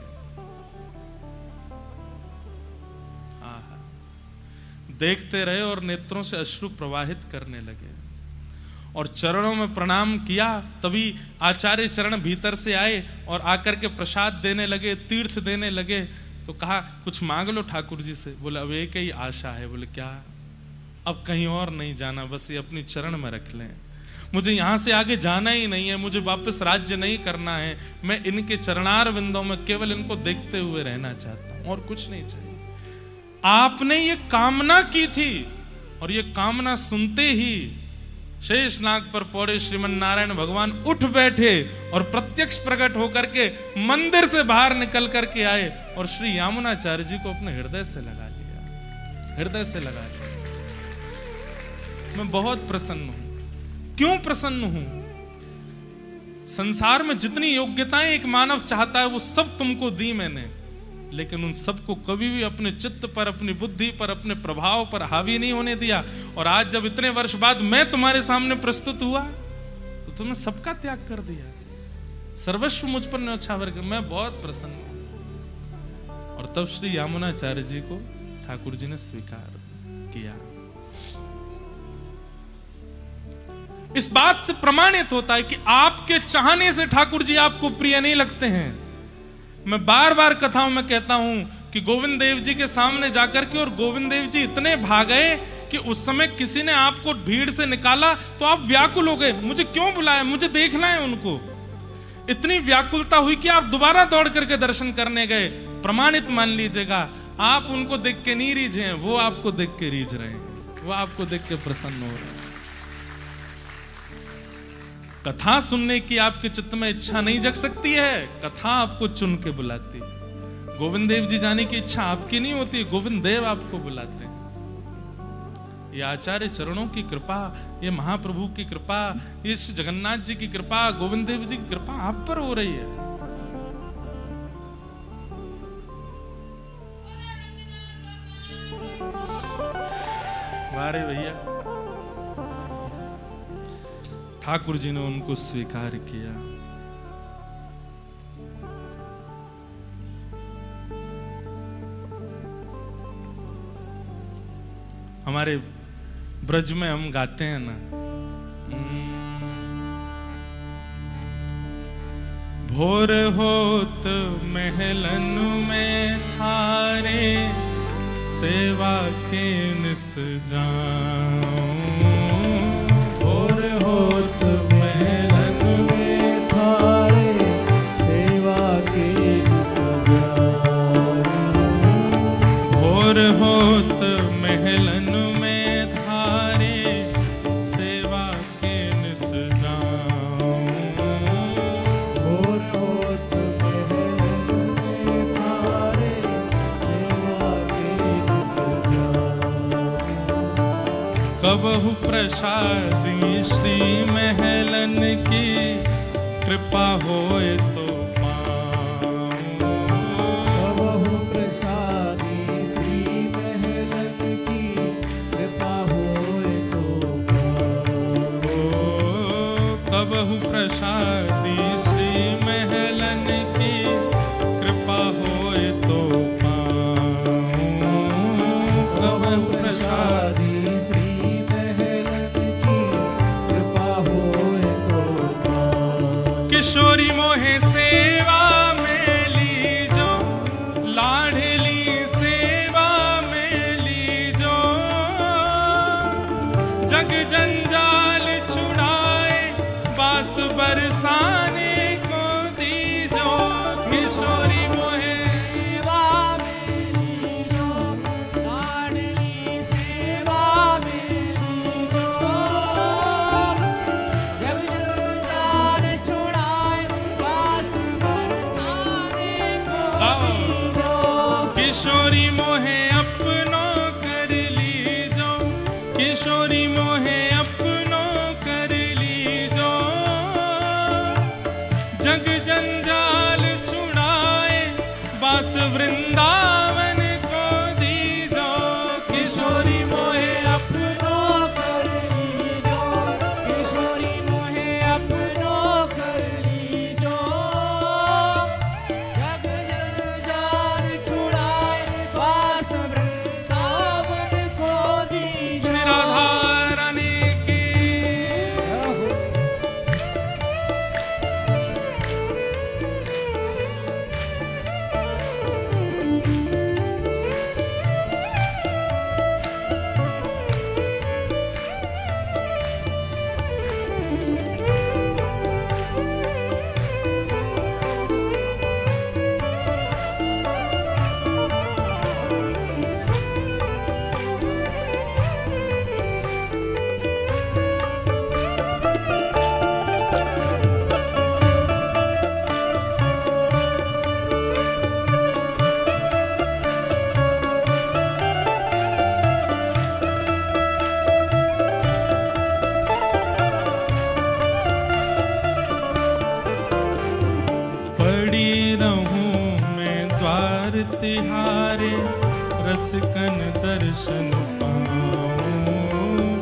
Speaker 1: देखते रहे और नेत्रों से अश्रु प्रवाहित करने लगे और चरणों में प्रणाम किया। तभी आचार्य चरण भीतर से आए और आकर के प्रसाद देने लगे, तीर्थ देने लगे। तो कहा कुछ मांग लो ठाकुर जी से। बोले अब एक ही आशा है। बोले क्या? अब कहीं और नहीं जाना, बस ये अपनी चरण में रख लें। मुझे यहां से आगे जाना ही नहीं है, मुझे वापस राज्य नहीं करना है। मैं इनके चरणार विंदों में केवल इनको देखते हुए रहना चाहता हूं, और कुछ नहीं चाहिए। आपने ये कामना की थी और ये कामना सुनते ही शेषनाग पर पौड़े श्रीमन नारायण भगवान उठ बैठे और प्रत्यक्ष प्रकट होकर के मंदिर से बाहर निकल करके आए और श्री यामुनाचार्य जी को अपने हृदय से लगा लिया, हृदय से लगा लिया। मैं बहुत प्रसन्न हूं। क्यों प्रसन्न हूं? संसार में जितनी योग्यताएं एक मानव चाहता है वो सब तुमको दी मैंने, लेकिन उन सबको कभी भी अपने चित्त पर, अपनी बुद्धि पर, अपने प्रभाव पर हावी नहीं होने दिया। और आज जब इतने वर्ष बाद मैं तुम्हारे सामने प्रस्तुत हुआ तो तुमने सबका त्याग कर दिया, सर्वस्व मुझ पर न्यौछावर कर। मैं बहुत प्रसन्न हूं। और तब श्री यामुनाचार्य जी को ठाकुर जी ने स्वीकार किया। इस बात से प्रमाणित होता है कि आपके चाहने से ठाकुर जी आपको प्रिय नहीं लगते हैं। मैं बार बार कथाओं में कहता हूं कि गोविंद देव जी के सामने जाकर के, और गोविंद देव जी इतने भागे कि उस समय किसी ने आपको भीड़ से निकाला तो आप व्याकुल हो गए, मुझे क्यों बुलाया, मुझे देखना है उनको। इतनी व्याकुलता हुई कि आप दोबारा दौड़ करके दर्शन करने गए। प्रमाणित मान लीजिएगा, आप उनको देख के नहीं रीझे हैं, वो आपको देख के रीझ रहे हैं, वो आपको देख के प्रसन्न हो रहे हैं। कथा सुनने की आपके चित्त में इच्छा नहीं जग सकती है, कथा आपको चुन के बुलाती है। गोविंद देव जी जाने की इच्छा आपकी नहीं होती, गोविंद देव आपको बुलाते हैं। ये आचार्य चरणों की कृपा, ये महाप्रभु की कृपा, ये श्री जगन्नाथ जी की कृपा, गोविंद देव जी की कृपा आप पर हो रही है। वारे भैया, ठाकुर जी ने उनको स्वीकार किया। हमारे ब्रज में हम गाते हैं ना, भोर होत महलन में थारे सेवा के निस जाऊं।
Speaker 2: भोर होत महलन में थारे सेवा के निस जाऊं।
Speaker 1: भोर होत महलन में थारे सेवा के निस जाऊं।
Speaker 2: भोर होत महलन में थारे सेवा के निस जाऊं।
Speaker 1: कबहु प्रसादी श्री महलन की कृपा होए तो पाऊं।
Speaker 2: कबहु प्रसादी श्री महलन की कृपा होए तो पाऊं।
Speaker 1: कबहु प्रसादी श्री महलन की कृपा होए तो पाऊं। कबहु प्रसादी
Speaker 2: प्रसादी श्री महलन की कृपा होए तो पाऊं।
Speaker 1: किशोरी मोहे सेवा में लीजो, लाडली सेवा में लीजो। जग जंजाल छुड़ाए बास बरसाने को दीजो। किशोरी मोहे
Speaker 2: सेवा में लीजो, लाडली सेवा में लीजो। जग जंजाल छुड़ाए बास बरसाने को दीजो।
Speaker 1: किशोरी मोहे अपनो कर लीजो। किशोरी मोहे अपनो कर लीजो। जग जंजाल छुड़ाए बास वृंदावन को दीजो। किशोरी मोहे
Speaker 2: अपनो कर लीजो। किशोरी मोहे अपनो कर लीजो। जग जंजाल छुड़ाए बास वृंदावन को दीजो।
Speaker 1: श्री राधा रानी की। पड़ी रहूं मैं द्वार तिहारे, रसकन दर्शन पाऊं।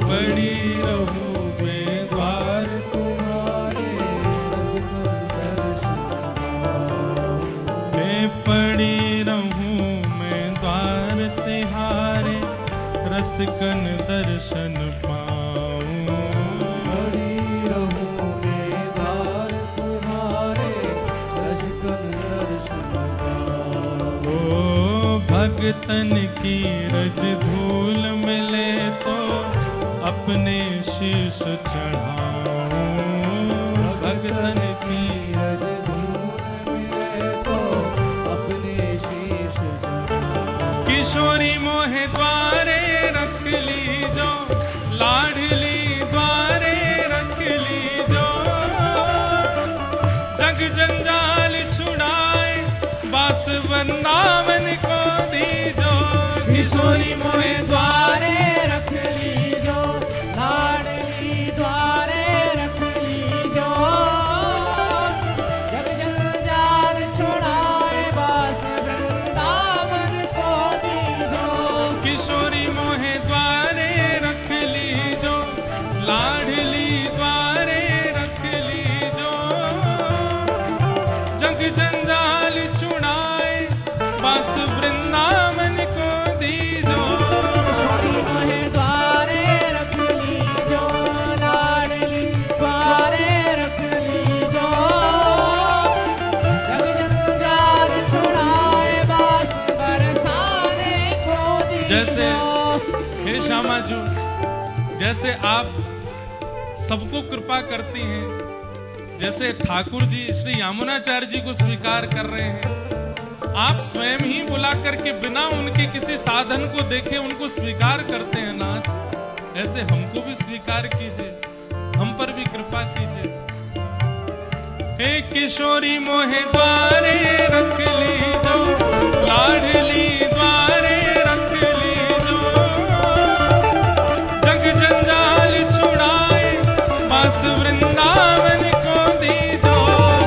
Speaker 1: पड़ी रहूं मैं द्वार
Speaker 2: तुम्हारे रसकन दर्शन पाऊं।
Speaker 1: मैं पड़ी रहूं मैं द्वार तिहारे, रसकन दर्शन पाऊं।
Speaker 2: बड़ी रहूं मैं द्वार तुम्हारे रसकन दर्शन पाऊं।
Speaker 1: ओ भगतन की रज धूल मिले तो अपने शीश चढ़ाऊं। भगतन की
Speaker 2: रज धूल मिले तो अपने शीश चढ़ाऊं।
Speaker 1: किशोरी मोहे द्वारे रख लीजो, लाडली द्वारे रख लीजो। जग जंजाल छुड़ाए बास वृंदावन को दीजो।
Speaker 2: किशोरी मोहे द्वारे रख लीजो, लाडली द्वारे रख लीजो। जग जंजाल छुड़ाए बास वृंदावन को दीजो।
Speaker 1: किशोरी मोहे द्वारे रख लीजो, लाडली द्वारे रख लीजो। जग जंजाल छुड़ाए बस वृंदावन को दीजो।
Speaker 2: किशोरी मोहे द्वारे रख लीजो, लाडली द्वारे रख लीजो। जग जंजाल छुड़ाए बास बरसाने को दीजो।
Speaker 1: जैसे हे श्यामा जी, जैसे आप सबको कृपा करती हैं, जैसे ठाकुर जी श्री यामुनाचार्य जी को स्वीकार कर रहे हैं, आप स्वयं ही बुला करके बिना उनके किसी साधन को देखे उनको स्वीकार करते हैं नाथ। ऐसे हमको भी स्वीकार कीजिए, हम पर भी कृपा कीजिए। हे किशोरी मोहे द्वारे रख लीजो, लाडली द्वारे रख लीजो। जग जंजाल छुड़ाए बस वृंदावन को दीजो।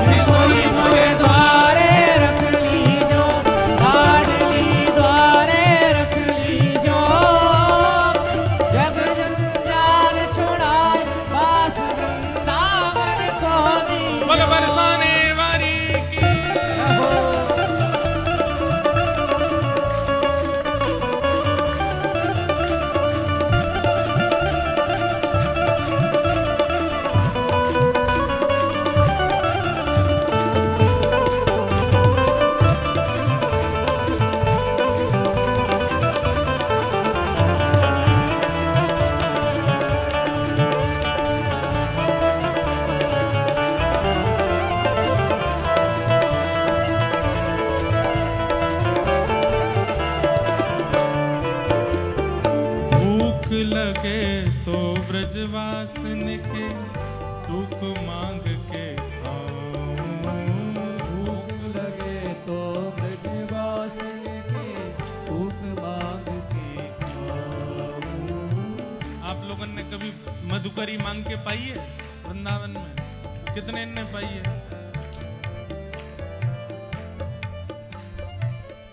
Speaker 2: किशोरी मोहे द्वारे रख लीजो, लाडली द्वारे रख लीजो। जग जंजाल छुड़ाए बास वृंदावन को दीजो।
Speaker 1: बोल बरसाने वारी की। भूख लगे तो ब्रजवासन के टूक मांग के खाऊं।
Speaker 2: भूख लगे तो ब्रजवासन के भूख मांग के खाऊं।
Speaker 1: आप लोगों ने कभी मधुकरी मांग के पाई है वृंदावन में? कितने ने पाई है?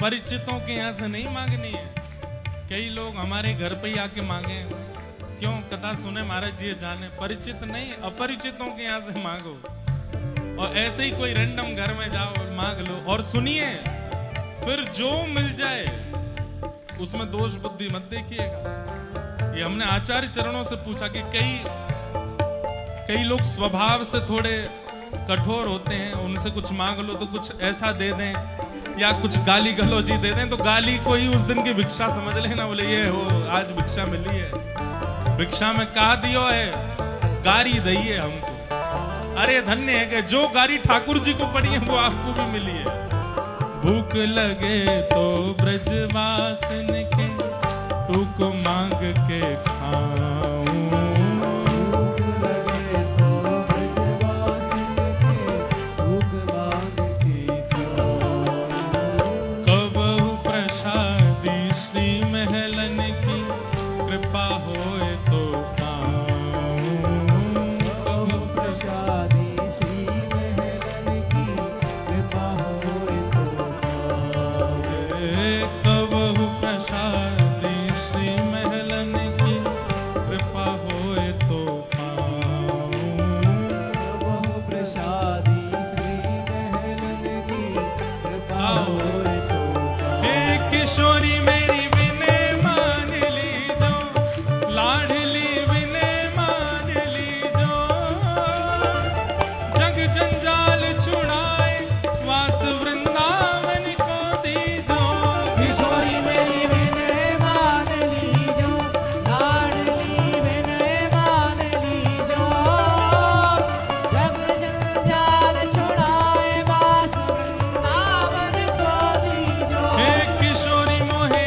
Speaker 1: परिचितों के यहाँ से नहीं मांगनी है। कई लोग हमारे घर पे ही आके मांगे, क्यों? कथा सुने महाराज जी जाने। परिचित नहीं, अपरिचितों के यहाँ से मांगो। और ऐसे ही कोई रैंडम घर में जाओ और मांग लो, और सुनिए फिर जो मिल जाए उसमें दोष बुद्धि मत देखिएगा। ये हमने आचार्य चरणों से पूछा कि कई लोग स्वभाव से थोड़े कठोर होते हैं, उनसे कुछ मांग लो तो कुछ ऐसा दे दें या कुछ गाली गलौजी दे दें, तो गाली को ही उस दिन की भिक्षा समझ लेना। बोले ये हो आज भिक्षा मिली है, भिक्षा में कहा दियो है, गारी दई है हमको। अरे धन्य है कि जो गारी ठाकुर जी को पड़ी है वो आपको भी मिली है। भूख लगे तो ब्रजवासन के टूक मांग के खाऊं। कबहु प्रसादी श्री महलन की कृपा होए तो पाऊं।
Speaker 2: कबहु प्रसादी श्री महलन की कृपा होए तो पाऊं।
Speaker 1: कबहु प्रसादी श्री महलन की कृपा होए तो पाऊं।
Speaker 2: कबहु प्रसादी श्री महलन की कृपा होए तो पाऊं।
Speaker 1: हे किशोरी मेरी विनय मान लीजो, लाडली विनय मान लीजो। जग जंजाल छुड़ाए वास वृंदावन को दीजो।
Speaker 2: किशोरी मेरी विनय मान लीजो, लाडली विनय मान लीजो। जग जंजाल छुड़ाए बास वृंदावन को दीजो।
Speaker 1: हे किशोरी मोहे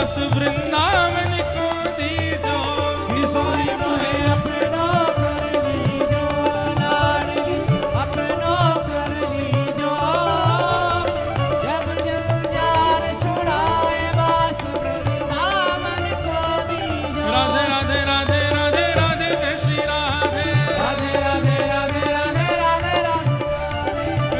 Speaker 1: वास वृंदावन को दीजो।
Speaker 2: किशोरी मोहे अपनो कर लीजो, लाडली अपनो कर लीजो। जग जंजाल छुड़ाए वास वृंदावन को दीजो।
Speaker 1: राधे राधे राधे राधे राधे जय श्री राधे।
Speaker 2: राधे राधे राधे राधे राधे राधे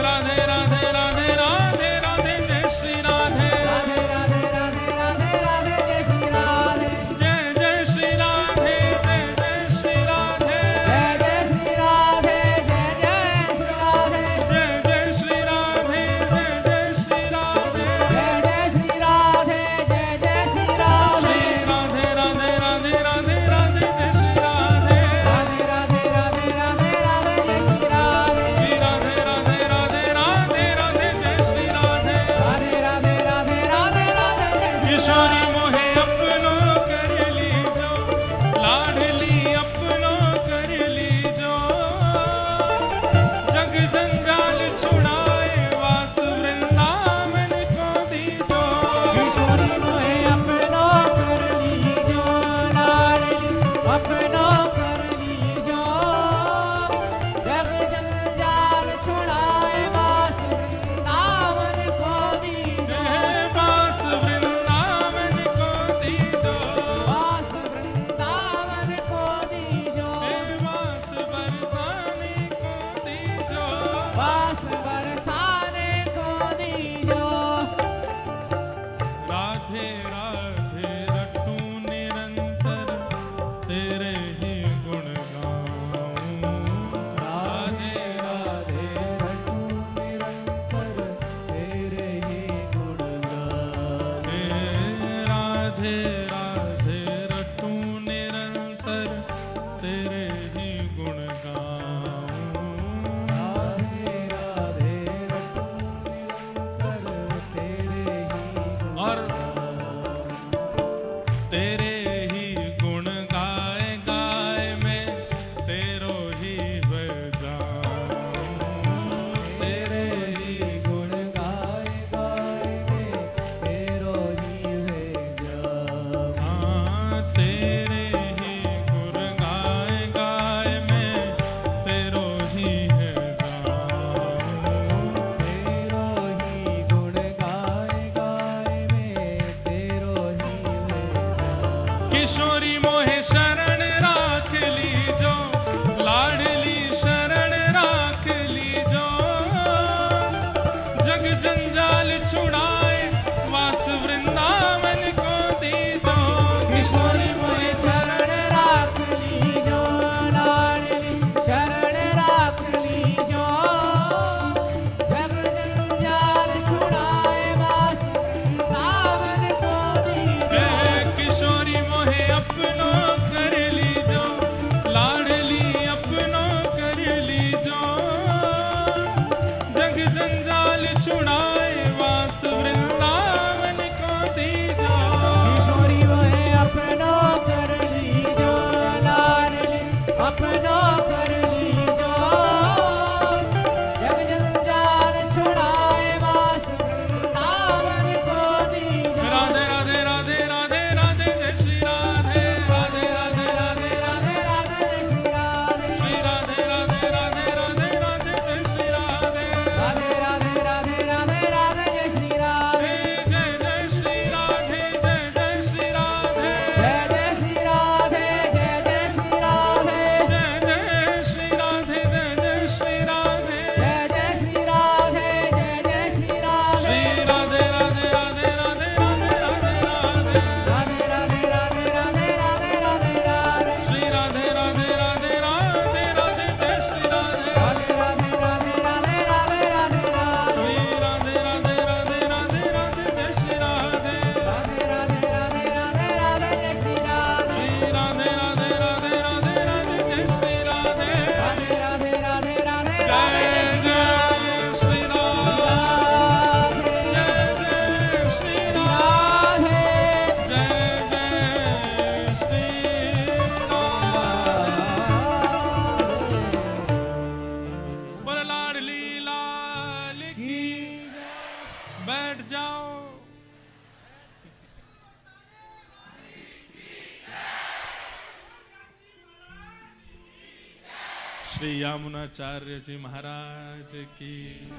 Speaker 1: राधे राधे राधे राधे राधे जय श्री राधे।
Speaker 2: राधे राधे राधे राधे राधे जय श्री राधे।
Speaker 1: जय जय श्री राधे जय जय श्री राधे।
Speaker 2: जय जय श्री राधे जय जय श्री राधे।
Speaker 1: जय जय श्री राधे जय जय श्री राधे।
Speaker 2: जय जय श्री राधे जय जय श्री राधे।
Speaker 1: राधे राधे राधे राधे राधे जय श्री राधे।
Speaker 2: राधे राधे राधे राधे राधे जय श्री राधे।
Speaker 1: राधे राधे राधे राधे राधे जय श्री राधे।
Speaker 2: राधे राधे राधे राधे राधे जय श्री
Speaker 1: किशोरी मोहे अपनो कर लीजो, लाडली अपनो कर लीजो। जग जंजाल छुड़ाए वास वृंदावन को दीजो।
Speaker 2: किशोरी मोहे अपनो कर लीजो, लाडली अपनो कर लीजो। जग जंजाल छुड़ाए वास वृंदावन को दीजो।
Speaker 1: वास वृंदावन को दीजो।
Speaker 2: वास वृंदावन को दीजो।
Speaker 1: वास बरसाने को दीजो।
Speaker 2: वास बरसाने को दीजो।
Speaker 1: राधे राधे रटूं निरंतर तेरे ही गुण गाऊं।
Speaker 2: राधे राधे रटूं निरंतर तेरे ही गुण गाऊं।
Speaker 1: राधे राधे रटूं निरंतर तेरे ही गुण गाऊं।
Speaker 2: राधे राधे रटूं निरंतर तेरे ही गुण
Speaker 1: और तेरे ही गुण गाए गाए मैं तेरो ही बजाऊं।
Speaker 2: तेरे ही गुण गाए गाए मैं तेरो ही भेजा।
Speaker 1: हाँ तेरे ही गुण गाए गाए मैं तेरो ही है जाऊं।
Speaker 2: तेरो ही गुण गाए गाए मैं तेरो ही भेजा।
Speaker 1: किशोरी मोहे शरण राख लीजो, लाडली शरण राख लीजो। जग जंजाल छुड़ाए वास वृंदावन को दीजो।
Speaker 2: किशोरी मोहे शरण राख लीजो, लाडली शरण राख लीजो। जग जंजाल छुड़ाए वास वृंदावन को दीजो।
Speaker 1: किशोरी मोहे अपनो श्री यामुनाचार्य जी महाराज की।